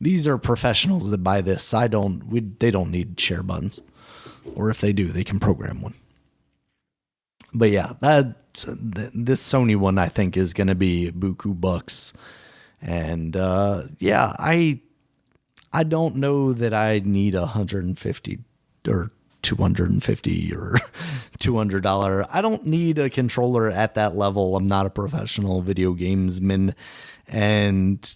these are professionals that buy this. They don't need share buttons, or if they do, they can program one. But yeah, this Sony one I think is going to be buku bucks. And yeah, I don't know that I need $150 or $250 or $200. I don't need a controller at that level. I'm not a professional video gamesman, and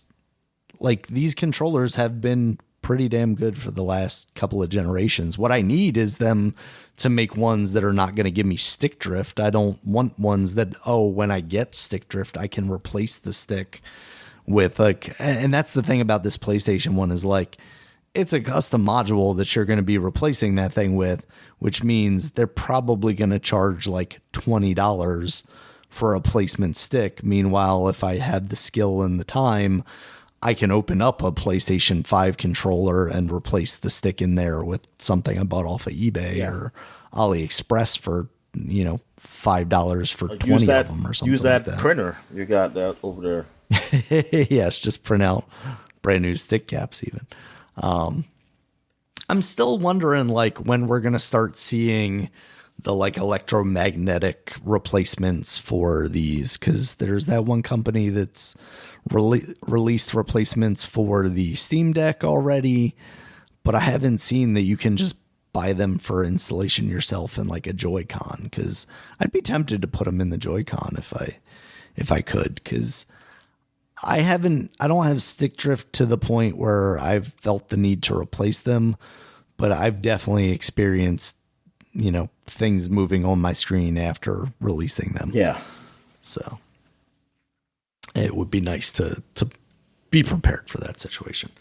like these controllers have been pretty damn good for the last couple of generations. What I need is them to make ones that are not going to give me stick drift. I don't want ones that, when I get stick drift, I can replace the stick with and that's the thing about this PlayStation one is like, it's a custom module that you're going to be replacing that thing with, which means they're probably going to charge like $20 for a placement stick. Meanwhile, if I have the skill and the time, I can open up a PlayStation 5 controller and replace the stick in there with something I bought off of eBay or AliExpress for, $5 for 20 of them or something. Use that, like that printer you got that over there. Yes, just print out brand new stick caps even. I'm still wondering like when we're going to start seeing the like electromagnetic replacements for these, because there's that one company that's released replacements for the Steam Deck already, but I haven't seen that you can just buy them for installation yourself in like a Joy-Con, because I'd be tempted to put them in the Joy-Con if I could, because I don't have stick drift to the point where I've felt the need to replace them, but I've definitely experienced, things moving on my screen after releasing them. Yeah. So it would be nice to be prepared for that situation.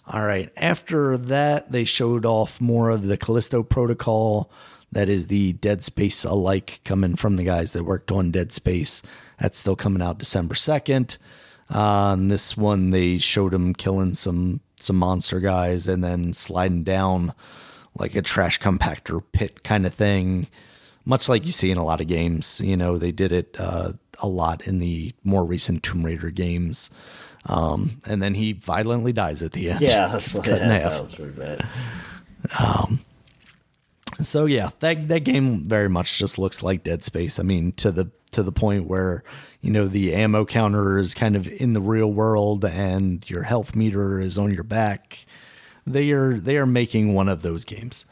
All right. After that, they showed off more of the Callisto Protocol. That is the Dead Space alike coming from the guys that worked on Dead Space. That's still coming out December 2nd. On this one, they showed him killing some monster guys and then sliding down like a trash compactor pit kind of thing, much like you see in a lot of games. They did it a lot in the more recent Tomb Raider games. And then he violently dies at the end. Yeah, that's cut in half. That was really bad. So yeah, that game very much just looks like Dead Space. I mean, to the point where, the ammo counter is kind of in the real world and your health meter is on your back. They are making one of those games.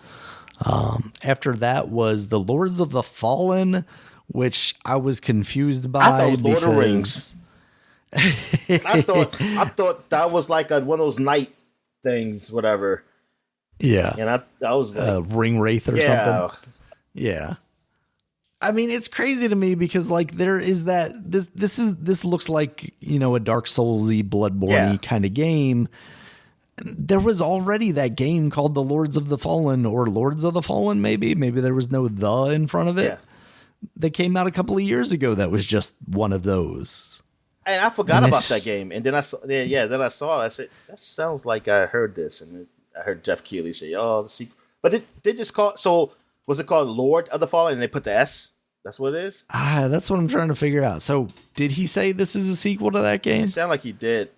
After that was the Lords of the Fallen, which I was confused by. I thought it was Lord of the Rings. I thought that was like one of those night things, whatever. Yeah. And I was like, Ring Wraith or something. Yeah. I mean, it's crazy to me because like there is that this looks like, a Dark Souls-y, Bloodborne-y kind of game. There was already that game called The Lords of the Fallen, or Lords of the Fallen, maybe there was no "the" in front of it. Yeah. That came out a couple of years ago. That was just one of those. And I forgot about that game. And then I saw, then I saw it. I said, that sounds like I heard this. And I heard Jeff Keighley say, the sequel. But they just called, so was it called Lord of the Fallen and they put the S? That's what it is? That's what I'm trying to figure out. So did he say this is a sequel to that game? It sounded like he did.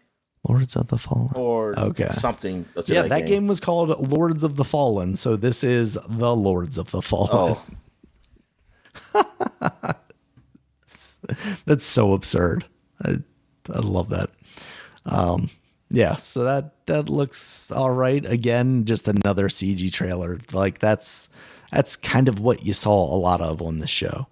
Lords of the Fallen. Or something. Yeah, that game was called Lords of the Fallen. So this is the Lords of the Fallen. Oh. That's so absurd. I love that. Yeah, so that looks all right. Again, just another CG trailer. Like that's kind of what you saw a lot of on the show.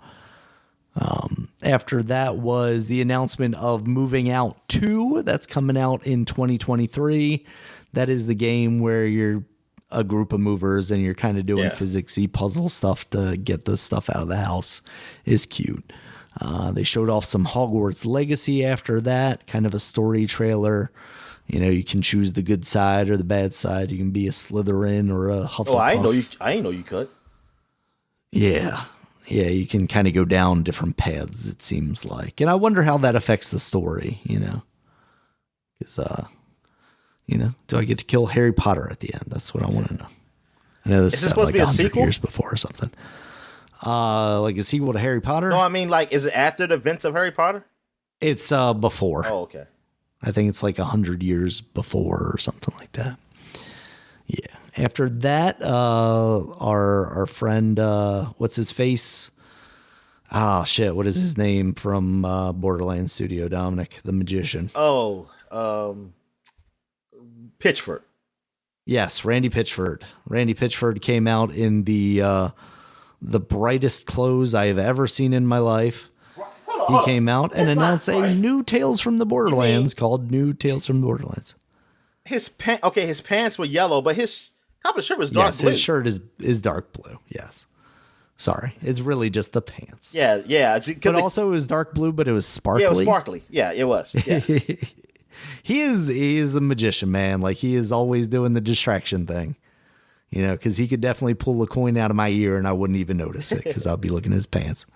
After that was the announcement of Moving Out 2. That's coming out in 2023. That is the game where you're a group of movers and you're kind of doing physicsy puzzle stuff to get the stuff out of the house. Is cute. They showed off some Hogwarts Legacy after that, kind of a story trailer. You can choose the good side or the bad side. You can be a Slytherin or a Hufflepuff. Oh, I didn't know you could. Yeah. Yeah, you can kind of go down different paths, it seems like. And I wonder how that affects the story, Because, do I get to kill Harry Potter at the end? That's what I want to know. I know this is supposed to be a sequel? Years before or something. Like a sequel to Harry Potter? No, I mean, like, is it after the events of Harry Potter? It's before. Oh, okay. I think it's like 100 years before or something like that. Yeah. After that, our friend, what's his face? What is his name from Borderlands Studio? Dominic, the magician. Oh, Pitchford. Yes, Randy Pitchford. Randy Pitchford came out in the brightest clothes I have ever seen in my life. He came out and announced a new Tales from the Borderlands called New Tales from the Borderlands. His pants were yellow, but his top of the shirt was dark blue. His shirt is dark blue. Yes. Sorry, it's really just the pants. Yeah. But also it was dark blue, but it was sparkly. Yeah, it was sparkly. Yeah, it was. Yeah. He is a magician, man. Like, he is always doing the distraction thing, you know, because he could definitely pull a coin out of my ear and I wouldn't even notice it because I'll be looking at his pants.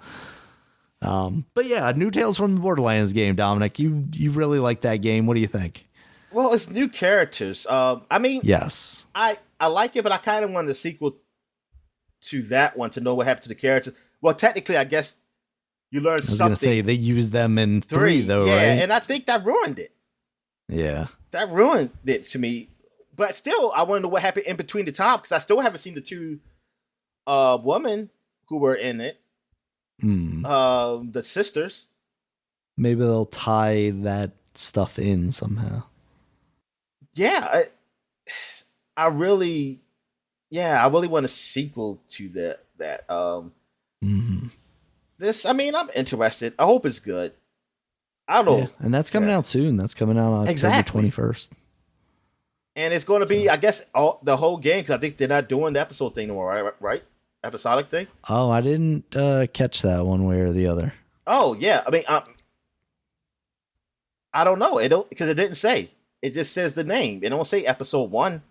But yeah, New Tales from the Borderlands game, Dominic. You really like that game. What do you think? Well, it's new characters. I mean, yes, I like it, but I kind of wanted the sequel to that one to know what happened to the characters. Well, technically, I guess you learned something. I was going to say they used them in 3 though, yeah, right? And I think that ruined it. Yeah. That ruined it to me. But still, I want to know what happened in between the time because I still haven't seen the 2 women who were in it. The sisters. Maybe they'll tie that stuff in somehow. Yeah. I really want a sequel to that. This, I mean, I'm interested. I hope it's good. I don't know. Yeah, and that's coming out soon. That's coming out on October 21st. And it's going to be, I guess, the whole game, because I think they're not doing the episode thing anymore, right? Episodic thing? Oh, I didn't catch that one way or the other. Oh, yeah. I mean, I don't know. Because it didn't say. It just says the name. It don't say episode 1.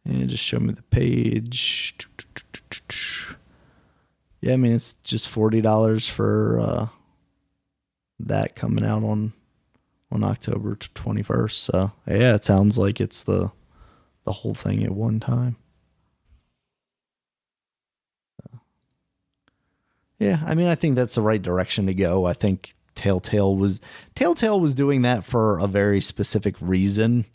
Yeah, just show me the page. Yeah, I mean, it's just $40 for that coming out on October 21st. So yeah, it sounds like it's the whole thing at one time. Yeah, I mean, I think that's the right direction to go. I think Telltale was doing that for a very specific reason.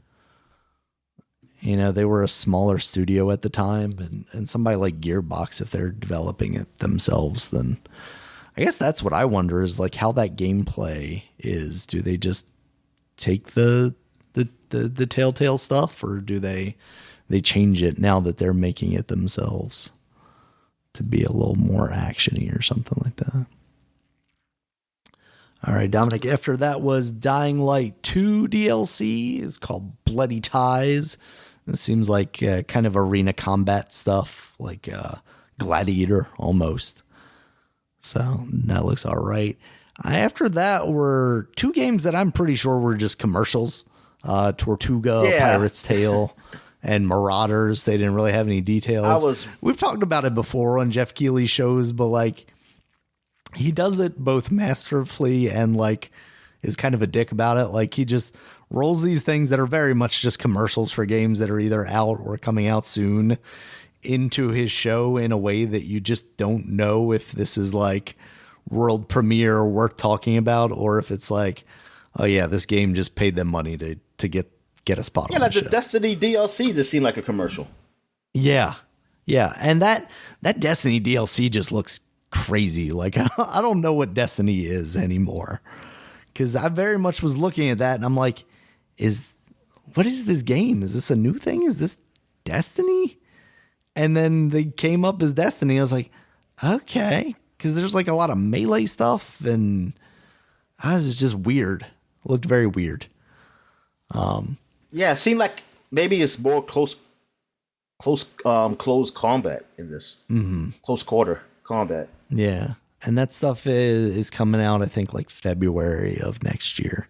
You know, they were a smaller studio at the time, and somebody like Gearbox, if they're developing it themselves, then I guess that's what I wonder is like how that gameplay is. Do they just take the Telltale stuff, or do they change it now that they're making it themselves to be a little more actiony or something like that? All right, Dominic, after that was Dying Light 2 DLC. It's called Bloody Ties. It seems like kind of arena combat stuff, like Gladiator almost. So that looks all right. After that were 2 games that I'm pretty sure were just commercials. Tortuga, Pirate's Tale, and Marauders. They didn't really have any details. We've talked about it before on Jeff Keighley's shows, but like he does it both masterfully and like is kind of a dick about it. Like he just rolls these things that are very much just commercials for games that are either out or coming out soon into his show in a way that you just don't know if this is like world premiere worth talking about, or if it's like, oh yeah, this game just paid them money to get a spot on like the show. show. Destiny DLC just seemed like a commercial. Yeah. And that Destiny DLC just looks crazy. Like I don't know what Destiny is anymore, because I very much was looking at that and I'm like, what is this game? Is this a new thing? Is this Destiny? And then they came up as Destiny. I was like, okay, because there's like a lot of melee stuff, and it was just weird. It looked very weird. Yeah, it seemed like maybe it's more close combat in this. Mm-hmm. Close quarter combat. Yeah, and that stuff is coming out, I think, like February of next year.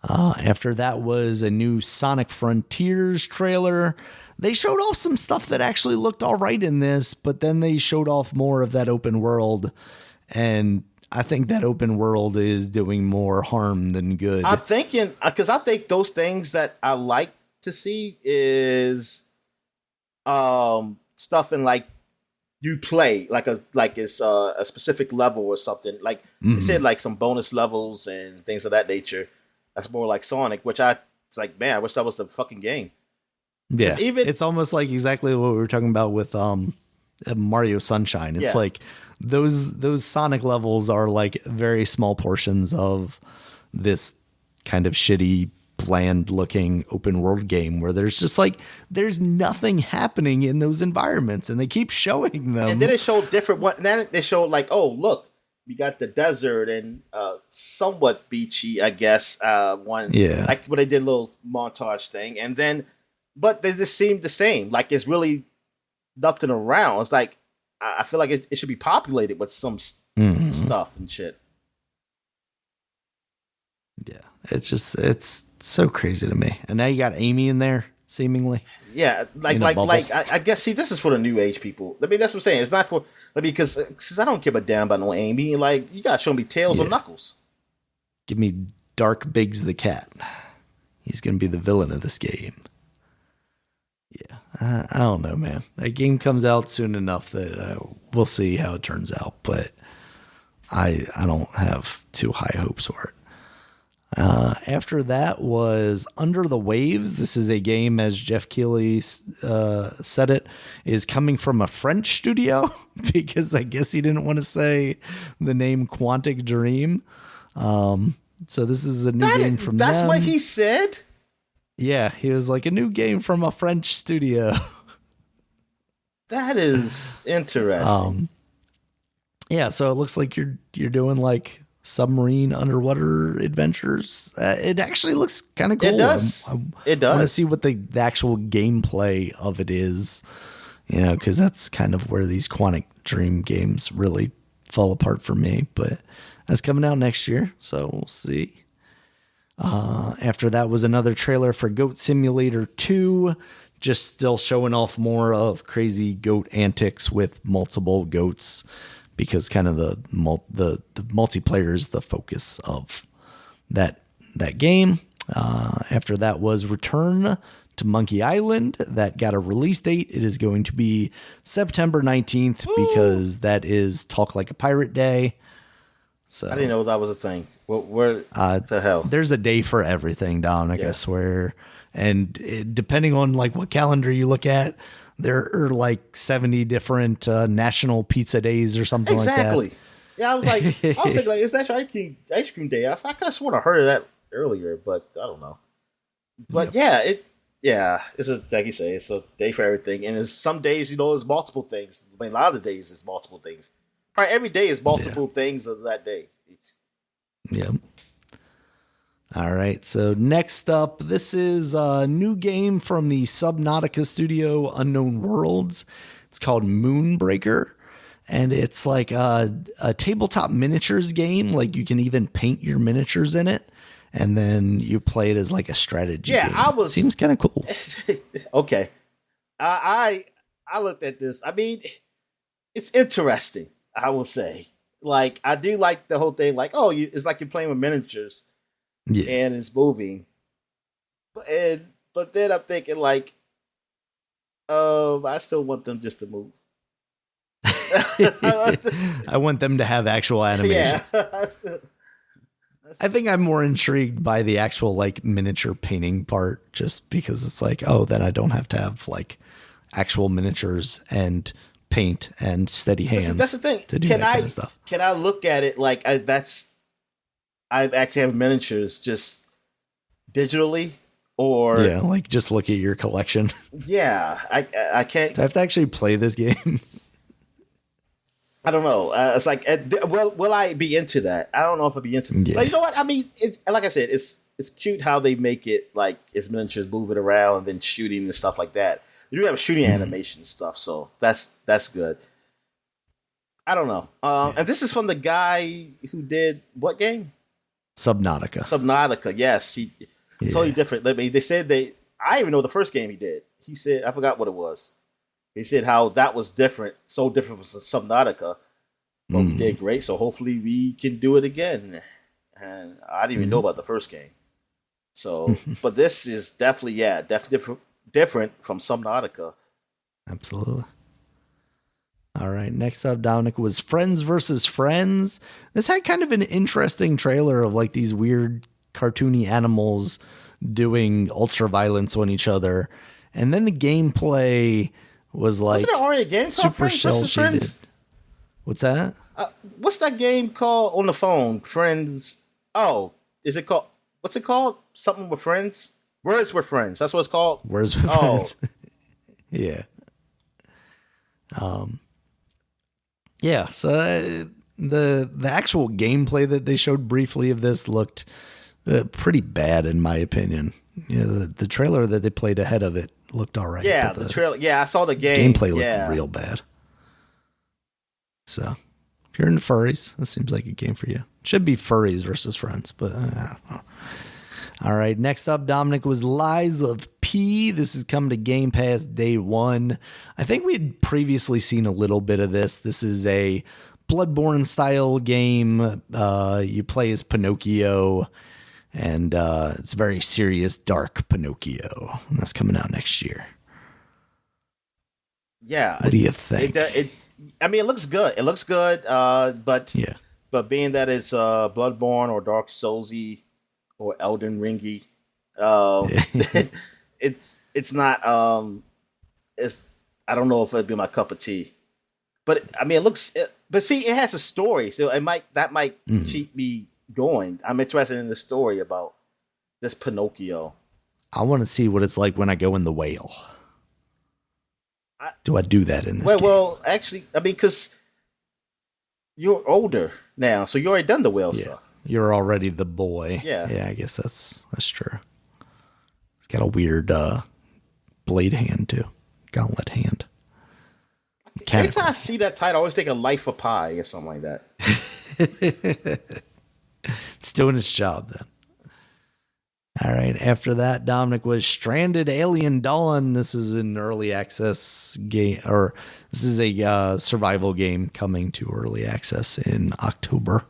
After that was a new Sonic Frontiers trailer. They showed off some stuff that actually looked all right in this, but then they showed off more of that open world, and I think that open world is doing more harm than good. I'm thinking, because I think those things that I like to see is stuff in like you play like it's a specific level or something. Like they said, like some bonus levels and things of that nature. That's more like Sonic, which it's like, man, I wish that was the fucking game. Yeah, it's almost like exactly what we were talking about with Mario Sunshine. It's like those Sonic levels are like very small portions of this kind of shitty, bland looking open world game where there's just like, there's nothing happening in those environments, and they keep showing them. And then it showed different one. Then they showed like, oh, look, we got the desert and somewhat beachy, I guess. One, like when they did a little montage thing, and then, but they just seemed the same. Like it's really nothing around. It's like I feel like it should be populated with some stuff and shit. Yeah, it's so crazy to me. And now you got Amy in there, seemingly. Yeah, I guess. See, this is for the new age people. I mean, that's what I'm saying. It's not for because I don't give a damn about no Amy. Like, you gotta show me Tails or Knuckles. Give me Dark Biggs the cat. He's gonna be the villain of this game. Yeah, I don't know, man. That game comes out soon enough that we'll see how it turns out. But I don't have too high hopes for it. After that was Under the Waves. This is a game, as Jeff Keighley said it, is coming from a French studio because I guess he didn't want to say the name Quantic Dream. So this is a new game from them. That's what he said? Yeah, he was like, a new game from a French studio. That is interesting. Yeah, so it looks like you're doing like submarine underwater adventures. It actually looks kind of cool. It does. I want to see what the actual gameplay of it is, because that's kind of where these Quantic Dream games really fall apart for me. But that's coming out next year, so we'll see. After that was another trailer for Goat Simulator 2, just still showing off more of crazy goat antics with multiple goats, because kind of the multiplayer is the focus of that game. After that was Return to Monkey Island. That got a release date. It is going to be September 19th because that is Talk Like a Pirate Day. So I didn't know that was a thing. Where the hell? There's a day for everything, Dominic, I swear. And depending on like what calendar you look at, there are like 70 different national pizza days or something like that. Exactly. Yeah, I was thinking like, it's actually ice cream day. I could have sworn I heard of that earlier, but I don't know. But it's a, like you say, it's a day for everything. And it's some days, it's multiple things. I mean, a lot of the days is multiple things. Probably every day is multiple things of that day. Yep. All right. So next up, this is a new game from the Subnautica studio, Unknown Worlds. It's called Moonbreaker, and it's like a tabletop miniatures game. Like you can even paint your miniatures in it, and then you play it as like a strategy game. Seems kind of cool. Okay. I looked at this. I mean, it's interesting, I will say. Like, I do like the whole thing. Like, it's like you're playing with miniatures. Yeah. And it's moving. But then I'm thinking, like, I still want them just to move. I want them to have actual animations. Yeah. I think I'm more intrigued by the actual, like, miniature painting part, just because it's like, then I don't have to have, like, actual miniatures and paint and steady hands. That's the thing. To do that kind of stuff. Can I look at it like I actually have miniatures just digitally, or like just look at your collection. Yeah, I can't. Do I have to actually play this game? I don't know. It's like, will I be into that? I don't know if I'll be into. Yeah. Like, you know what? I mean, it's like I said, it's cute how they make it like it's miniatures moving around and then shooting and stuff like that. They do have shooting animation stuff, so that's good. I don't know. And this is from the guy who did what game? Subnautica. Yes, totally different. I mean, they said I even know the first game he did. He said, I forgot what it was. He said how that was different, so different from Subnautica. But we did great, so hopefully we can do it again. And I didn't even know about the first game. So, but this is definitely different from Subnautica. Absolutely. All right, next up, Dominic, was Friends versus Friends. This had kind of an interesting trailer of like these weird cartoony animals doing ultra violence on each other. And then the gameplay was like, wasn't there already a game called super Friends shell versus shaded. Friends? What's that? What's that game called on the phone? Friends. Oh, is it called? what's it called? Something with friends. Words with friends. That's what it's called. Words with friends. Yeah. Yeah. So the actual gameplay that they showed briefly of this looked pretty bad in my opinion. You know, the trailer that they played ahead of it looked all right. Yeah, the trailer. Yeah, I saw the game. Gameplay looked real bad. So, if you're into furries, this seems like a game for you. Should be furries versus friends, but I don't know. All right, next up, Dominic, was Lies of P. This is coming to Game Pass day one. I think we had previously seen a little bit of this. This is a Bloodborne style game. You play as Pinocchio, and it's very serious, dark Pinocchio. And that's coming out next year. Yeah. What do you think? I mean, it looks good. It looks good, but being that it's Bloodborne or Dark Soulsy or Elden Ringy, it's not. It's I don't know if it'd be my cup of tea, but I mean, it looks. But see, it has a story, so it might keep me going. I'm interested in the story about this Pinocchio. I want to see what it's like when I go in the whale. Do I do that in this game? Well, actually, I mean, because you're older now, so you already done the whale stuff. You're already the boy. Yeah. Yeah, I guess that's true. He's got a weird blade hand, too. Gauntlet hand. Every time I see that title, I always think of Life of Pi or something like that. It's doing its job, then. All right. After that, Dominic, was Stranded Alien Dawn. This is an early access game, or this is a survival game coming to early access in October.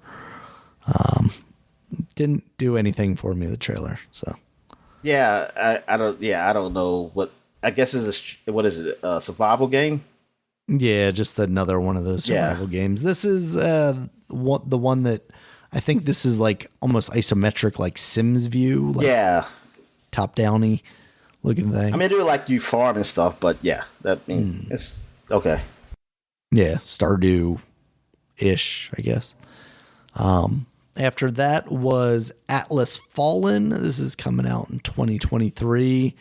Didn't do anything for me, the trailer. So yeah, I don't know what. I guess what is it? A survival game? Yeah, just another one of those survival games. This is the one that. I think this is like almost isometric, like Sims view. Like top downy looking thing. I mean, do like you farm and stuff, but yeah, that means it's okay. Yeah, Stardew-ish, I guess. After that was Atlas Fallen. This is coming out in 2023.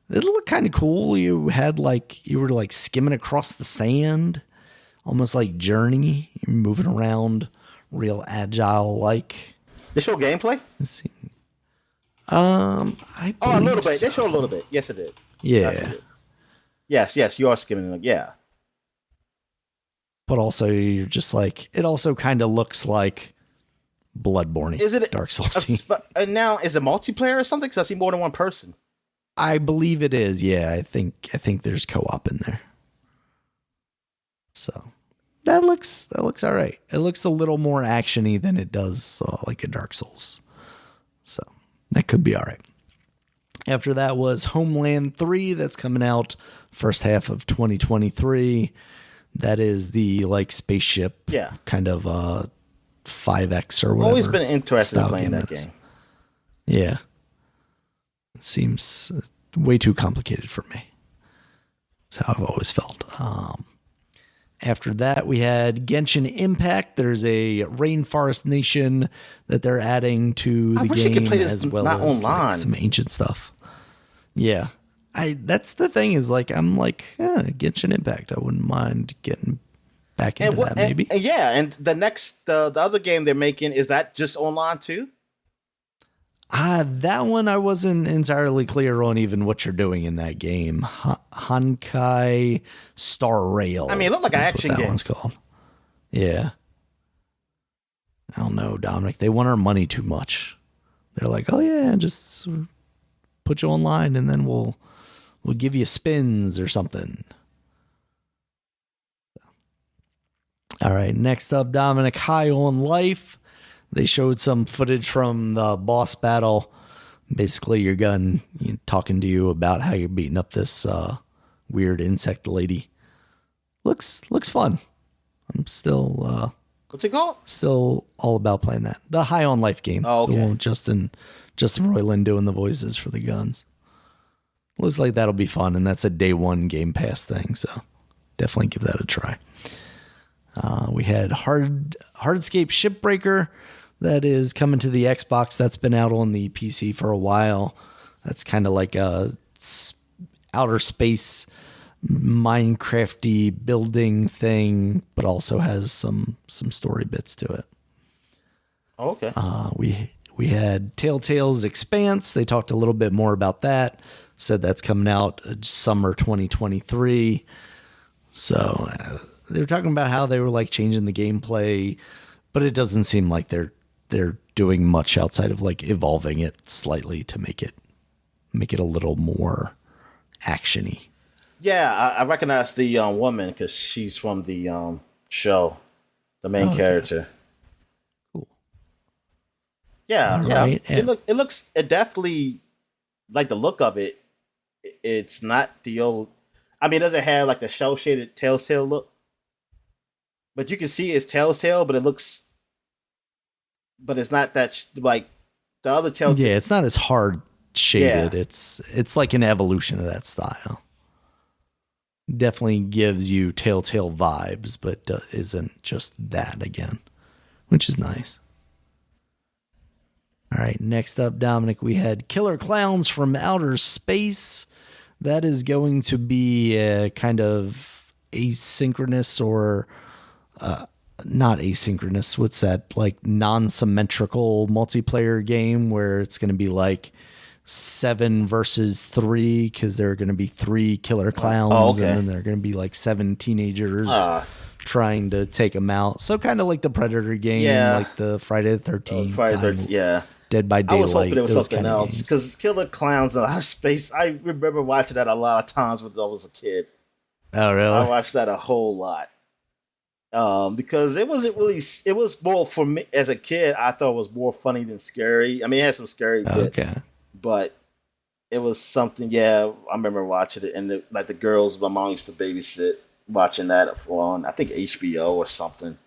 It looked kind of cool. You were like skimming across the sand, almost like Journey. You're moving around. Real agile like. They show gameplay? Let's see. A little bit. They show a little bit. Yes, it did. Yeah. Yes, you are skimming it. Yeah. But also, you're just like, it also kind of looks like Bloodborne. Is it Dark Souls? And now, is it multiplayer or something? Because I see more than one person. I believe it is. Yeah, I think there's co-op in there. So. That looks all right. It looks a little more action-y than it does like a Dark Souls. So that could be all right. After that was Homeland 3. That's coming out first half of 2023. That is the like spaceship kind of 5X or whatever. I've always been interested in playing that game. Yeah. It seems way too complicated for me. That's how I've always felt. After that, we had Genshin Impact. There's a Rainforest Nation that they're adding to the game as well as like, some ancient stuff. Yeah. That's the thing is like, I'm like, Genshin Impact. I wouldn't mind getting back into that maybe. And the next, the other game they're making, is that just online too? That one I wasn't entirely clear on even what you're doing in that game. Honkai Star Rail. I mean, it looked like an action game. That one's called. Yeah. I don't know, Dominic. They want our money too much. They're like, oh yeah, just put you online and then we'll give you spins or something. All right, next up, Dominic, High on Life. They showed some footage from the boss battle. Basically, your gun talking to you about how you're beating up this weird insect lady. Looks fun. I'm still what's it called? Still all about playing that. The High on Life game. Oh, okay. The one with Justin Roiland doing the voices for the guns. Looks like that'll be fun, and that's a day one Game Pass thing. So definitely give that a try. We had Hardscape Shipbreaker. that is coming to the Xbox. That's been out on the PC for a while. That's kind of like a outer space Minecrafty building thing, but also has some story bits to it. Oh, okay. We had Telltale's Expanse. They talked a little bit more about that. Said that's coming out summer 2023. So they were talking about how they were like changing the gameplay, but it doesn't seem like they're doing much outside of like evolving it slightly to make it a little more actiony. Yeah, I recognize the woman because she's from the show, the main character. Cool. Yeah, All yeah. right. It definitely, like the look of it. It's not the old. I mean, it doesn't have like the shell shaded Telltale look, but you can see it's Telltale, but it's not that like the other Telltale. Yeah, it's not as hard shaded. Yeah. It's like an evolution of that style. Definitely gives you Telltale vibes, but isn't just that again, which is nice. All right, next up, Dominic, we had Killer Clowns from Outer Space. That is going to be a kind of asynchronous or not asynchronous. What's that? Like non-symmetrical multiplayer game where it's going to be like 7 versus 3 because there are going to be 3 killer clowns and then there are going to be like 7 teenagers trying to take them out. So kind of like the Predator game, like the Friday the 13th. Friday the 13th, yeah. Dead by Daylight. I was hoping it was something else because Killer Clowns in Outer Space. I remember watching that a lot of times when I was a kid. Oh, really? I watched that a whole lot because it wasn't really. It was more for me as a kid. I thought it was more funny than scary. I mean, it had some scary bits, but it was something. Yeah, I remember watching it, and like the girls my mom used to babysit, watching that on I think HBO or something.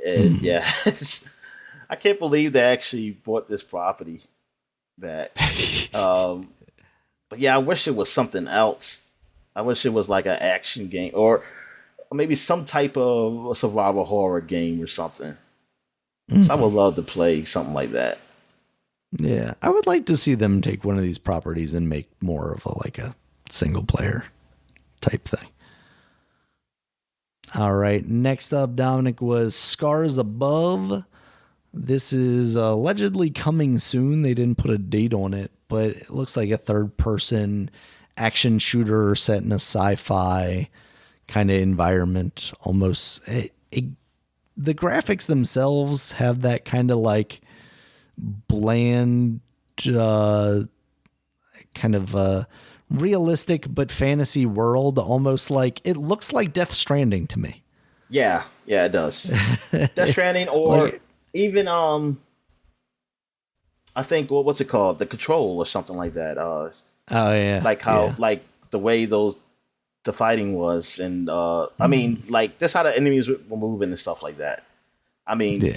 And yeah. I can't believe they actually bought this property. But yeah, I wish it was something else. I wish it was like an action game or maybe some type of survival horror game or something. So I would love to play something like that. Yeah, I would like to see them take one of these properties and make more of a single player type thing. All right, next up, Dominic, was Scars Above. This is allegedly coming soon. They didn't put a date on it, but it looks like a third-person action shooter set in a sci-fi kind of environment. Almost, the graphics themselves have that kind of like bland, kind of realistic but fantasy world. Almost like it looks like Death Stranding to me. Yeah, it does. Death Stranding or. Even I think what's it called? The Control or something like that. Oh yeah. Like how like the way the fighting was, and I mean like that's how the enemies were moving and stuff like that. I mean,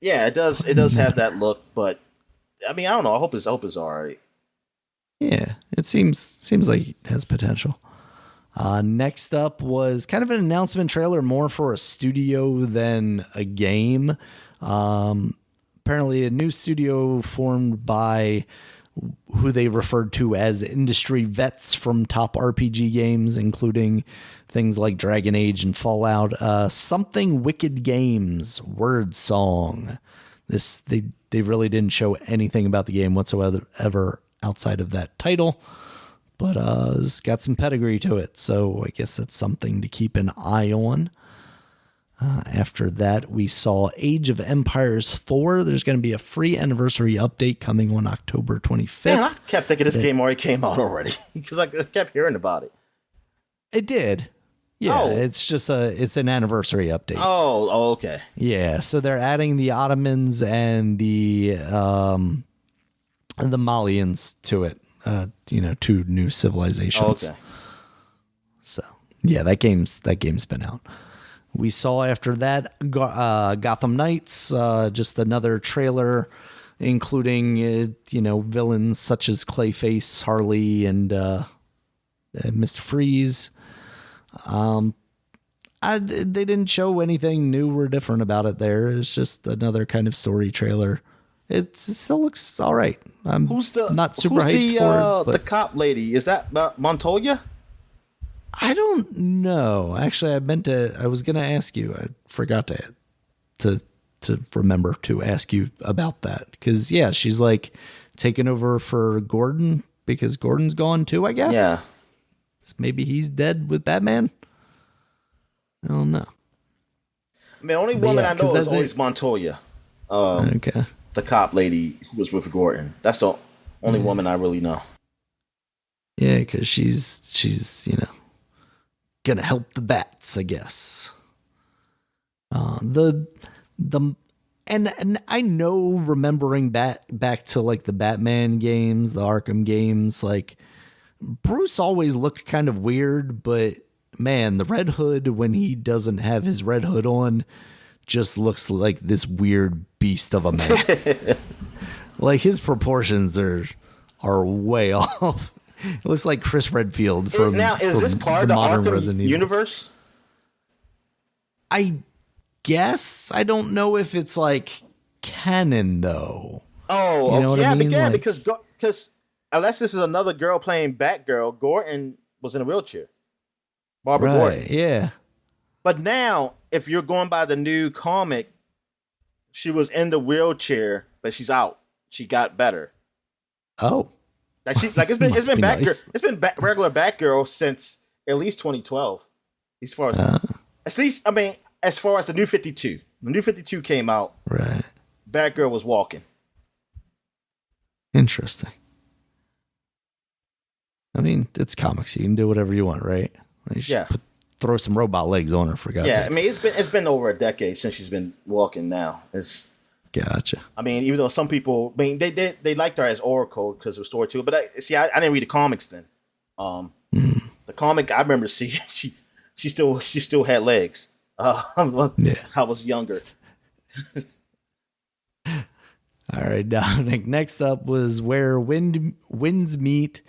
yeah, it does have that look, but I mean I don't know. I hope it's alright. Yeah, it seems like it has potential. Next up was kind of an announcement trailer more for a studio than a game. Apparently a new studio formed by who they referred to as industry vets from top RPG games, including things like Dragon Age and Fallout. Something Wicked Games, Word Song. They really didn't show anything about the game whatsoever outside of that title. But it's got some pedigree to it, so I guess that's something to keep an eye on. After that, we saw Age of Empires 4. There's going to be a free anniversary update coming on October 25th. Man, I kept thinking this game already came out already because I kept hearing about it. It did. Yeah, it's just it's an anniversary update. Oh, okay. Yeah, so they're adding the Ottomans and the Malians to it. 2 new civilizations. Okay. So yeah, that game's been out. We saw after that Gotham Knights, just another trailer, including villains such as Clayface, Harley, and Mr. Freeze. They didn't show anything new or different about it there. It's just another kind of story trailer. It still looks all right. I'm not super hyped for it. But the cop lady? Is that Montoya? I don't know. Actually, I was going to ask you. I forgot to remember to ask you about that. Because, yeah, she's like taking over for Gordon because Gordon's gone too, I guess. Yeah. So maybe he's dead with Batman. I don't know. I mean, the only woman I know is always Montoya. Okay. The cop lady who was with Gordon. That's the only woman I really know. Yeah, because she's gonna help the bats, I guess. And I know, remembering back to like the Batman games, the Arkham games, like Bruce always looked kind of weird, but man, the Red Hood, when he doesn't have his red hood on, just looks like this weird beast of a man. Like his proportions are way off. It looks like Chris Redfield from now. Is this part of the Arkham universe? I guess. I don't know if it's like canon though. Oh, you know what I mean? Yeah, like, because unless this is another girl playing Batgirl, Gordon was in a wheelchair. Barbara Gordon. Yeah. But now, if you're going by the new comic, she was in the wheelchair, but she's out. She got better. Oh. Like it's been Batgirl. Nice. It's been regular Batgirl since at least 2012. As far as the New 52. The New 52 came out. Right. Batgirl was walking. Interesting. I mean, it's comics. You can do whatever you want, right? Like, throw some robot legs on her, for God's sake. I mean, it's been over a decade since she's been walking now. Gotcha. I mean, even though some people, I mean, they liked her as Oracle because of story 2, but I didn't read the comics then. The comic I remember seeing, she still had legs. I was younger. All right, Dominic. Next up was Where Winds Meet.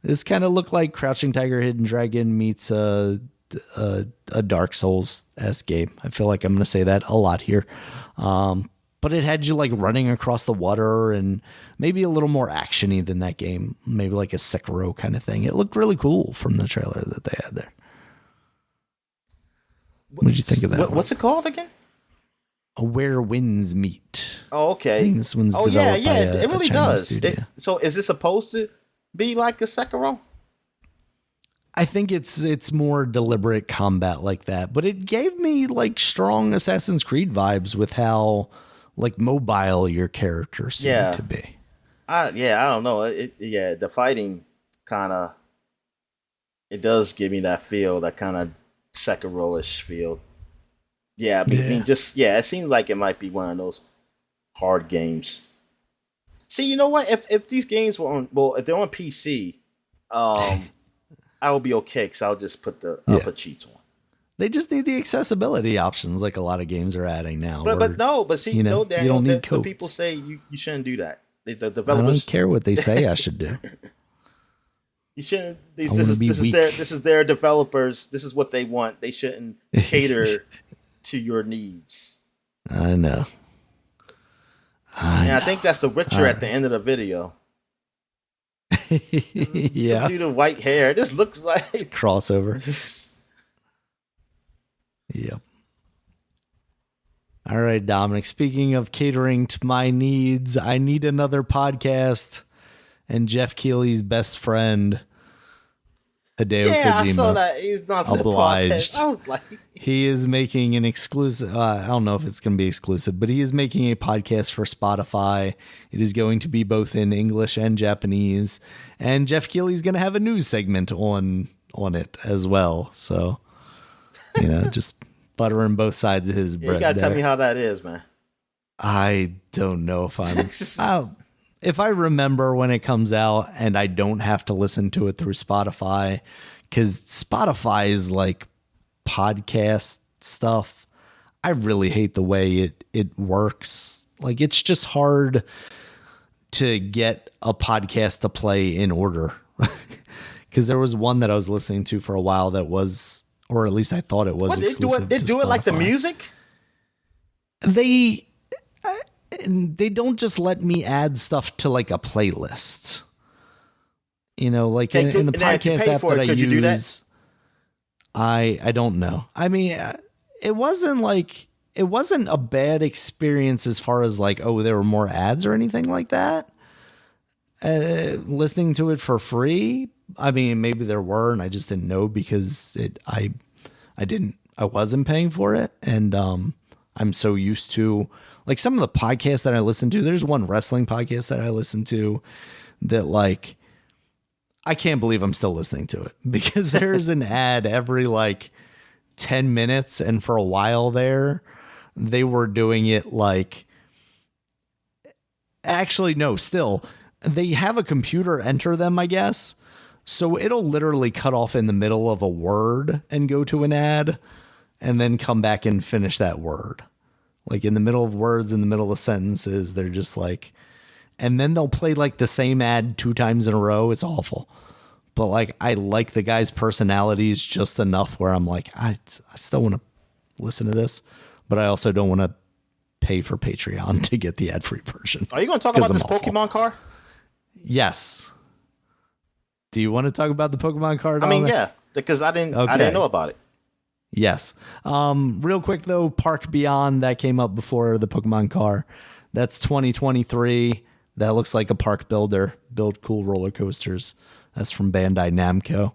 This kind of looked like Crouching Tiger, Hidden Dragon meets a Dark Souls-esque game. I feel like I'm going to say that a lot here. But it had you like running across the water and maybe a little more action-y than that game. Maybe like a Sekiro kind of thing. It looked really cool from the trailer that they had there. What did you think of that? What's it called again? Where Winds Meet. Oh, okay. I think this one's developed by it really does. Studio. Is it supposed to be like a Sekiro? I think it's more deliberate combat like that, but it gave me like strong Assassin's Creed vibes with how like mobile your character seemed to be. I don't know. The fighting it does give me that feel, that kind of Sekiro-ish feel. Yeah, it seems like it might be one of those hard games. See, you know what? If these games were if they're on PC, I will be okay because I'll just put cheats on. They just need the accessibility options, like a lot of games are adding now. Daniel, you don't need codes. People say you shouldn't do that. The developers, I don't care what they say I should do. You shouldn't. This is their developers. This is what they want. They shouldn't cater to your needs. I know. I think that's the Witcher at the end of the video. Some dude with white hair. It just looks like it's a crossover. Yep. All right, Dominic. Speaking of catering to my needs, I need another podcast. And Jeff Keighley's best friend, Hideo Kojima. I saw that. He's not obliged. I was like, he is making an exclusive. I don't know if it's going to be exclusive, but he is making a podcast for Spotify. It is going to be both in English and Japanese, and Jeff Keighley's going to have a news segment on it as well. So, just buttering both sides of his bread. You got to tell me how that is, man. I don't know if I'm. If I remember when it comes out and I don't have to listen to it through Spotify, because Spotify is like podcast stuff. I really hate the way it works. Like, it's just hard to get a podcast to play in order. Because there was one that I was listening to for a while that was or at least I thought it was What, exclusive. They to do it like the Spotify. music? They don't just let me add stuff to like a playlist. You know, like in the podcast app that I use, I don't know. I mean, it wasn't a bad experience as far as like, oh, there were more ads or anything like that. Listening to it for free. I mean, maybe there were, and I just didn't know because I wasn't paying for it. And, I'm so used to like some of the podcasts that I listen to. There's one wrestling podcast that I listen to that like, I can't believe I'm still listening to it because there's an ad every like 10 minutes. And for a while there, they were doing it like, actually, no, still they have a computer enter them, I guess. So it'll literally cut off in the middle of a word and go to an ad and then come back and finish that word. Like in the middle of words, in the middle of sentences, they're just like, and then they'll play like the same ad 2 times in a row. It's awful. But like, I like the guy's personalities just enough where I'm like, I still want to listen to this, but I also don't want to pay for Patreon to get the ad-free version. Are you going to talk about this Pokemon car? Yes. Do you want to talk about the Pokemon card? I mean, yeah, because I didn't know about it. Yes. Real quick though, Park Beyond, that came up before the Pokemon car. That's 2023. That looks like a park builder. Build cool roller coasters. That's from Bandai Namco.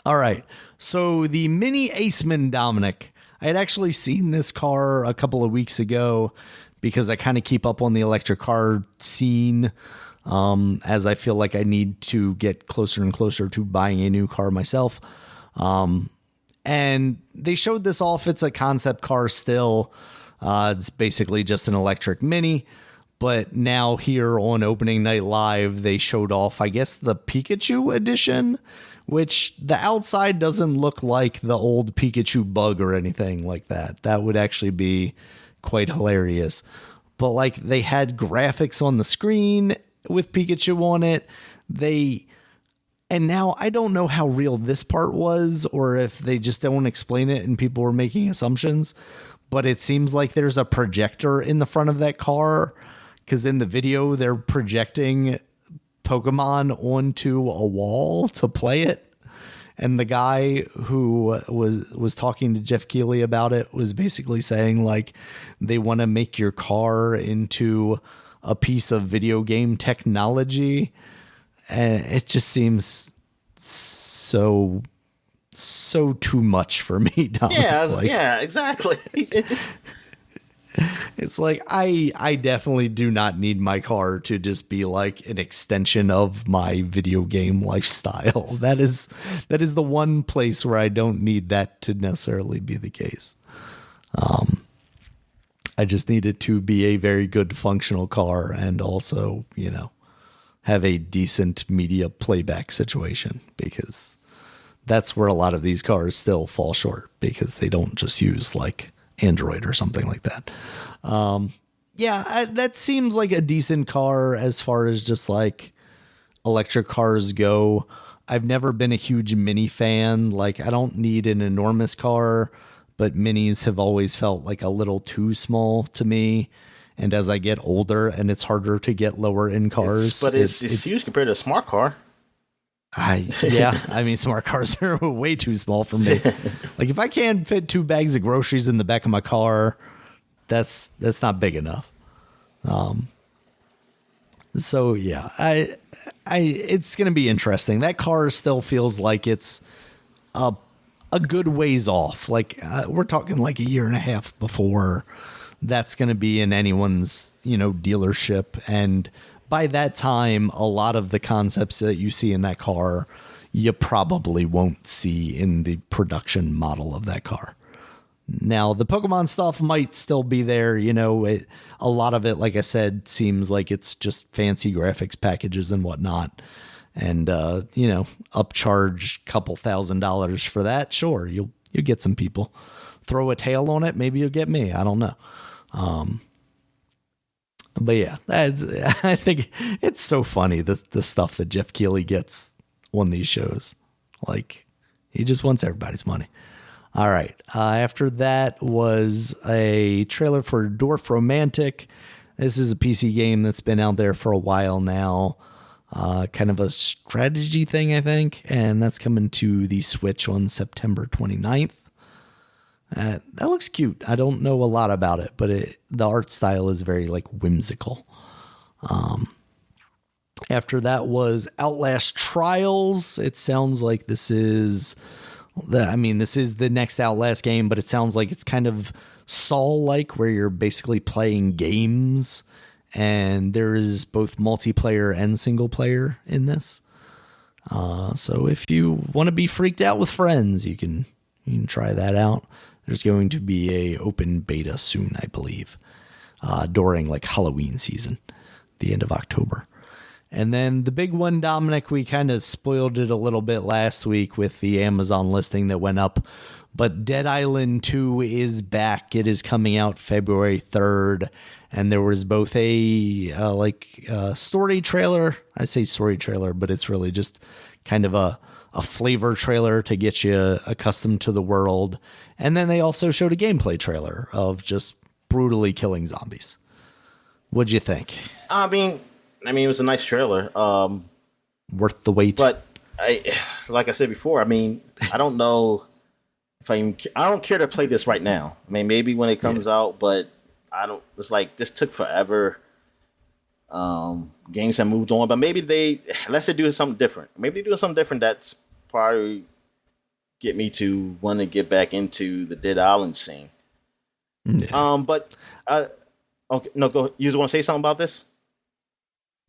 All right. So the Mini Aceman Dominic. I had actually seen this car a couple of weeks ago because I kind of keep up on the electric car scene. As I feel like I need to get closer and closer to buying a new car myself. And they showed this off. It's a concept car still. It's basically just an electric Mini. But now here on Opening Night Live, they showed off, I guess, the Pikachu edition, which the outside doesn't look like the old Pikachu bug or anything like that. That would actually be quite hilarious. But like they had graphics on the screen with Pikachu on it. And now I don't know how real this part was or if they just don't explain it and people were making assumptions, but it seems like there's a projector in the front of that car because in the video they're projecting Pokemon onto a wall to play it. And the guy who was talking to Jeff Keighley about it was basically saying like they want to make your car into a piece of video game technology. And it just seems so too much for me, Dominic. Yeah, like, yeah, exactly. It's like I definitely do not need my car to just be like an extension of my video game lifestyle. That is the one place where I don't need that to necessarily be the case. I just need it to be a very good functional car and also, you know, have a decent media playback situation, because that's where a lot of these cars still fall short because they don't just use like Android or something like that. That seems like a decent car as far as just like electric cars go. I've never been a huge Mini fan. Like I don't need an enormous car, but Minis have always felt like a little too small to me. And as I get older and it's harder to get lower end cars, it's huge compared to a smart car. I mean, smart cars are way too small for me. Like if I can't fit 2 bags of groceries in the back of my car, that's not big enough. So yeah, it's going to be interesting. That car still feels like it's a good ways off. Like we're talking like a year and a half before that's going to be in anyone's, you know, dealership. And by that time, a lot of the concepts that you see in that car, you probably won't see in the production model of that car. Now, the Pokemon stuff might still be there. You know, a lot of it, like I said, seems like it's just fancy graphics packages and whatnot. And, you know, upcharge a couple $1,000s for that. Sure, you'll get some people. Throw a tail on it, maybe you'll get me. I don't know. But yeah, I think it's so funny, the stuff that Jeff Keighley gets on these shows. Like, He just wants everybody's money. All right. After that was a trailer for Dwarf Romantic. This is a PC game that's been out there for a while now. Kind of a strategy thing, I think. And that's coming to the Switch on September 29th. That looks cute. I don't know a lot about it, but the art style is very like whimsical. After that was Outlast Trials. It sounds like this is the next Outlast game, but it sounds like it's kind of Saw-like, where you're basically playing games, and there is both multiplayer and single player in this. So if you want to be freaked out with friends, you can try that out. There's going to be a open beta soon, I believe, during like Halloween season, the end of October. And then the big one, Dominic, we kind of spoiled it a little bit last week with the Amazon listing that went up. But Dead Island 2 is back. It is coming out February 3rd. And there was both a story trailer. I say story trailer, but it's really just kind of a flavor trailer to get you accustomed to the world. And then they also showed a gameplay trailer of just brutally killing zombies. What'd you think? I mean, it was a nice trailer. Worth the wait. But like I said before, I don't know if I don't care to play this right now. I mean, maybe when it comes out, but I don't. It's like this took forever. Games have moved on, but maybe unless they do something different. Maybe they're doing something different that's probably get me to want to get back into the Dead Island scene. Yeah. Okay, no, go. You want to say something about this?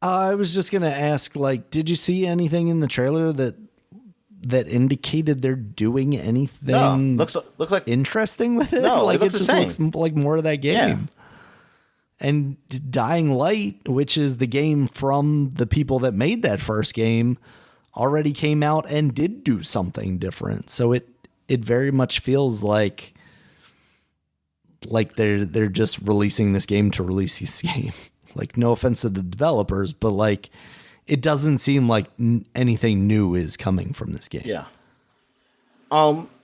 I was just gonna ask, did you see anything in the trailer that indicated they're doing anything? No, looks like interesting with it. No, it just looks like more of that game. Yeah. And Dying Light, which is the game from the people that made that first game, already came out and did do something different. So it very much feels like they're just releasing this game to release this game. Like, no offense to the developers, but it doesn't seem like anything new is coming from this game. Yeah.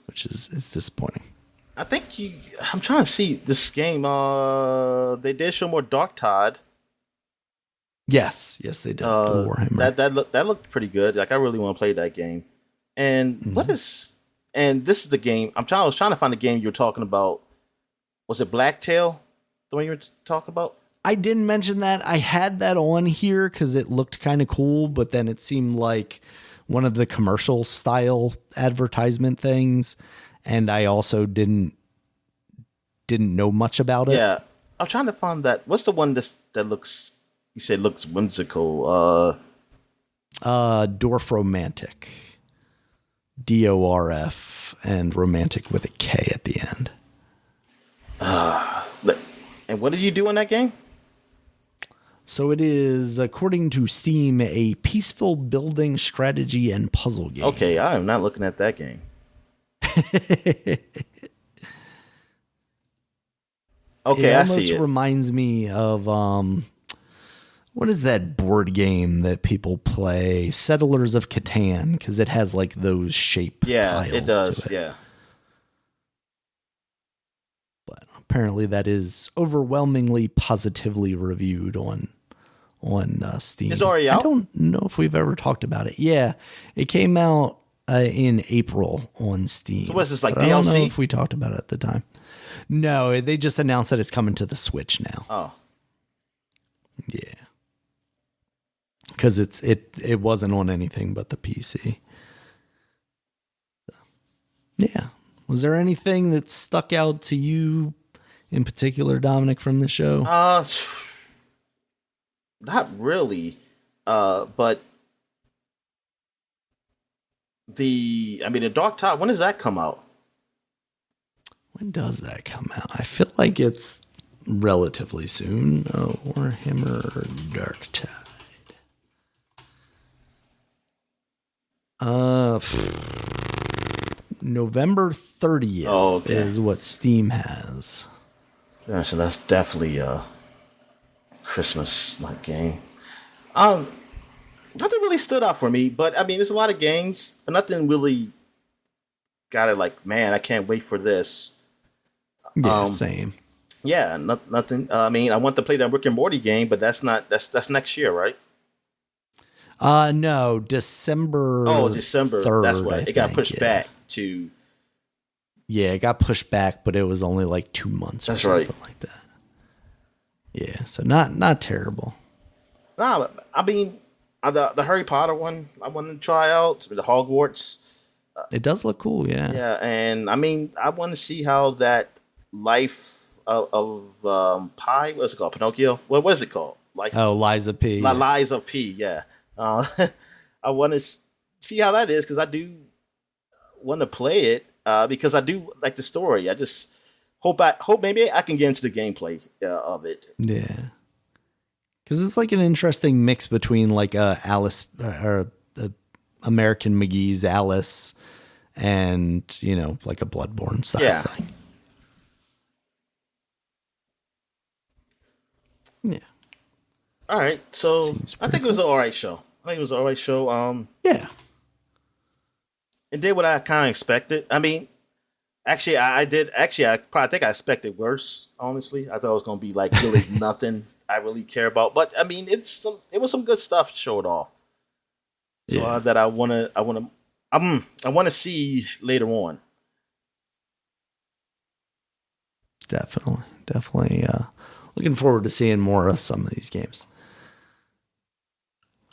Which is disappointing. I think I'm trying to see this game. They did show more Dark Tide. Yes, they did. Warhammer. That looked pretty good. Like, I really want to play that game. And this is the game. I was trying to find the game you were talking about. Was it Blacktail? The one you were talking about? I didn't mention that. I had that on here because it looked kind of cool, but then it seemed like one of the commercial style advertisement things, and I also didn't know much about it. Yeah, I'm trying to find that. What's the one that looks? You said looks whimsical. Dwarf Romantic, DORF, and romantic with a K at the end. And what did you do in that game? So it is, according to Steam, a peaceful building strategy and puzzle game. Okay, I am not looking at that game. Okay, I see it. Almost reminds me of, what is that board game that people play? Settlers of Catan, because it has those shape tiles. Yeah, it does, to it. Yeah. But apparently that is overwhelmingly positively reviewed on Steam. It's already out? I don't know if we've ever talked about it. Yeah, it came out in April on Steam. So what's this, DLC? I don't know if we talked about it at the time. No, they just announced that it's coming to the Switch now. Oh. Yeah. Because it wasn't on anything but the PC. So, yeah. Was there anything that stuck out to you in particular, Dominic, from the show? Not really. But the Dark Tide, when does that come out? When does that come out? I feel like it's relatively soon. Oh, Warhammer Dark Tide. November 30th is what Steam has. Yeah, so that's definitely a Christmas-like game. Nothing really stood out for me, but there's a lot of games, but nothing really got it like, man, I can't wait for this. Yeah, same. Yeah, nothing. I mean, I want to play that Rick and Morty game, but that's next year, right? No, December. Oh, December. 3rd, That's right. It got pushed yeah. back to. Yeah, it got pushed back, but it was only like 2 months or That's something right. like that. Yeah, so not terrible. Nah, I mean, the Harry Potter one I wanted to try out. The Hogwarts. It does look cool, yeah. Yeah, and I mean, I want to see how that life of Pi. What's it called? Pinocchio. What is it called? Like Liza P. Liza P. Yeah. I want to see how that is because I do want to play it because I do like the story. I just hope maybe I can get into the gameplay of it. Yeah, because it's like an interesting mix between like Alice or American McGee's Alice and like a Bloodborne style thing. Yeah. All right, so I think it was an all right show. Yeah. It did what I kind of expected. I mean, actually, I did. Actually, I probably think I expected worse. Honestly, I thought it was going to be like really nothing I really care about. But I mean, it was some good stuff showed off. So that I want to see later on. Definitely. Looking forward to seeing more of some of these games.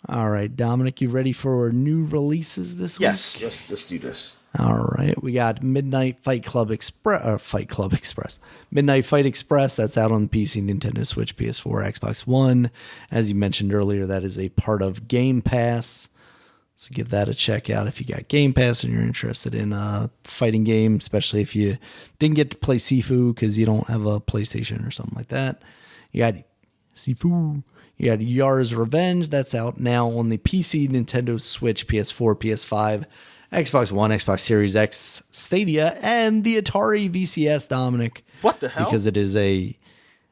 All right, Dominic, you ready for new releases this week? Yes, let's do this. All right, we got Midnight Fight Club Express. Midnight Fight Express, that's out on the PC, Nintendo Switch, PS4, Xbox One. As you mentioned earlier, that is a part of Game Pass. So give that a check out if you got Game Pass and you're interested in a fighting game, especially if you didn't get to play Sifu because you don't have a PlayStation or something like that. You got Sifu. You got Yar's Revenge. That's out now on the PC, Nintendo Switch, PS4, PS5, Xbox One, Xbox Series X, Stadia, and the Atari VCS, Dominic. What the hell? Because it is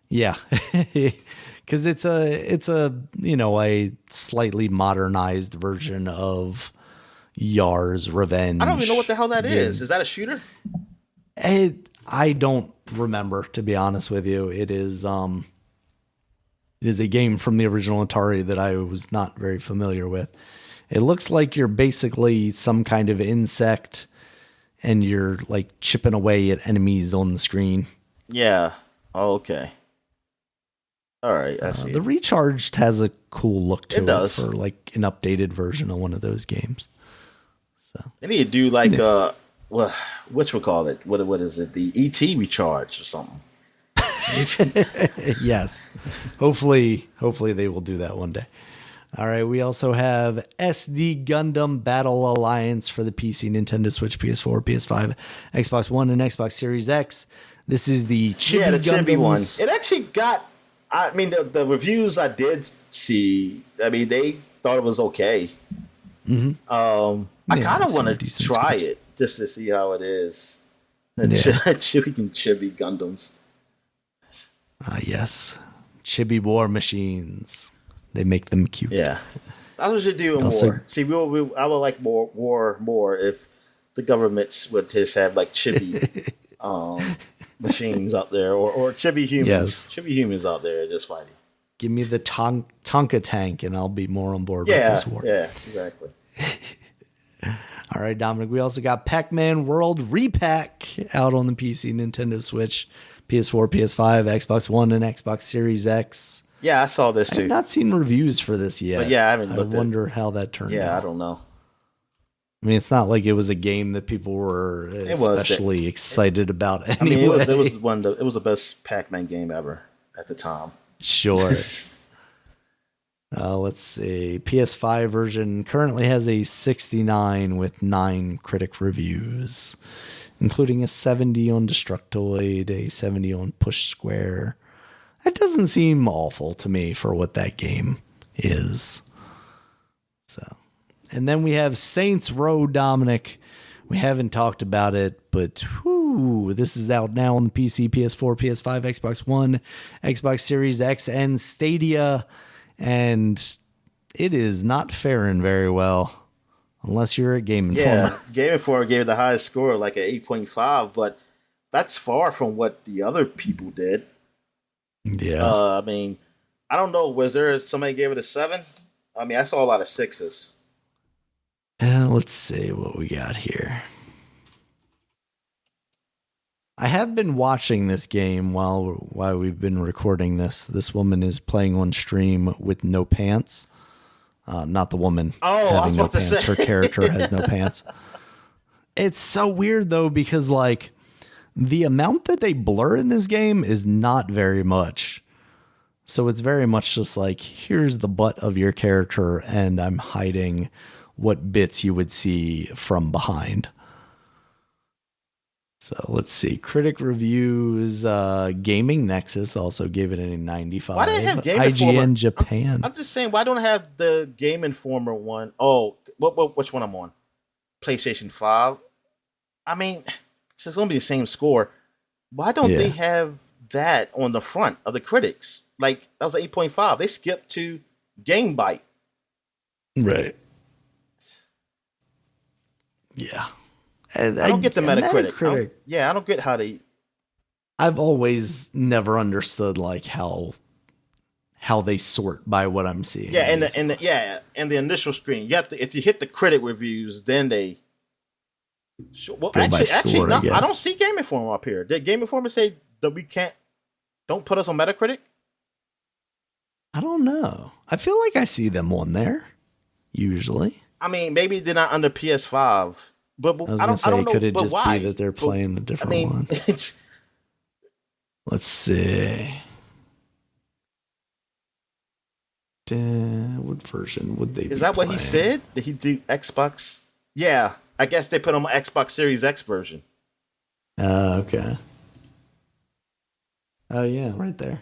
because it's a a slightly modernized version of Yar's Revenge. I don't even know what the hell that is. Is that a shooter? I don't remember, to be honest with you. It is a game from the original Atari that I was not very familiar with. It looks like you're basically some kind of insect and you're like chipping away at enemies on the screen. Yeah. Oh, okay. All right. I see. The Recharged has a cool look to it does. for like an updated version of one of those games. So they need to do like which we call it? What is it? The ET Recharge or something. Yes. Hopefully they will do that one day. All right. We also have SD Gundam Battle Alliance for the PC, Nintendo Switch, PS4, PS5, Xbox One, and Xbox Series X. This is the Chibi one. It actually got. I mean, the reviews I did see. I mean, they thought it was okay. Mm-hmm. I kind of want to try it just to see how it is. Chibi Gundams. Yes. Chibi War Machines. They make them cute. Yeah. That's what we should do in war. See, I would like more if the governments would just have like chibi machines out there or chibi humans. Yes. Chibi humans out there just fighting. Give me the Tonka tank and I'll be more on board with this war. Yeah, exactly. All right, Dominic. We also got Pac-Man World Repack out on the PC, Nintendo Switch, PS4, PS5, Xbox One, and Xbox Series X. Yeah, I saw this too. I've not seen reviews for this yet. But yeah, I haven't looked. I wonder how that turned out. Yeah, I don't know. I mean, it's not like it was a game that people were especially excited about anyway. I mean, it was the best Pac-Man game ever at the time. Sure. Let's see. PS5 version currently has a 69 with 9 critic reviews, including a 70 on Destructoid, a 70 on Push Square. That doesn't seem awful to me for what that game is. So, and then we have Saints Row, Dominic. We haven't talked about it, but this is out now on the PC, PS4, PS5, Xbox One, Xbox Series X, and Stadia. And it is not faring very well unless you're a Game Yeah, Informer. Game Informer gave it the highest score, like an 8.5, but that's far from what the other people did. Yeah. I mean, I don't know. Was there somebody gave it a 7? I mean, I saw a lot of 6s. Let's see what we got here. I have been watching this game while we've been recording this. This woman is playing on stream with no pants. Not the woman having no pants. Her character has no pants. It's so weird though, because like the amount that they blur in this game is not very much. So it's very much just like, here's the butt of your character and I'm hiding what bits you would see from behind. So let's see. Critic reviews. Gaming Nexus also gave it a 95. Why didn't have Game IGN Informer? Japan. I'm just saying, why don't I have the Game Informer one? Oh, which one I'm on? PlayStation 5. I mean, it's going to be the same score. Why don't they have that on the front of the critics? Like, that was 8.5. They skipped to Game Byte. Right. Yeah. I don't get the Metacritic. I don't get how they... I've always never understood like how they sort by what I'm seeing. Yeah, and the initial screen. You have to, if you hit the critic reviews, then they... Well, actually, no, I don't see Game Informer up here. Did Game Informer say that we don't put us on Metacritic? I don't know. I feel like I see them on there usually. I mean, maybe they're not under PS5. But I was going to say, could it just be that they're playing a different one? Let's see. What version would they be? Is that what he said? Did he do Xbox? Yeah, I guess they put on my Xbox Series X version. Okay. Oh, yeah, right there.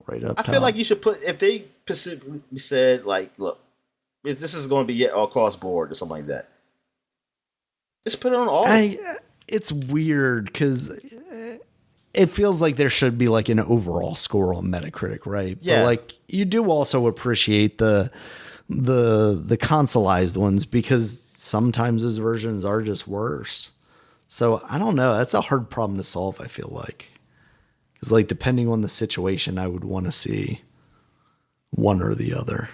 Right up top. I feel like you should put, if they specifically said, like, look, this is going to be across board or something like that. Just put it on all. It's weird because it feels like there should be like an overall score on Metacritic, right? Yeah. But like you do also appreciate the consoleized ones because sometimes those versions are just worse. So I don't know. That's a hard problem to solve, I feel like. Because like depending on the situation, I would want to see one or the other.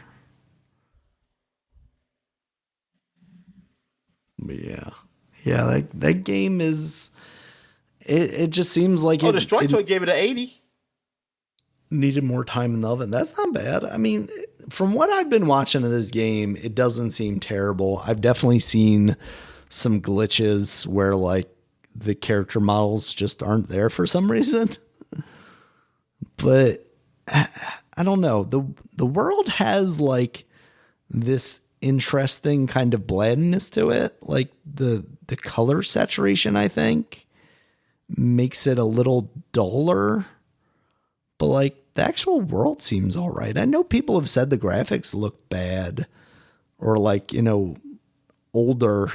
But yeah. Yeah, that game is... It just seems like Destroy Toy gave it an 80. Needed more time in the oven. That's not bad. I mean, from what I've been watching of this game, it doesn't seem terrible. I've definitely seen some glitches where like the character models just aren't there for some reason. But I don't know. The world has like this interesting kind of blandness to it. Like the color saturation, I think, makes it a little duller. But like the actual world seems all right. I know people have said the graphics look bad or like, older,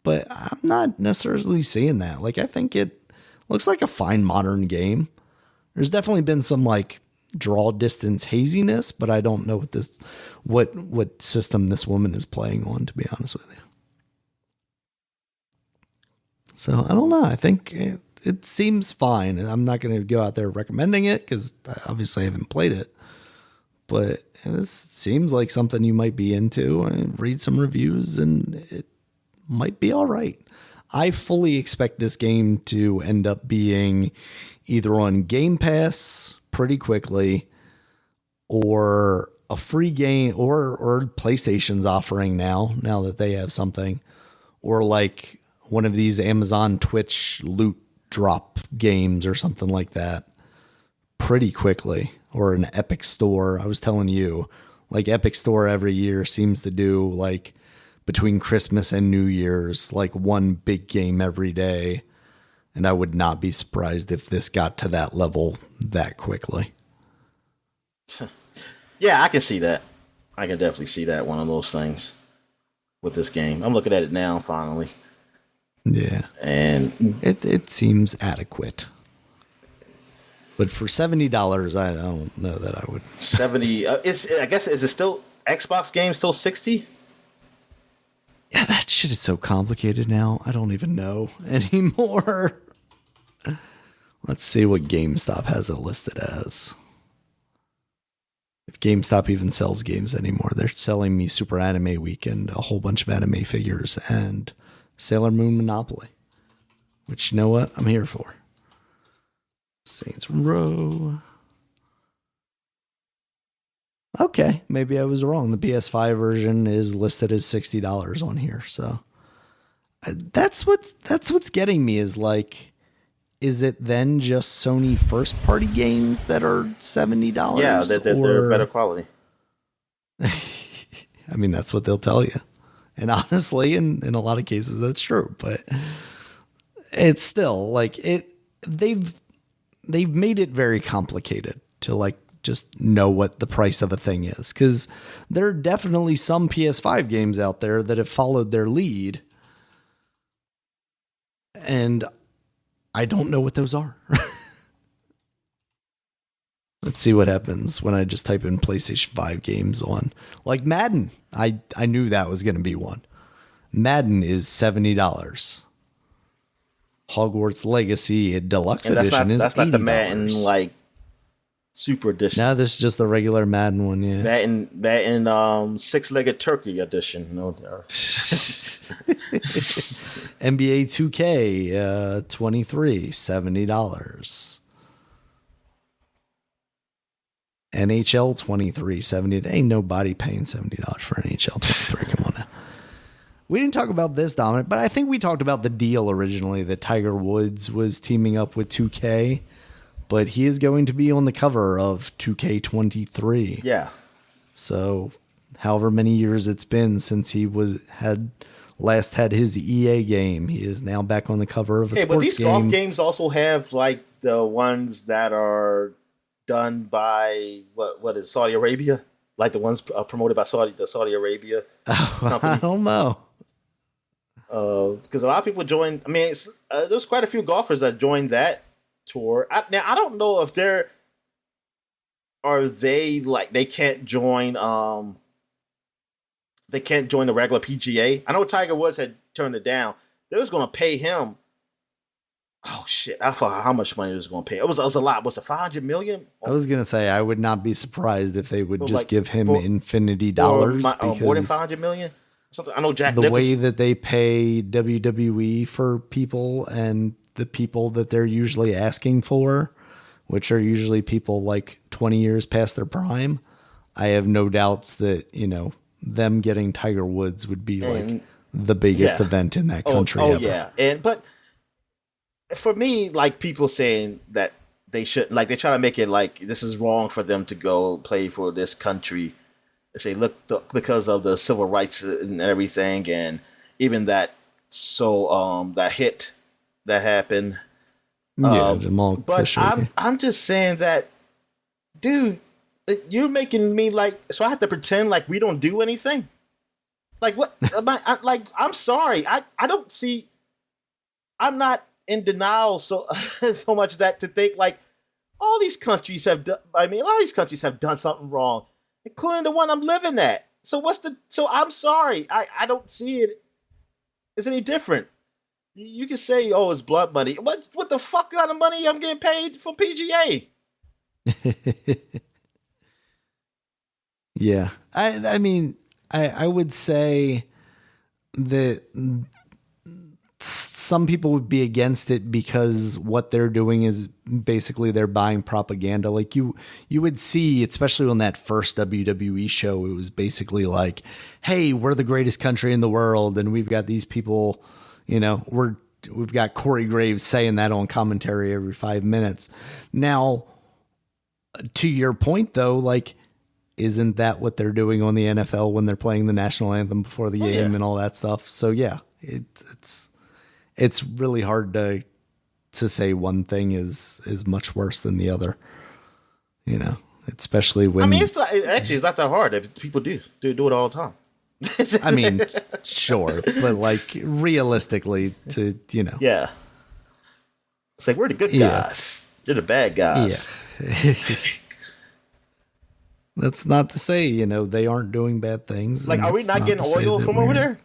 but I'm not necessarily seeing that. Like I think it looks like a fine modern game. There's definitely been some like draw distance haziness, but I don't know what system this woman is playing on, to be honest with you. So I don't know. I think it seems fine. I'm not going to go out there recommending it because obviously I haven't played it, but this seems like something you might be into and read some reviews and it might be all right. I fully expect this game to end up being either on Game Pass pretty quickly or a free game or PlayStation's offering now that they have something, or like one of these Amazon Twitch loot drop games or something like that pretty quickly, or an Epic Store. I was telling you, like Epic Store every year seems to do like between Christmas and New Year's, like one big game every day. And I would not be surprised if this got to that level that quickly. Yeah, I can see that. I can definitely see that, one of those things with this game. I'm looking at it now, finally. Yeah. And it seems adequate. But for $70, I don't know that I would. 70. I guess, is it still Xbox game still 60? Yeah, that shit is so complicated now. I don't even know anymore. Let's see what GameStop has it listed as. If GameStop even sells games anymore, they're selling me Super Anime Weekend, a whole bunch of anime figures, and Sailor Moon Monopoly. Which, you know what? I'm here for. Saints Row. Okay, maybe I was wrong. The PS5 version is listed as $60 on here, so that's what's getting me is like, is it then just Sony first party games that are $70? Yeah, they're better quality. I mean, that's what they'll tell you, and honestly, in a lot of cases, that's true. But it's still like it. They've made it very complicated to like just know what the price of a thing is, because there are definitely some PS5 games out there that have followed their lead, and I don't know what those are. Let's see what happens when I just type in PlayStation 5 games on, like Madden. I knew that was going to be one. Madden is $70. Hogwarts Legacy Deluxe Edition is $80. That's not the Madden like Super Edition. No, this is just the regular Madden one. Yeah, Madden six-legged turkey edition. No, NBA 2K 23 $70. NHL 23 $70. Ain't nobody paying $70 for NHL 23. Come on now. We didn't talk about this, Dominic, but I think we talked about the deal originally that Tiger Woods was teaming up with 2K, but he is going to be on the cover of 2K23. Yeah. So, however many years it's been since he had his EA game, he is now back on the cover of a sports game. But these golf games also have like the ones that are done by what is Saudi Arabia, like the ones promoted by the Saudi Arabia company. I don't know. Because a lot of people joined. I mean, there's quite a few golfers that joined that tour. Now I don't know if they can't join. They can't join the regular PGA. I know Tiger Woods had turned it down. They was going to pay him. Oh shit! I forgot how much money it was going to pay. It was a lot. Was it $500 million? I was going to say I would not be surprised if they would just give him infinity dollars. More than $500 million. Something I know. The way that they pay WWE for people and the people that they're usually asking for, which are usually people like 20 years past their prime, I have no doubts that, them getting Tiger Woods would be like the biggest event in that country ever. Yeah. But for me, like people saying that they should, like they try to make it like this is wrong for them to go play for this country. They say, look, because of the civil rights and everything, and even that hit that happened. But I'm just saying that, dude, you're making me like, so I have to pretend like we don't do anything. Like what? I'm sorry. I don't see. I'm not in denial so much that to think like all these countries have done. I mean, a lot of these countries have done something wrong, including the one I'm living at. So I'm sorry. I don't see it as any different. You can say, oh, it's blood money. What the fuck kind of money I'm getting paid from PGA? Yeah. I mean, I would say that some people would be against it because what they're doing is basically they're buying propaganda. Like you would see, especially on that first WWE show, it was basically like, hey, we're the greatest country in the world. And we've got these people, we've got Corey Graves saying that on commentary every 5 minutes. Now, to your point though, like, isn't that what they're doing on the NFL when they're playing the national anthem before the game and all that stuff? So yeah, it's really hard to say one thing is much worse than the other, especially when, I mean, it's not that hard. People do it all the time. I mean, sure, but like realistically yeah, it's like we're the good guys. They're the bad guys. Yeah. That's not to say, they aren't doing bad things. Like, are we not getting oil from over there?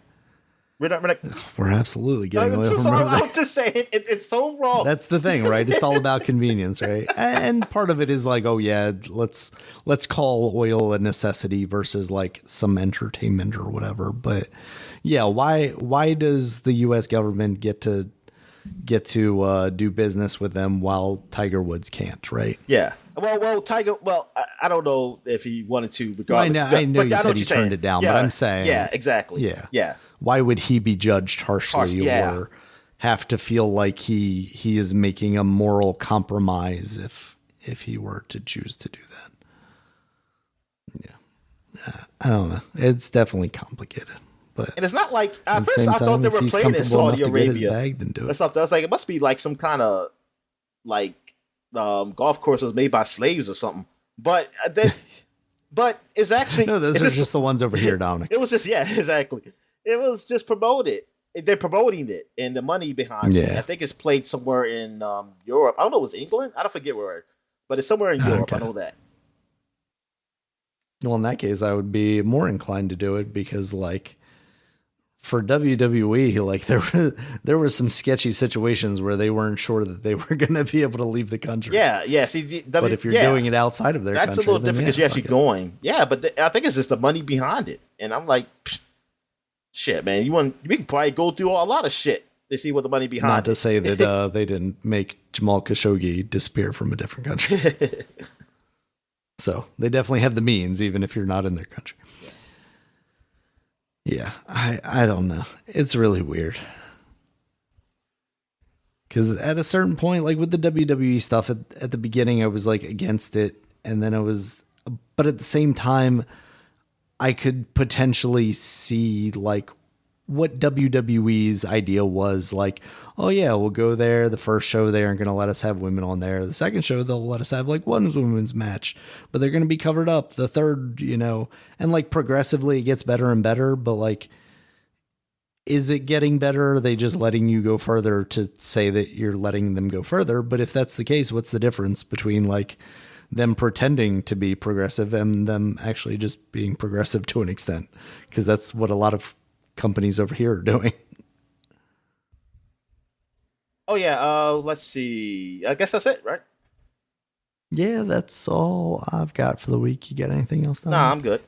We're absolutely getting away from I would just say it's so wrong. That's the thing, right? It's all about convenience, right? And part of it is like, oh yeah, let's call oil a necessity versus like some entertainment or whatever. But yeah, why does the U.S. government get to do business with them while Tiger Woods can't, right? Yeah. Well, Tiger. Well, I don't know if he wanted to. Regardless, I know you said he turned it down, but I'm saying, yeah, exactly. Yeah. Why would he be judged harshly or have to feel like he is making a moral compromise if he were to choose to do that? Yeah, I don't know. It's definitely complicated. But and it's not like at first I thought they were playing in Saudi Arabia. That's I was like, it must be like some kind of like golf courses made by slaves or something. But it's actually no. Those are just the ones over here, Dominic. It was just exactly. It was just promoted. They're promoting it and the money behind it. I think it's played somewhere in Europe. I don't know. It was England. I don't forget where, but it's somewhere in Europe. Okay. I know that. Well, in that case, I would be more inclined to do it because, like, for WWE, like there were some sketchy situations where they weren't sure that they were going to be able to leave the country. Yeah. See, but if you're doing it outside of their country, that's a little different because you're actually going. Yeah, but I think it's just the money behind it, and I'm like, shit, man, we could probably go through a lot of shit to see what the money behind. Not to say that they didn't make Jamal Khashoggi disappear from a different country. So they definitely have the means, even if you're not in their country. Yeah, I don't know. It's really weird. Because at a certain point, like with the WWE stuff, at the beginning, I was like against it. And then but at the same time, I could potentially see like what WWE's idea was like, oh yeah, we'll go there. The first show, they aren't going to let us have women on there. The second show, they'll let us have like one women's match, but they're going to be covered up. The third, and like progressively it gets better and better, but like, is it getting better? Or are they just letting you go further to say that you're letting them go further? But if that's the case, what's the difference between like them pretending to be progressive and them actually just being progressive to an extent? Because that's what a lot of companies over here are doing. Oh yeah, let's see. I guess that's it, right? Yeah, that's all I've got for the week. You got anything else? Nah, I'm good.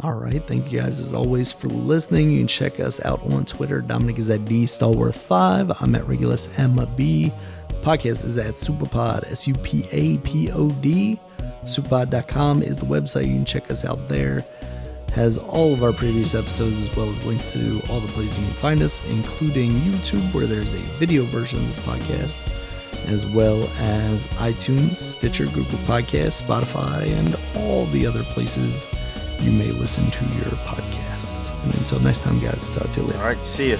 All right, thank you guys as always for listening. You can check us out on Twitter. Dominic is at DStallworth5. I'm at Regulus MB. The podcast is at SUPAPod, SUPAPOD. SUPAPod.com is the website. You can check us out there. Has all of our previous episodes as well as links to all the places you can find us, including YouTube, where there's a video version of this podcast, as well as iTunes, Stitcher, Google Podcasts, Spotify, and all the other places you may listen to your podcasts. And until next time, guys, talk to you later. All right, see you.